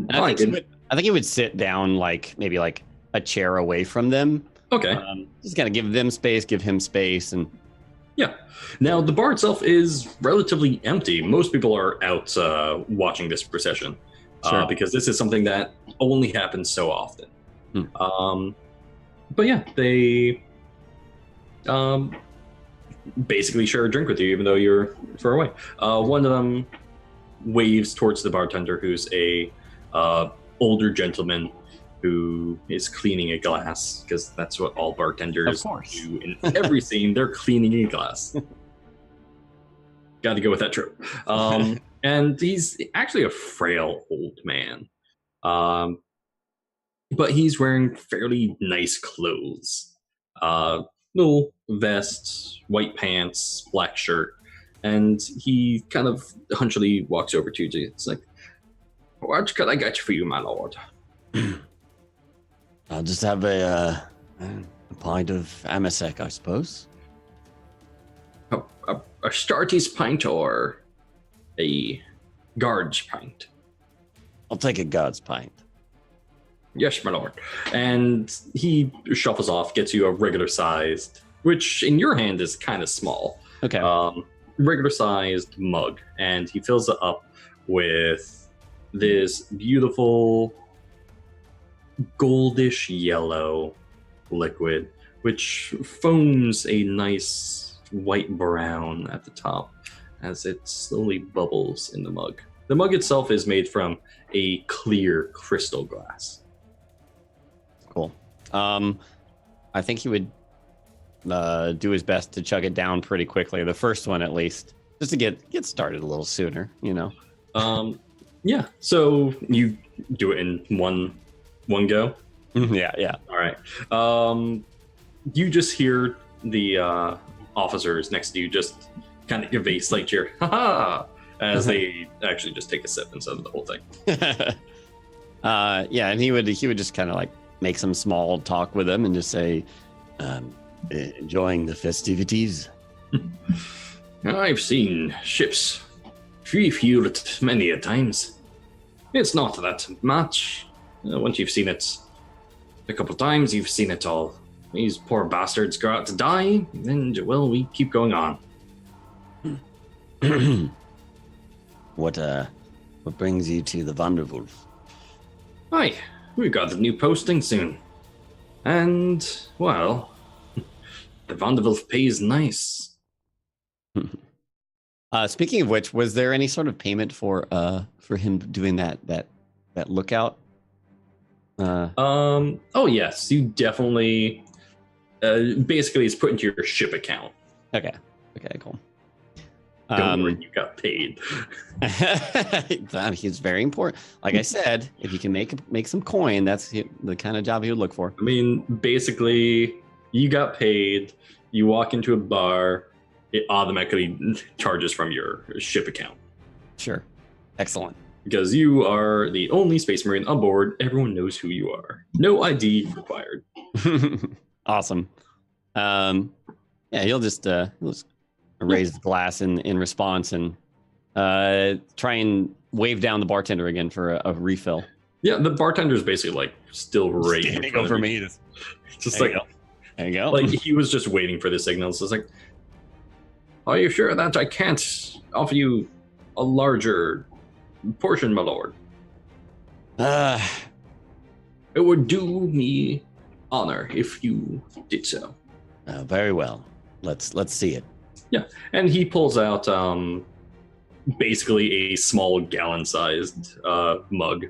I think he would sit down, maybe a chair away from them.
Okay.
Just gotta give them space, give him space, and.
Yeah. Now, the bar itself is relatively empty. Most people are out watching this procession because this is something that only happens so often. But yeah, they basically share a drink with you, even though you're far away. One of them waves towards the bartender, who's a older gentleman who is cleaning a glass, because that's what all bartenders do in every scene. They're cleaning a glass. Got to go with that trope. And he's actually a frail old man. But he's wearing fairly nice clothes. Little vest, white pants, black shirt, and he kind of hunchily walks over to you. It's like, what can I get for you, my lord?
I'll just have a pint of Amasek, I suppose.
A Starty's pint or a Guard's pint?
I'll take a God's pint.
Yes, my lord. And he shuffles off, gets you a regular sized, which in your hand is kind of small.
Okay.
Regular sized mug, and he fills it up with this beautiful goldish yellow liquid, which foams a nice white brown at the top as it slowly bubbles in the mug. The mug itself is made from a clear crystal glass.
Cool. I think he would do his best to chug it down pretty quickly. The first one, at least, just to get started a little sooner. You know.
Yeah. So you do it in one go.
Yeah.
All right. You just hear the officers next to you just kind of give a slight cheer, ha, as they actually just take a sip instead of the whole thing.
Yeah, and he would just kind of like make some small talk with them and just say, enjoying the festivities.
I've seen ships refueled many a times. It's not that much. Once you've seen it a couple times, you've seen it all. These poor bastards go out to die, and, well, we keep going on.
What brings you to the Vandervulf?
Aye, we got a new posting soon. And, well, the Vandervulf pays nice.
Speaking of which, was there any sort of payment for him doing that lookout?
Oh yes, you definitely. Basically, it's put into your ship account.
Okay, cool.
Don't worry, you got paid.
He's very important. Like I said, if you can make some coin, that's the kind of job he would look for.
I mean, basically, you got paid. You walk into a bar, it automatically charges from your ship account.
Sure, excellent.
Because you are the only Space Marine on board, everyone knows who you are. No ID required.
Awesome. Yeah, he'll just raise the glass in response and try and wave down the bartender again for a refill.
Yeah, the bartender's basically like still right
standing over me.
Just like,
there you go.
Like he was just waiting for the signal. So it's like, are you sure that I can't offer you a larger portion, my lord? It would do me honor if you did so.
Very well. Let's see it.
Yeah, and he pulls out basically a small gallon-sized mug.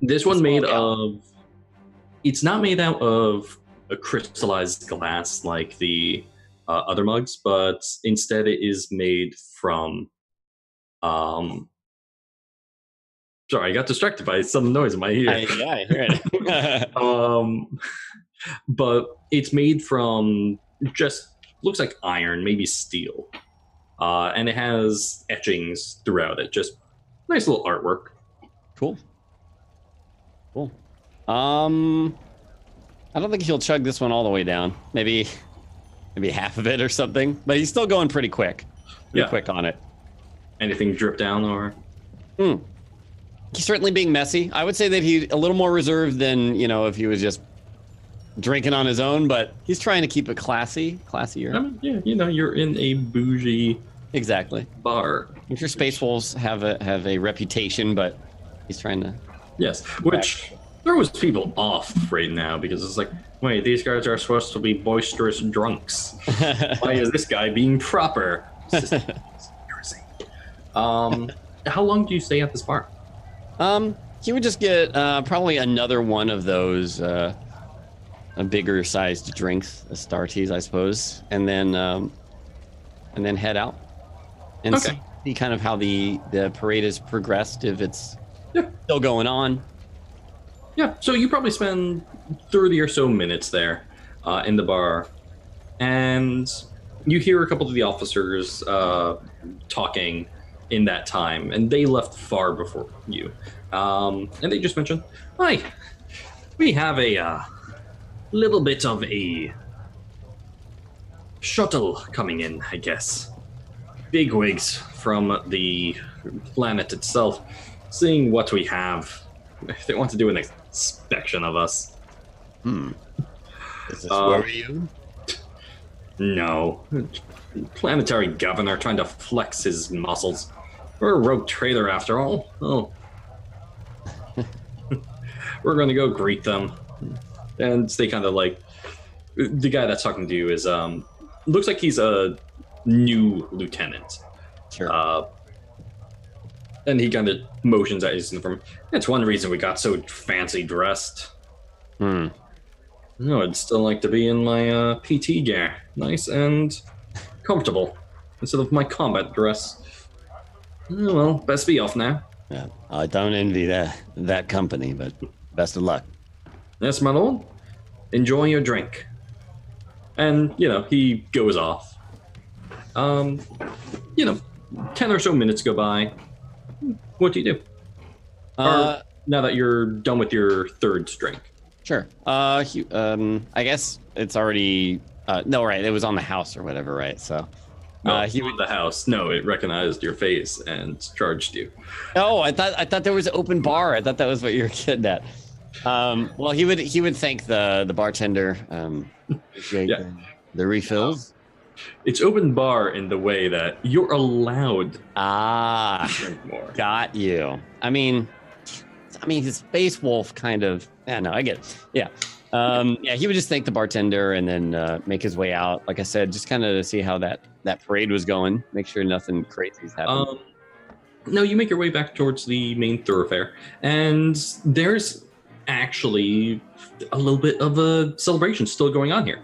This one made of. It's not made out of a crystallized glass like the other mugs, but instead it is made from. Sorry, I got distracted by some noise in my ear.
Yeah, I hear it.
But it's made from just looks like iron, maybe steel, and it has etchings throughout it. Just nice little artwork.
Cool. I don't think he'll chug this one all the way down. Maybe half of it or something. But he's still going pretty quick. Quick on it.
Anything drip down or?
He's certainly being messy. I would say that he's a little more reserved than, if he was just drinking on his own, but he's trying to keep it classier.
I mean, yeah, you're in a bougie bar.
I'm sure Space Wolves have a reputation, but he's trying to.
Yes, which throws people off right now because it's like, wait, these guys are supposed to be boisterous drunks. Why is this guy being proper? How long do you stay at this bar?
He would just get probably another one of those a bigger sized drinks, Astartes, I suppose, and then head out and see kind of how the parade has progressed, if it's still going on.
Yeah, so you probably spend 30 or so minutes there in the bar, and you hear a couple of the officers talking in that time, and they left far before you. And they just mentioned, hi, we have a little bit of a shuttle coming in, I guess. Bigwigs from the planet itself, seeing what we have. They want to do an inspection of us.
Does this worry you?
No. Planetary governor trying to flex his muscles. We're a rogue trader after all. Oh. We're going to go greet them. And they kind of like... The guy that's talking to you is... looks like he's a new lieutenant.
Sure.
And he kind of motions at his uniform. That's one reason we got so fancy dressed. No, I'd still like to be in my PT gear. Nice and comfortable. Instead of my combat dress. Oh, well, best be off now.
Yeah, I don't envy that company, but best of luck.
Yes, my lord. Enjoy your drink. And, he goes off. 10 or so minutes go by. What do you do? Now that you're done with your third drink.
Sure. I guess it's already... no, right, it was on the house or whatever, right? So...
he was the house. No, it recognized your face and charged you.
Oh, I thought there was an open bar. I thought that was what you were getting at. Well, he would thank the bartender. The refills.
It's open bar in the way that you're allowed to drink more.
Got you. I mean, his Space Wolf kind of. Yeah, no, I get it. Yeah. He would just thank the bartender and then make his way out. Like I said, just kind of to see how that parade was going. Make sure nothing crazy's happening.
No, you make your way back towards the main thoroughfare, and there's actually a little bit of a celebration still going on here.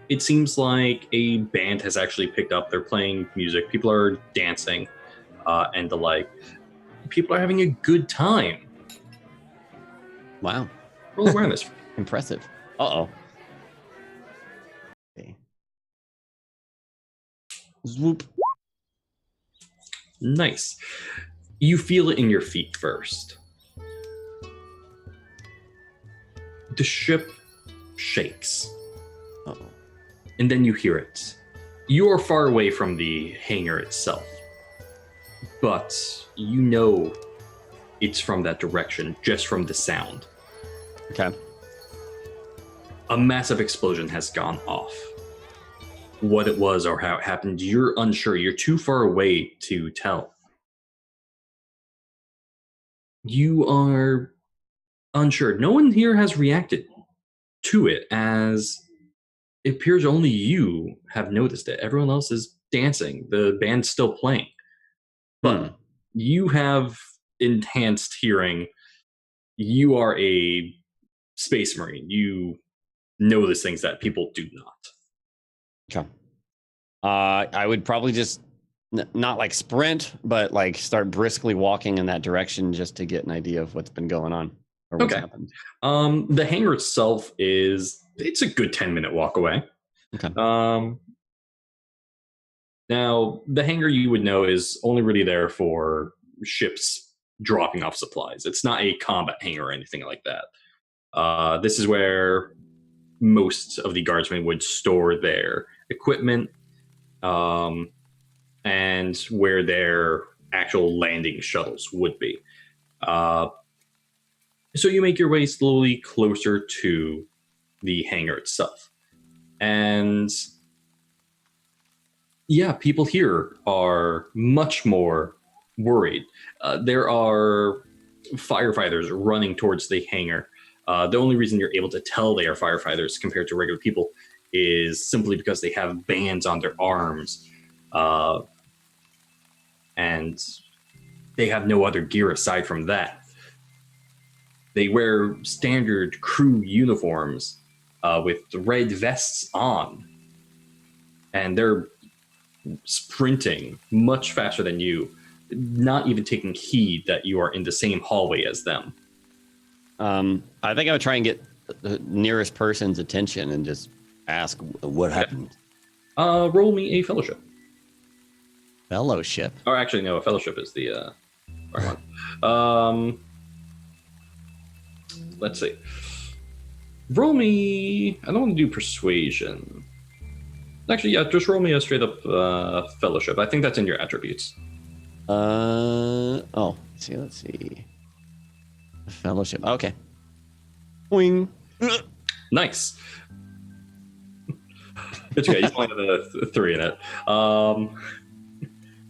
It seems like a band has actually picked up. They're playing music. People are dancing and the like. People are having a good time.
Wow.
Roll awareness.
Impressive. Uh-oh. Okay. Swoop.
Nice. You feel it in your feet first. The ship shakes.
Uh-oh.
And then you hear it. You are far away from the hangar itself. But you know it's from that direction, just from the sound.
Okay.
A massive explosion has gone off. What it was or how it happened, you're unsure. You're too far away to tell. You are unsure. No one here has reacted to it, as it appears only you have noticed it. Everyone else is dancing. The band's still playing. But you have enhanced hearing. You are a Space Marine. You notice things that people do not.
Okay. I would probably just not like sprint, but like start briskly walking in that direction just to get an idea of what's been going on or what's happened.
The hangar itself it's a good 10-minute walk away.
Okay.
Now, the hangar you would know is only really there for ships dropping off supplies. It's not a combat hangar or anything like that. This is where most of the guardsmen would store their equipment, and where their actual landing shuttles would be. So you make your way slowly closer to the hangar itself. And yeah, people here are much more worried. There are firefighters running towards the hangar. The only reason you're able to tell they are firefighters compared to regular people is simply because they have bands on their arms. And they have no other gear aside from that. They wear standard crew uniforms with red vests on. And they're sprinting much faster than you, not even taking heed that you are in the same hallway as them.
I think I would try and get the nearest person's attention and just ask what happened.
Roll me a fellowship.
Fellowship.
Or actually, no, a fellowship is the wrong one. Let's see. Roll me. I don't want to do persuasion. Actually, yeah, just roll me a straight up fellowship. I think that's in your attributes.
Oh, let's see. Fellowship. Okay. Boing.
Nice. It's okay. You only have a 3 in it.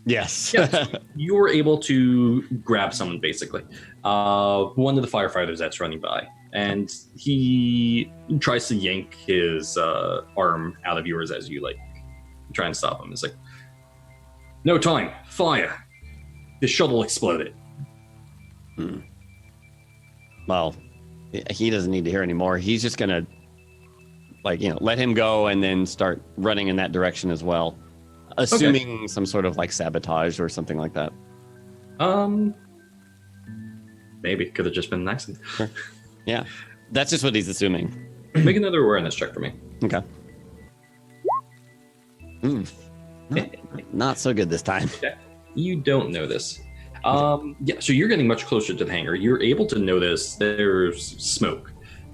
Yes.
Yeah, so you were able to grab someone, basically. One of the firefighters that's running by. And he tries to yank his arm out of yours as you, like, try and stop him. It's like, no time. Fire. The shuttle exploded.
Well, he doesn't need to hear anymore. He's just going to, like, let him go and then start running in that direction as well. Assuming some sort of, like, sabotage or something like that.
Maybe. Could have just been an accident.
Sure. Yeah. That's just what he's assuming.
Make another awareness check for me.
Okay. Not so good this time.
Okay. You don't know this. Yeah, so you're getting much closer to the hangar. You're able to notice there's smoke.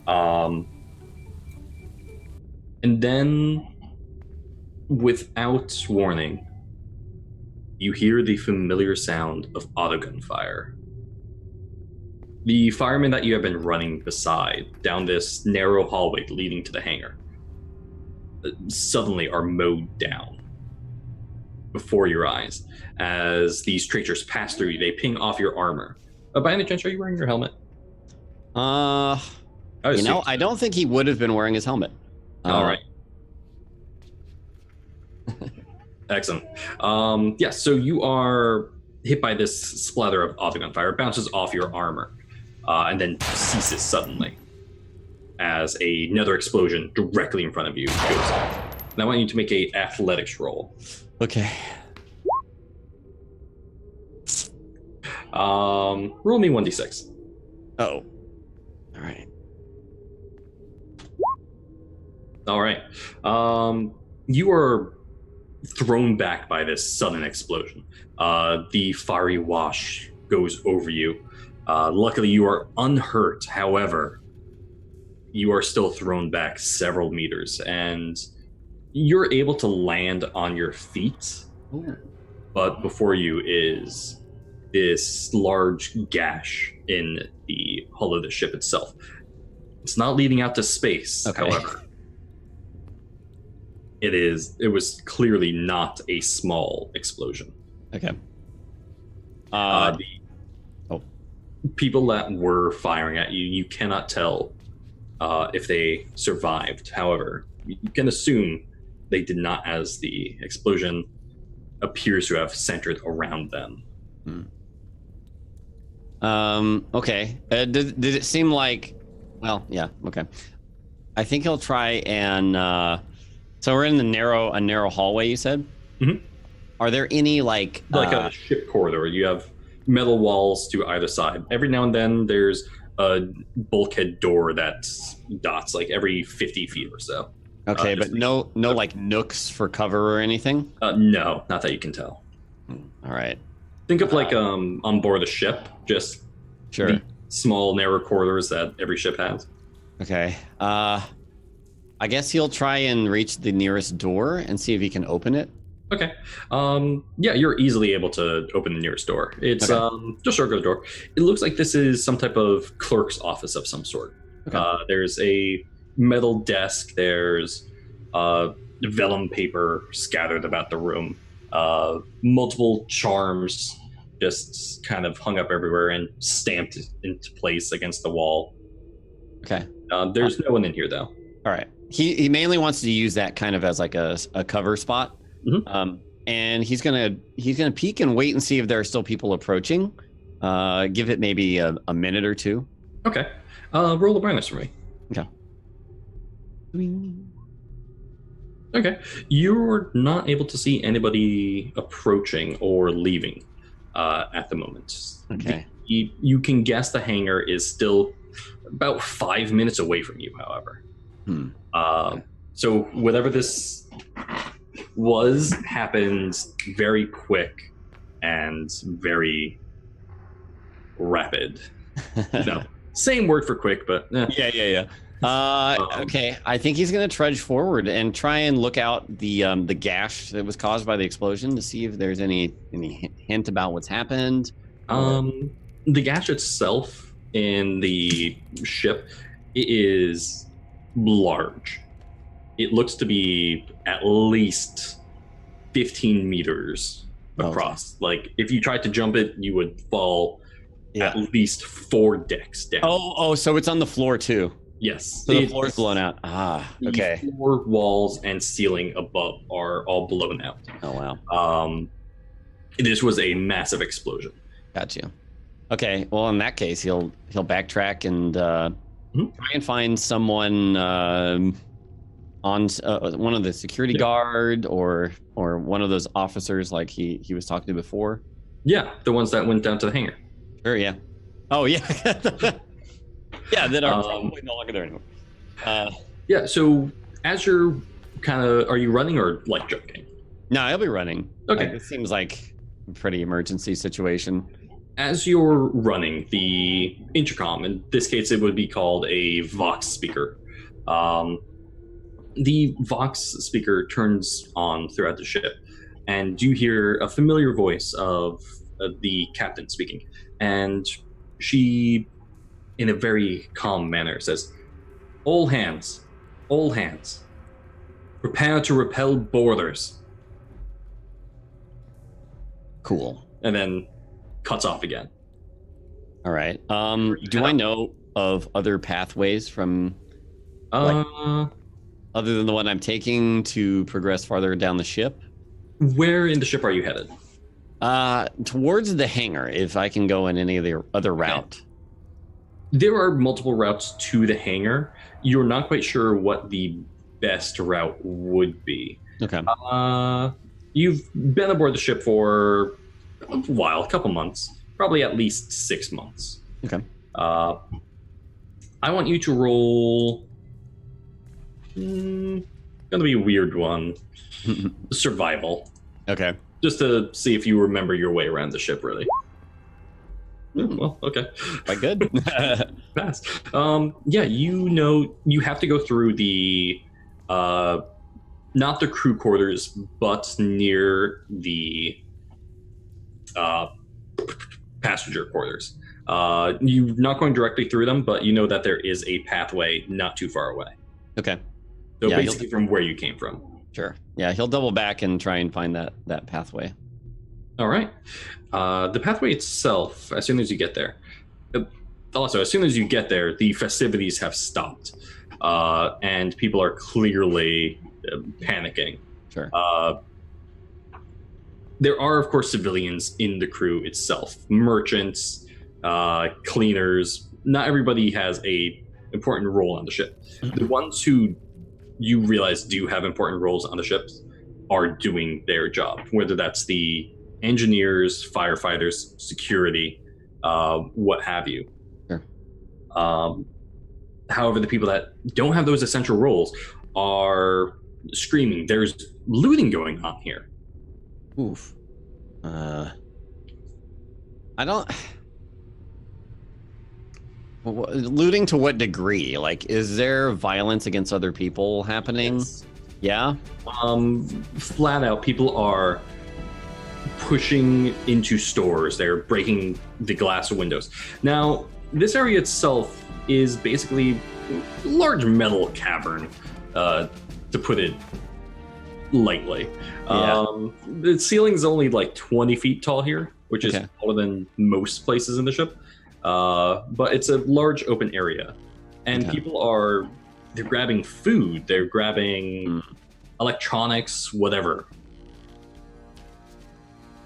And then, without warning, you hear the familiar sound of autogun fire. The firemen that you have been running beside down this narrow hallway leading to the hangar suddenly are mowed down before your eyes as these creatures pass through you. They ping off your armor. By any chance, are you wearing your helmet?
I don't think he would have been wearing his helmet.
All right. Excellent. Yeah, so you are hit by this splatter of autogun fire. It bounces off your armor and then ceases suddenly as another explosion directly in front of you goes off. And I want you to make a athletics roll.
Okay.
Roll me 1d6.
Oh. All right.
All right. You are thrown back by this sudden explosion. The fiery wash goes over you. Luckily, you are unhurt. However, you are still thrown back several meters, and you're able to land on your feet.
Ooh.
But before you is this large gash in the hull of the ship itself. It's not leading out to space, however. It was clearly not a small explosion.
Okay.
People that were firing at you, you cannot tell if they survived. However, you can assume they did not, as the explosion appears to have centered around them.
Okay. Did it seem like... Well, yeah, okay. I think he'll try and... So we're in a narrow hallway, you said?
Mm-hmm.
Are there any, like
a ship corridor? You have metal walls to either side. Every now and then there's a bulkhead door that dots, like every 50 feet or so.
Okay, but no like nooks for cover or anything?
No, not that you can tell.
All right.
Think of like on board a ship, just
sure.
The small narrow corridors that every ship has.
Okay. I guess he'll try and reach the nearest door and see if he can open it.
Okay. Yeah, you're easily able to open the nearest door. It's just a regular door. It looks like this is some type of clerk's office of some sort. Okay. There's a metal desk. There's vellum paper scattered about the room. Multiple charms just kind of hung up everywhere and stamped into place against the wall. Okay. There's no one in here though.
All right. He mainly wants to use that kind of as like a cover spot. Mm-hmm. And he's gonna peek and wait and see if there are still people approaching. Give it maybe a minute or two.
Okay. Roll awareness for me.
Okay.
Okay. You're not able to see anybody approaching or leaving at the moment.
Okay.
You can guess the hangar is still about 5 minutes away from you, however.
Okay.
So whatever this happened very quick and very rapid. No, same word for quick, but
Yeah. Okay, I think he's gonna trudge forward and try and look out the gash that was caused by the explosion to see if there's any hint about what's happened.
The gash itself in the ship is large. It looks to be at least 15 meters across. Like if you tried to jump it, you would fall at least 4 decks down.
Oh, so it's on the floor too.
Yes.
So the floor's blown out. Okay.
The floor, walls, and ceiling above are all blown out.
Oh wow.
This was a massive explosion.
Got you. Okay. Well, in that case, he'll backtrack and try and find someone on one of the security guard or one of those officers like he was talking to before.
Yeah, the ones that went down to the hangar.
Sure. Yeah. Oh yeah. Yeah, that are probably no longer there anymore.
Yeah. So as you're are you running or like joking?
No, I'll be running.
Okay.
It seems like a pretty emergency situation.
As you're running, the intercom, in this case, it would be called a Vox speaker. The Vox speaker turns on throughout the ship, and you hear a familiar voice of the captain speaking. And she, in a very calm manner, says, all hands, prepare to repel boarders.
Cool.
And then cuts off again.
All right. Do I know of other pathways from other than the one I'm taking to progress farther down the ship?
Where in the ship are you headed?
Towards the hangar, if I can go in any of the other route.
There are multiple routes to the hangar. You're not quite sure what the best route would be.
Okay.
You've been aboard the ship for a while, a couple months, probably at least 6 months.
Okay.
I want you to roll. Gonna be a weird one. Survival.
Okay.
Just to see if you remember your way around the ship, really. Well, okay.
Quite good.
Pass. Yeah, you have to go through the not the crew quarters, but near the passenger quarters. You're not going directly through them, but you know that there is a pathway not too far away.
Okay.
So basically from where you came from.
Sure. Yeah, he'll double back and try and find that pathway.
All right. The pathway itself, as soon as you get there. Also, as soon as you get there, the festivities have stopped. And people are clearly panicking.
Sure.
There are, of course, civilians in the crew itself. Merchants, cleaners. Not everybody has a important role on the ship. The ones who you realize do have important roles on the ships are doing their job, whether that's the engineers, firefighters, security, what have you.
Sure.
However, the people that don't have those essential roles are screaming. There's looting going on here.
Oof. I don't. Looting to what degree? Like, is there violence against other people happening?
Yes.
Yeah.
Flat out, people are pushing into stores. They're breaking the glass windows. Now, this area itself is basically a large metal cavern, to put it lightly.
Yeah.
The ceiling's only like 20 feet tall here, which is taller than most places in the ship. But it's a large open area. And people they're grabbing food, they're grabbing electronics, whatever.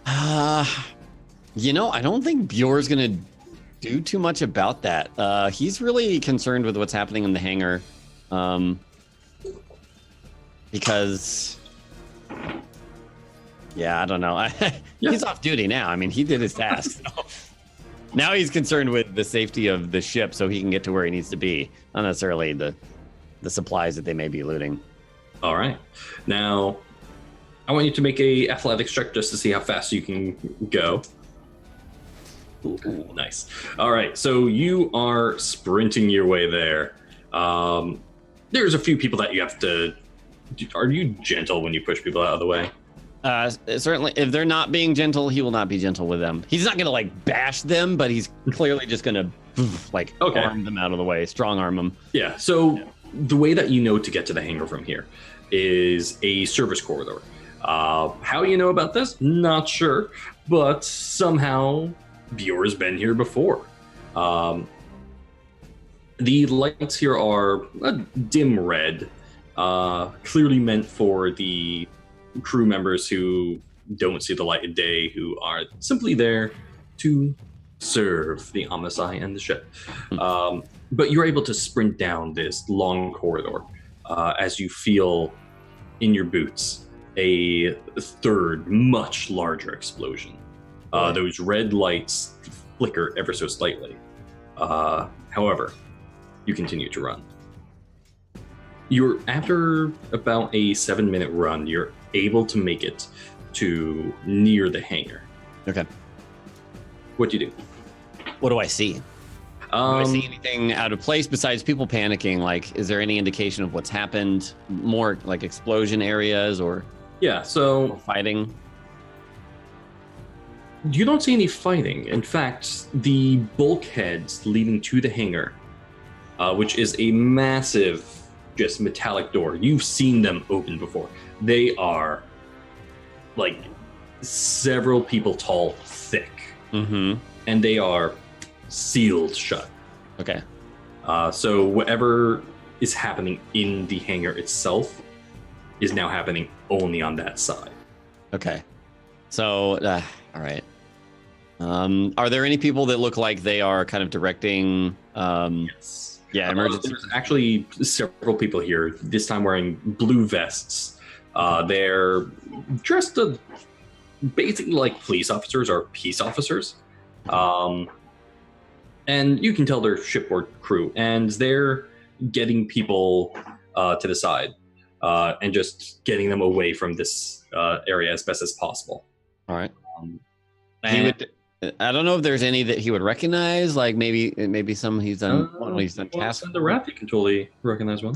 I don't think BJOR'S gonna do too much about that. He's really concerned with what's happening in the hangar, because, I don't know. He's off duty now. I mean, he did his task. So. Now he's concerned with the safety of the ship so he can get to where he needs to be, not necessarily the supplies that they may be looting.
All right. Now, I want you to make a athletics check just to see how fast you can go. Ooh, nice. All right, so you are sprinting your way there. There's a few people that you have to... Are you gentle when you push people out of the way?
Certainly, if they're not being gentle, he will not be gentle with them. He's not going to like bash them, but he's clearly just going to arm them out of the way, strong arm them.
Yeah, so the way that you know to get to the hangar from here is a service corridor. How you know about this? Not sure, but somehow BJOR'S been here before. The lights here are a dim red, clearly meant for the crew members who don't see the light of day, who are simply there to serve the Omnisci and the ship. But you're able to sprint down this long corridor as you feel in your boots a third, much larger explosion. Those red lights flicker ever so slightly. However, you continue to run. After about a 7-minute run, you're able to make it to near the hangar.
Okay.
What do you do?
What do I see? Do I see anything out of place besides people panicking? Like, is there any indication of what's happened? More like explosion areas or fighting?
You don't see any fighting. In fact, the bulkheads leading to the hangar, which is a massive, just metallic door. You've seen them open before. They are like several people tall, thick, and they are sealed shut.
Okay.
So whatever is happening in the hangar itself is now happening only on that side.
Okay. So, all right. Are there any people that look like they are kind of directing?
Yes.
Yeah, emergency.
There's actually several people here, this time wearing blue vests. They're dressed basically like police officers or peace officers. And you can tell they're shipboard crew, and they're getting people to the side and just getting them away from this area as best as possible.
All right. I don't know if there's any that he would recognize, like maybe some he's done tasks.
Spend the Wrath, you can totally recognize one.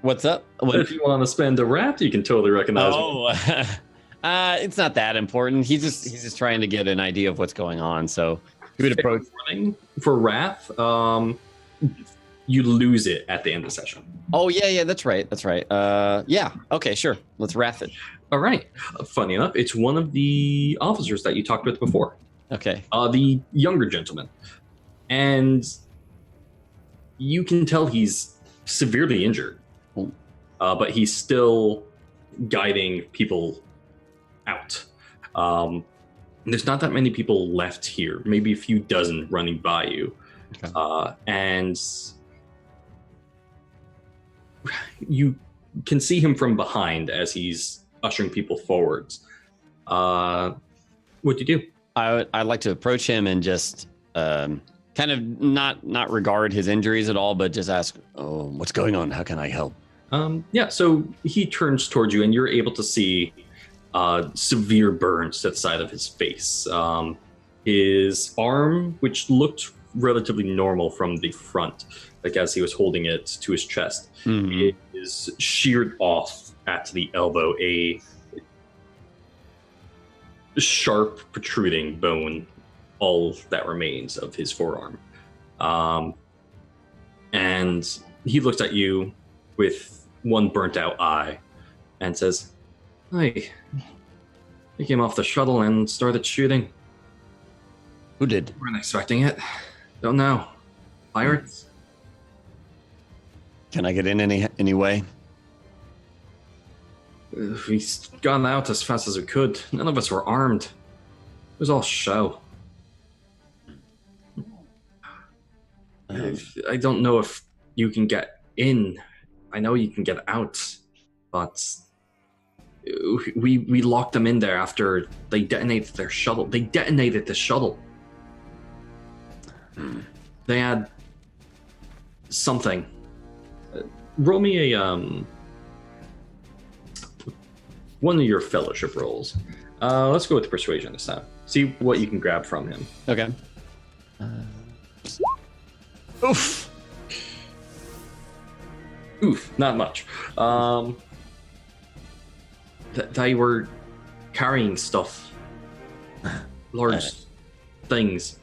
What's up?
If you want to spend the Wrath, you can totally recognize one.
It's not that important. He's just trying to get an idea of what's going on. So he would approach.
For Wrath, you lose it at the end of the session.
Oh yeah, that's right. Yeah, okay, sure. Let's Wrath it.
All right. Funny enough, it's one of the officers that you talked with before.
Okay.
The younger gentleman. And you can tell he's severely injured. But he's still guiding people out. There's not that many people left here, maybe a few dozen running by you. Okay. And you can see him from behind as he's ushering people forwards. What do you do?
I'd like to approach him and just kind of not regard his injuries at all, but just ask, "Oh, what's going on? How can I help?"
Yeah, so he turns towards you, and you're able to see severe burns to the side of his face. His arm, which looked relatively normal from the front, like as he was holding it to his chest, it is sheared off at the elbow, a sharp protruding bone, all that remains of his forearm. And he looks at you with one burnt out eye and says, "Hi, they came off the shuttle and started shooting."
Who did?
Weren't expecting it. Don't know. Pirates?
Can I get in any way?
We got out as fast as we could. None of us were armed. It was all show. I don't know if you can get in. I know you can get out, but we locked them in there after they detonated their shuttle. They detonated the shuttle. They had something. Roll me a one of your fellowship rolls. Let's go with persuasion this time. See what you can grab from him.
Okay. Oof.
Oof, not much. They were carrying stuff, large things.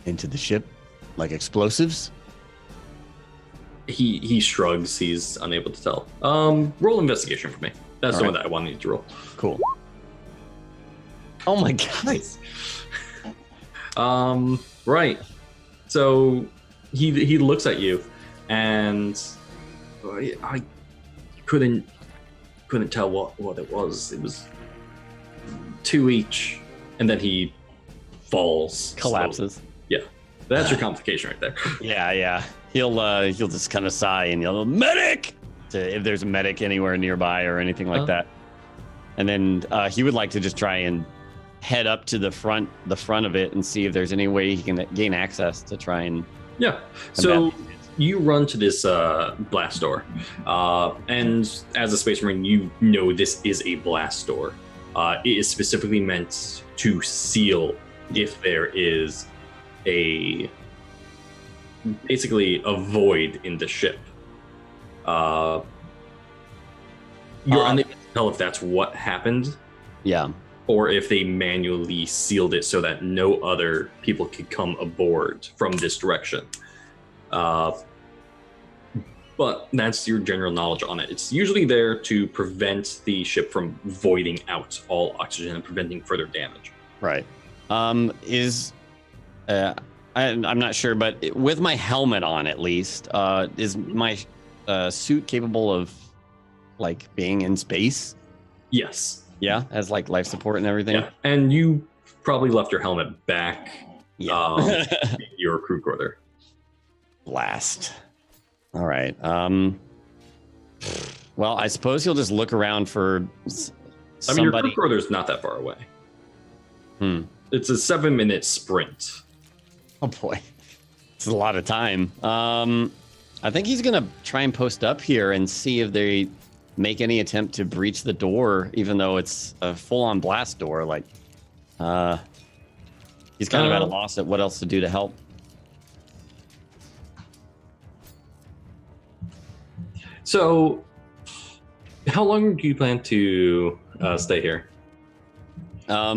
Into the ship, like explosives.
He shrugs. He's unable to tell. Roll investigation for me. That's the one that I wanted you to roll.
Cool. Oh my god.
Nice. Right. So he looks at you, and I couldn't tell what it was. It was 2 each, and then he falls,
Collapses.
slowly. Yeah, that's your complication right there.
Yeah. He'll just kind of sigh and yell, "Medic!" if there's a medic anywhere nearby or anything like that. And then he would like to just try and head up to the front of it and see if there's any way he can gain access to try and.
Yeah. So you run to this blast door, and as a Space Marine, you know this is a blast door. It is specifically meant to seal if there is basically a void in the ship. You're unable to tell if that's what happened.
Yeah.
Or if they manually sealed it so that no other people could come aboard from this direction. But that's your general knowledge on it. It's usually there to prevent the ship from voiding out all oxygen and preventing further damage.
Right. I'm not sure, but with my helmet on, at least, is my suit capable of like being in space?
Yes.
Yeah, as like life support and everything.
Yeah, and you probably left your helmet back.
Yeah.
In your crew quarter.
Blast. All right. Well, I suppose he'll just look around for somebody.
I mean, your crew quarter's not that far away. It's a 7-minute sprint.
Oh boy, it's a lot of time. I think he's gonna try and post up here and see if they make any attempt to breach the door, even though it's a full-on blast door. Like, he's kind of at a loss at what else to do to help.
So, how long do you plan to stay here?
I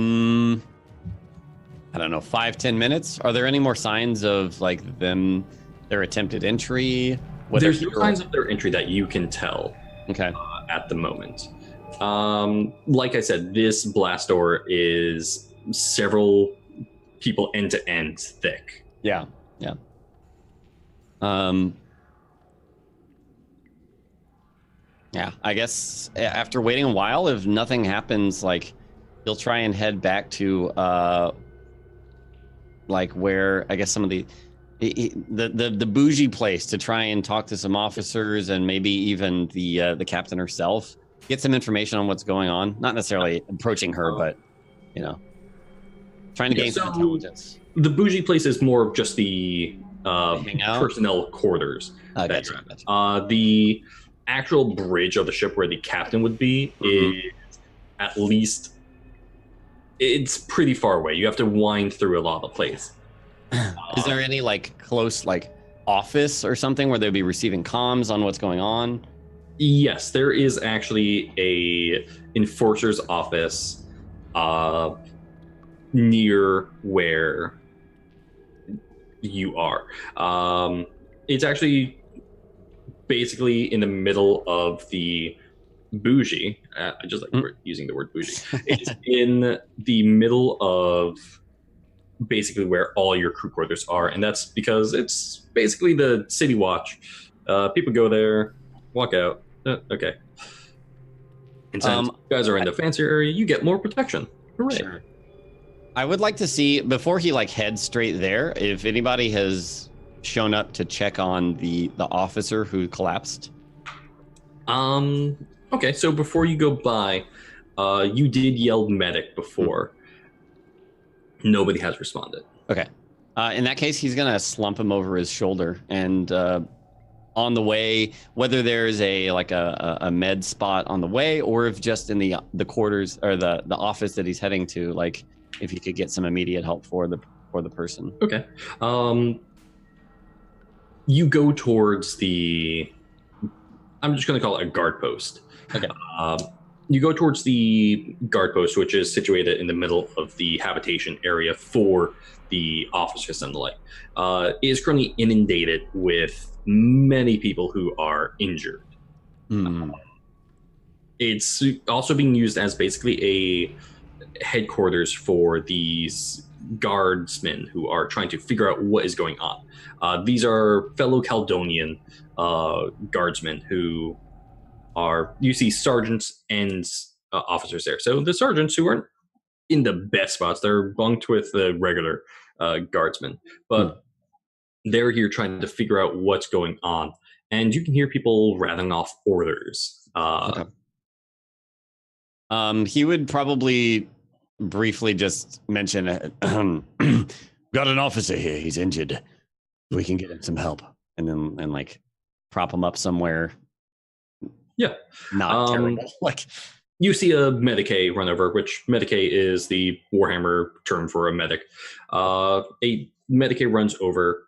don't know, 5-10 minutes. Are there any more signs of like their attempted entry?
There's no signs of their entry that you can tell.
Okay.
At the moment. Like I said, this blast door is several people end to end thick.
Yeah. Yeah, I guess after waiting a while, if nothing happens, like he'll try and head back to like where I guess some of the bougie place to try and talk to some officers and maybe even the captain herself, get some information on what's going on. Not necessarily approaching her, but trying to gain some intelligence.
The bougie place is more of just the personnel quarters.
Gotcha.
The actual bridge of the ship where the captain would be is at least, it's pretty far away. You have to wind through a lot of the place.
Is there any like close like office or something where they'll be receiving comms on what's going on?
Yes, there is actually a enforcer's office near where you are. It's actually basically in the middle of the bougie. I just like using the word bougie. It's in the middle of basically where all your crew quarters are, and that's because it's basically the city watch. People go there, walk out. Okay. And since you guys are in the fancier area, you get more protection. Hooray.
Sure. I would like to see, before he like heads straight there, if anybody has shown up to check on the officer who collapsed.
Okay, so before you go by, you did yell medic before. Nobody has responded.
Okay. In that case, he's gonna slump him over his shoulder, and on the way, whether there's a med spot on the way, or if just in the quarters or the office that he's heading to, like if he could get some immediate help for the person.
Okay. You go towards the. I'm just going to call it a guard post.
Okay.
You go towards the guard post, which is situated in the middle of the habitation area for the officers and the like. It is currently inundated with many people who are injured. It's also being used as basically a headquarters for these guardsmen who are trying to figure out what is going on. These are fellow Caledonian guardsmen who are, you see sergeants and officers there. So the sergeants who aren't in the best spots, they're bunked with the regular guardsmen, but they're here trying to figure out what's going on. And you can hear people rattling off orders.
Okay. He would probably briefly just mention, got an officer here, he's injured. We can get him some help. And then like prop him up somewhere.
Yeah.
Not terrible. Like,
you see a Medicae run over, which Medicae is the Warhammer term for a medic. A Medicae runs over.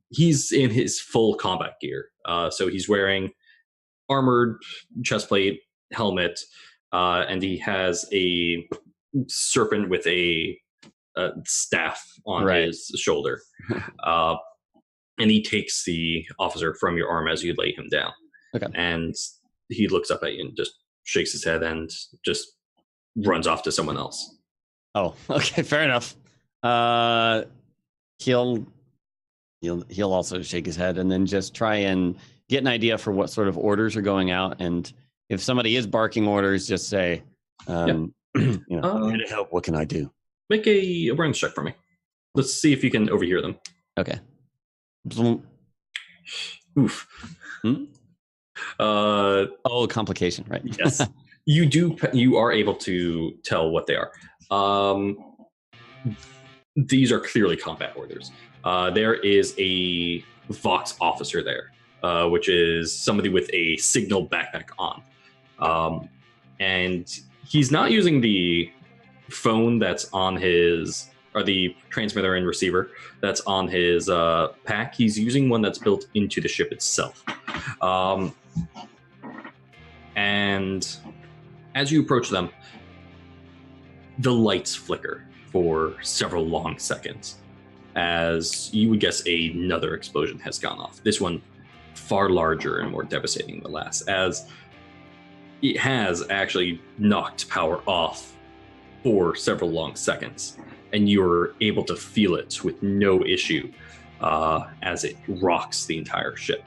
He's in his full combat gear. So he's wearing armored chestplate, helmet, and he has a serpent with a staff on his shoulder. And he takes the officer from your arm as you lay him down.
Okay. And
he looks up at you and just shakes his head and just runs off to someone else.
Oh, okay, fair enough. He'll also shake his head and then just try and get an idea for what sort of orders are going out. And if somebody is barking orders, just say, I'm here to help. What can I do?
Make a awareness check for me. Let's see if you can overhear them.
Okay.
Oof.
Complication, right?
Yes. You are able to tell what they are. These are clearly combat orders. There is a Vox officer there, which is somebody with a signal backpack on. And he's not using the phone that's on his, or the transmitter and receiver that's on his pack. He's using one that's built into the ship itself. And as you approach them, the lights flicker for several long seconds as you would guess another explosion has gone off. This one far larger and more devastating than the last, as it has actually knocked power off for several long seconds, and you're able to feel it with no issue as it rocks the entire ship.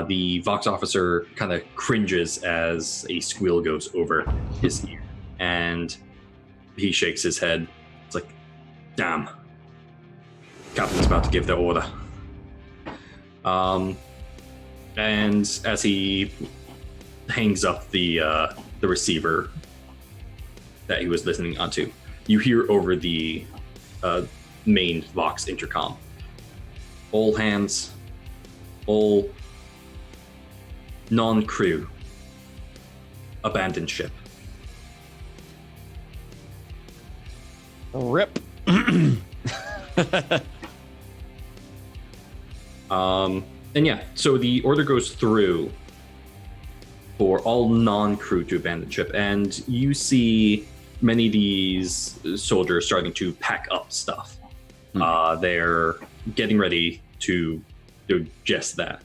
The Vox officer kind of cringes as a squeal goes over his ear, and he shakes his head. It's like, damn, Captain's about to give the order. And as he hangs up the receiver that he was listening onto, you hear over the main Vox intercom, all hands, all non-crew, abandoned ship.
Rip.
And yeah, so the order goes through for all non-crew to abandon ship, and you see many of these soldiers starting to pack up stuff. They're getting ready to do just that.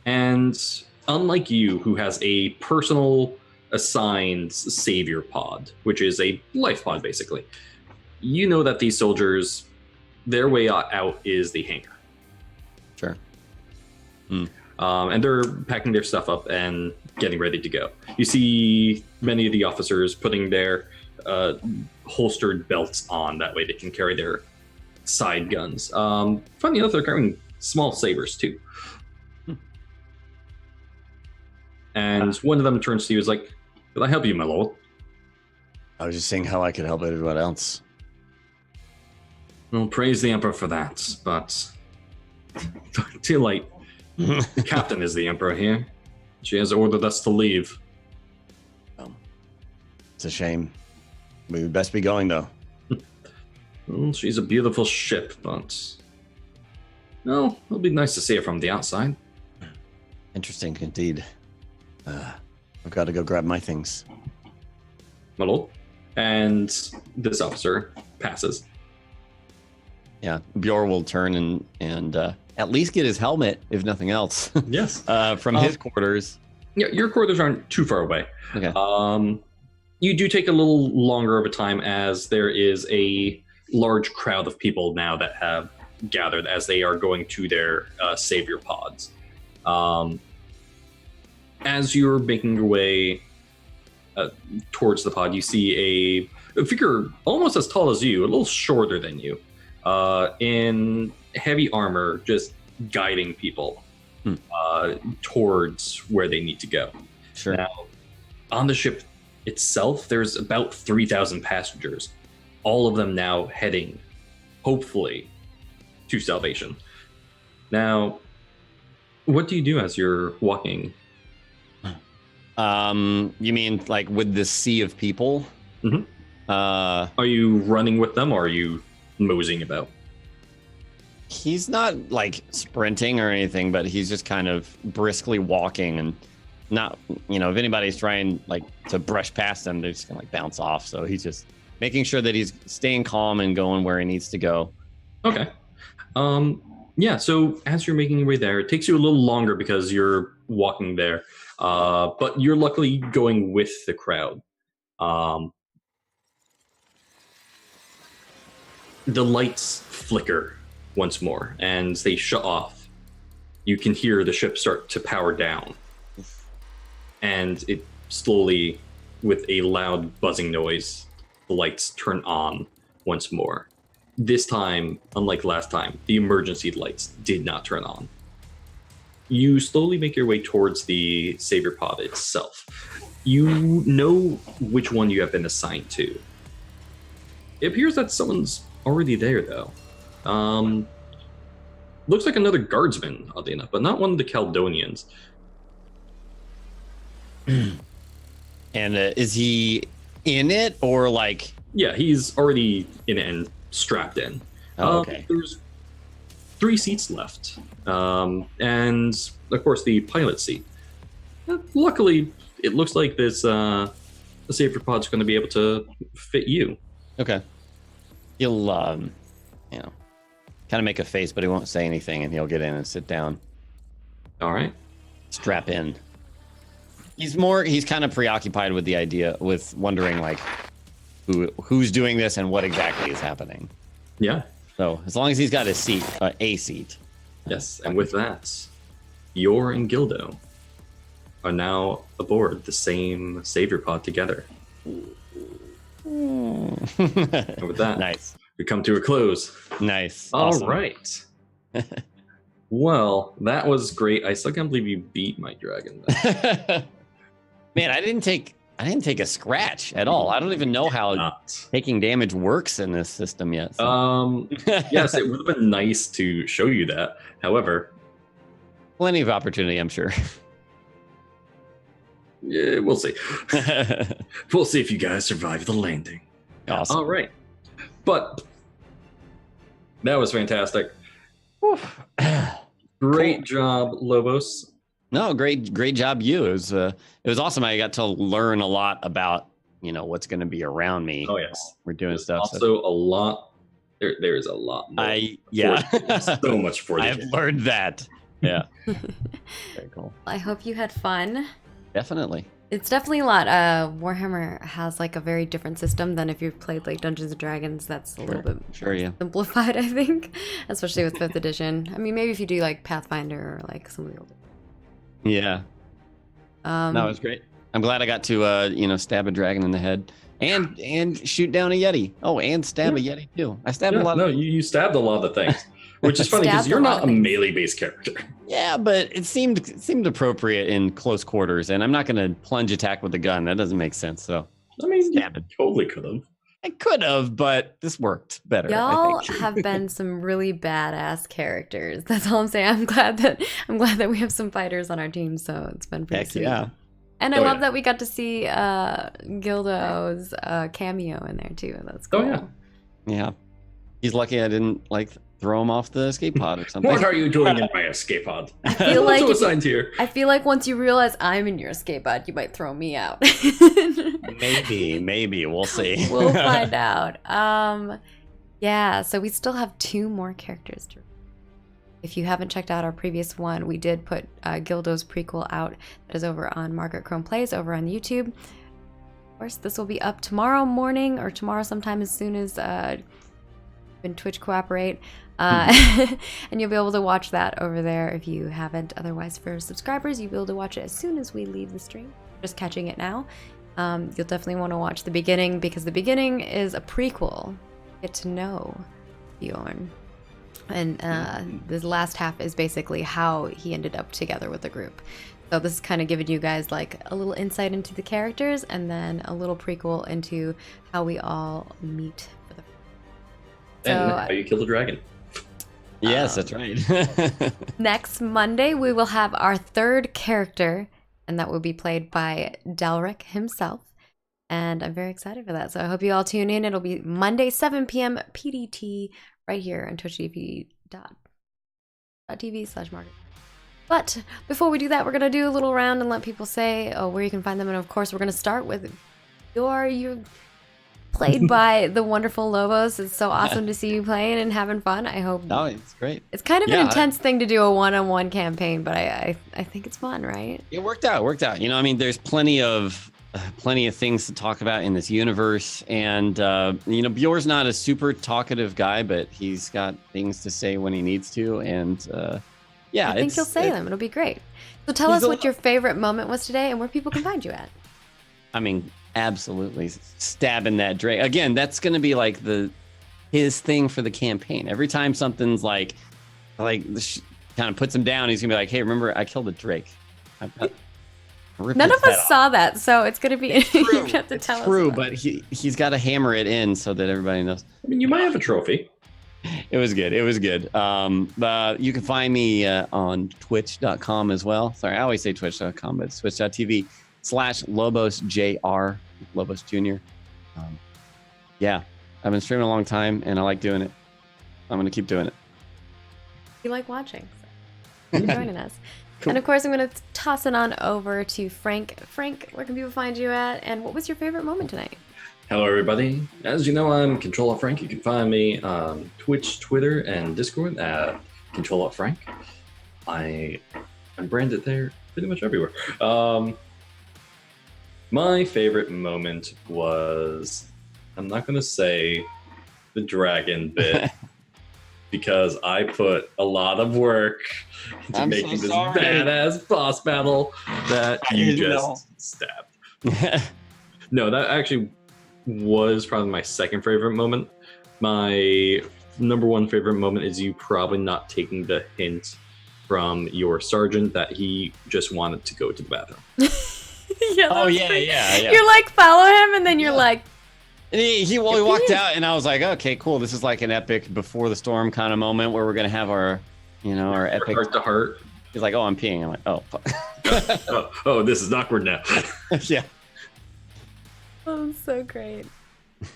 And unlike you, who has a personal assigned savior pod, which is a life pod basically, you know that these soldiers, their way out is the hangar.
Sure.
And they're packing their stuff up and getting ready to go. You see many of the officers putting their holstered belts on, that way they can carry their side guns. Funny enough, they're carrying small sabers too. And one of them turns to you, is like, "Can I help you, my lord?"
I was just seeing how I could help everyone else.
Well, praise the Emperor for that, but too late. The captain is the Emperor here. She has ordered us to leave.
It's a shame. We best be going, though.
Well, she's a beautiful ship, but... well, it'll be nice to see her from the outside.
Interesting, indeed. I've got to go grab my things.
My lord. And this officer passes.
Yeah, Bjor will turn and at least get his helmet, if nothing else.
Yes.
From his quarters.
Yeah, your quarters aren't too far away.
Okay.
You do take a little longer of a time as there is a large crowd of people now that have gathered as they are going to their savior pods. As you're making your way towards the pod, you see a figure almost as tall as you, a little shorter than you, in heavy armor, just guiding people towards where they need to go.
Sure.
Now, on the ship itself, there's about 3,000 passengers, all of them now heading, hopefully, to salvation. Now, what do you do as you're walking?
You mean like with the sea of people?
Mm-hmm. Are you running with them, or are you moseying about?
He's not like sprinting or anything, but he's just kind of briskly walking and not, if anybody's trying like to brush past him, they're just gonna like bounce off. So he's just making sure that he's staying calm and going where he needs to go.
Okay. Yeah, so as you're making your way there, it takes you a little longer because you're walking there. But you're luckily going with the crowd. The lights flicker once more, and they shut off. You can hear the ship start to power down. And it slowly, with a loud buzzing noise, the lights turn on once more. This time, unlike last time, the emergency lights did not turn on. You slowly make your way towards the savior pod itself. You know which one you have been assigned to. It appears that someone's already there, though. Looks like another guardsman, oddly enough, but not one of the Caledonians.
And is he in it or like?
Yeah, he's already in it and strapped in.
Oh, okay.
There's 3 seats left, and of course the pilot seat. Luckily, it looks like this the savior pod's going to be able to fit you.
Okay. He'll kind of make a face, but he won't say anything, and he'll get in and sit down.
All right.
Strap in. He's kind of preoccupied with the idea, with wondering like who's doing this and what exactly is happening.
Yeah.
So as long as he's got a seat.
Yes, and with that, Yor and Gildo are now aboard the same savior pod together. And with that,
nice.
We come to a close.
Nice.
All
awesome.
right. Well, that was great. I still can't believe you beat my dragon.
Man, I didn't take a scratch at all. I don't even know how taking damage works in this system yet. So.
Yes, it would have been nice to show you that. However,
plenty of opportunity, I'm sure.
Yeah, we'll see. We'll see if you guys survive the landing.
Awesome.
All right. But that was fantastic. Great job, Lobos.
No, great job, you. It was awesome. I got to learn a lot about what's going to be around me.
Oh yes,
we're doing
There's
stuff.
Also, a lot. There's a lot more. So much for you.
I've learned that. Yeah. Very cool.
I hope you had fun.
Definitely.
It's definitely a lot. Warhammer has like a very different system than if you've played like Dungeons and Dragons. That's a little bit simplified, I think, especially with 5th edition. I mean, maybe if you do like Pathfinder or like some of the older.
Yeah. No, it was great. I'm glad I got to stab a dragon in the head and shoot down a yeti. Oh, and stab a yeti too. I stabbed a lot.
No, you stabbed a lot of things, which is funny because you're not a melee-based character.
Yeah, but it seemed appropriate in close quarters, and I'm not going to plunge attack with a gun. That doesn't make sense. So
I mean,
Stab it.
you totally could have.
I could have, but this worked better.
Y'all
I think.
have been some really badass characters. That's all I'm saying. I'm glad that we have some fighters on our team, so it's been pretty
Heck
sweet.
yeah.
And I love that we got to see Gildo's cameo in there too. That's cool.
Oh yeah.
Yeah. He's lucky I didn't like throw him off the escape pod or something.
What are you doing in my escape pod?
I feel like
also assigned here.
I feel like once you realize I'm in your escape pod, you might throw me out.
Maybe we'll see.
We'll find out. Yeah, so we still have 2 more characters to. If you haven't checked out our previous one, we did put Gildo's prequel out. That is over on Margaret Crone Plays over on YouTube. Of course, this will be up tomorrow morning or tomorrow sometime as soon as when Twitch cooperate. And you'll be able to watch that over there if you haven't. Otherwise, for subscribers, you'll be able to watch it as soon as we leave the stream. Just catching it now. You'll definitely want to watch the beginning because the beginning is a prequel. Get to know Bjorn. And this last half is basically how he ended up together with the group. So this is kind of giving you guys like a little insight into the characters and then a little prequel into how we all meet for the
And how you kill the dragon.
Yes, that's right.
Next Monday, we will have our 3rd character, and that will be played by Dalric himself. And I'm very excited for that. So I hope you all tune in. It'll be Monday, 7 p.m. PDT, right here on twitch.tv/market. But before we do that, we're going to do a little round and let people say where you can find them. And of course, we're going to start with you're played by the wonderful Lobos. It's so awesome to see you playing and having fun. I hope.
Oh, it's great.
It's kind of an intense thing to do a one-on-one campaign, but I think it's fun, right?
It worked out. You know, I mean, there's plenty of things to talk about in this universe, and you know, Bjor's not a super talkative guy, but he's got things to say when he needs to, and yeah,
I think you'll say them. It'll be great. So tell us what your favorite moment was today and where people can find you at.
I mean, absolutely stabbing that Drake again. That's going to be like his thing for the campaign. Every time something's like kind of puts him down, he's gonna be like, "Hey, remember I killed a Drake."
None of us saw that, so it's gonna be. You have to tell us.
True, but he's got to hammer it in so that everybody knows.
I mean, you might have a trophy.
It was good. You can find me on twitch.com as well. Sorry, I always say twitch.com, but it's twitch.tv/LobosJR, Lobos Jr. Yeah, I've been streaming a long time and I like doing it. I'm going to keep doing it.
You like watching, so thanks for joining us. Cool. And of course, I'm going to toss it on over to Frank. Frank, where can people find you at? And what was your favorite moment tonight?
Hello, everybody. As you know, I'm Control Frank. You can find me on Twitch, Twitter, and Discord at Control Frank. I'm branded there pretty much everywhere. My favorite moment was, I'm not going to say the dragon bit, because I put a lot of work into making this badass boss battle that you just stabbed. No, that actually was probably my second favorite moment. My number one favorite moment is you probably not taking the hint from your sergeant that he just wanted to go to the bathroom.
Yeah.
You're like, follow him, and then you're like...
He walked out, and I was like, okay, cool. This is like an epic before the storm kind of moment where we're going to have our epic...
Heart to heart.
He's like, oh, I'm peeing. I'm like, oh, fuck.
oh, this is awkward now.
Yeah.
Oh, so great.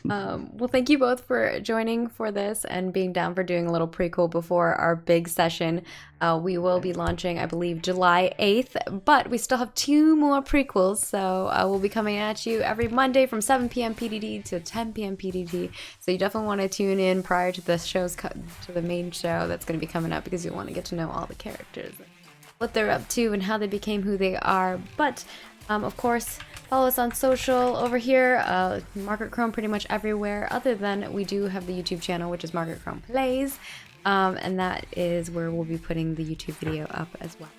Well, thank you both for joining for this and being down for doing a little prequel before our big session. We will be launching, I believe, July 8th, but we still have 2 more prequels, so we'll be coming at you every Monday from 7 p.m. PDT to 10 p.m. PDT. So you definitely want to tune in prior to the to the main show that's going to be coming up, because you want to get to know all the characters, what they're up to, and how they became who they are. But of course, follow us on social over here, Margaret Crone pretty much everywhere, other than we do have the YouTube channel, which is Margaret Crone Plays, and that is where we'll be putting the YouTube video up as well.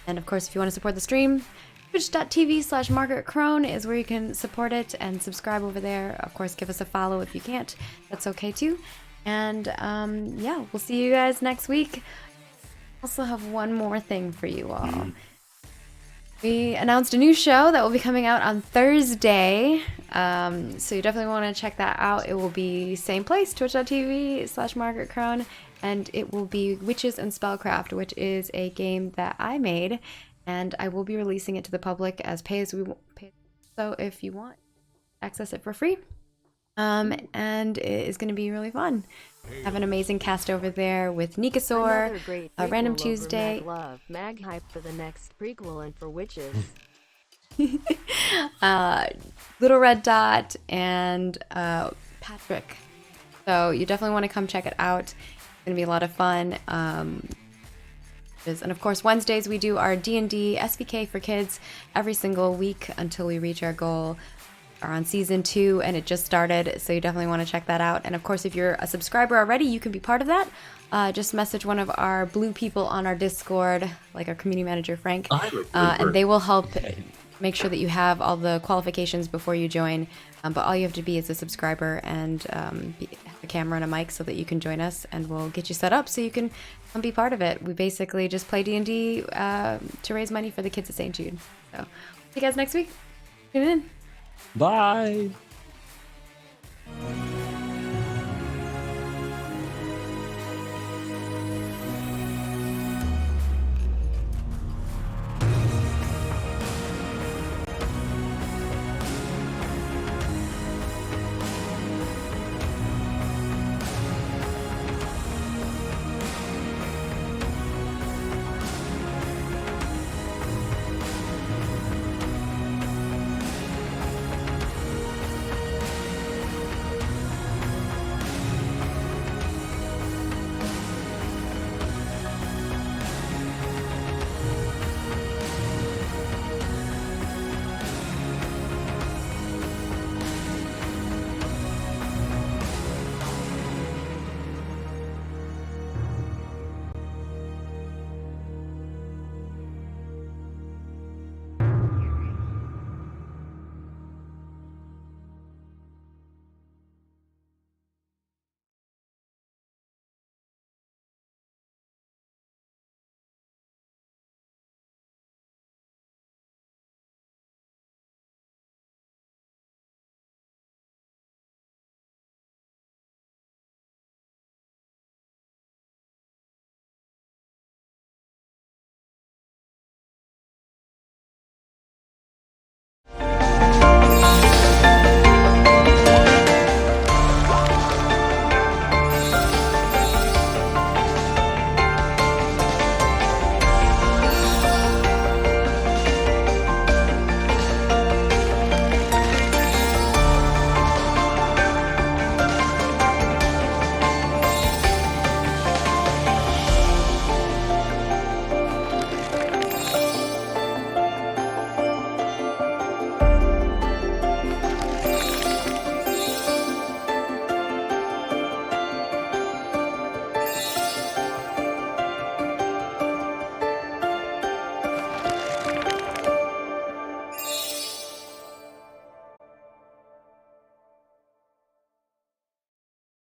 And of course, if you want to support the stream, twitch.tv/Margaret Crone is where you can support it and subscribe over there. Of course, give us a follow if you can't. That's okay too. And yeah, we'll see you guys next week. Also have one more thing for you all. We announced a new show that will be coming out on Thursday. So you definitely want to check that out. It will be same place, twitch.tv/Margaret Crone, and it will be Witches and Spellcraft, which is a game that I made, and I will be releasing it to the public as pay as we pay. So if you want, access it for free. And it is going to be really fun. Have an amazing cast over there with Nikasaur, Random Tuesday.
Mag hype for the next prequel and for Witches.
Little Red Dot, and Patrick. So you definitely want to come check it out. It's going to be a lot of fun. And of course, Wednesdays we do our D&D SVK for kids every single week until we reach our goal. Are on season 2, and it just started, so you definitely want to check that out. And of course, if you're a subscriber already, you can be part of that. Just message one of our blue people on our Discord, like our community manager Frank, and they will help make sure that you have all the qualifications before you join. But all you have to be is a subscriber and have a camera and a mic so that you can join us, and we'll get you set up so you can come be part of it. We basically just play D&D to raise money for the kids at St. Jude. So see you guys next week. Tune in.
Bye.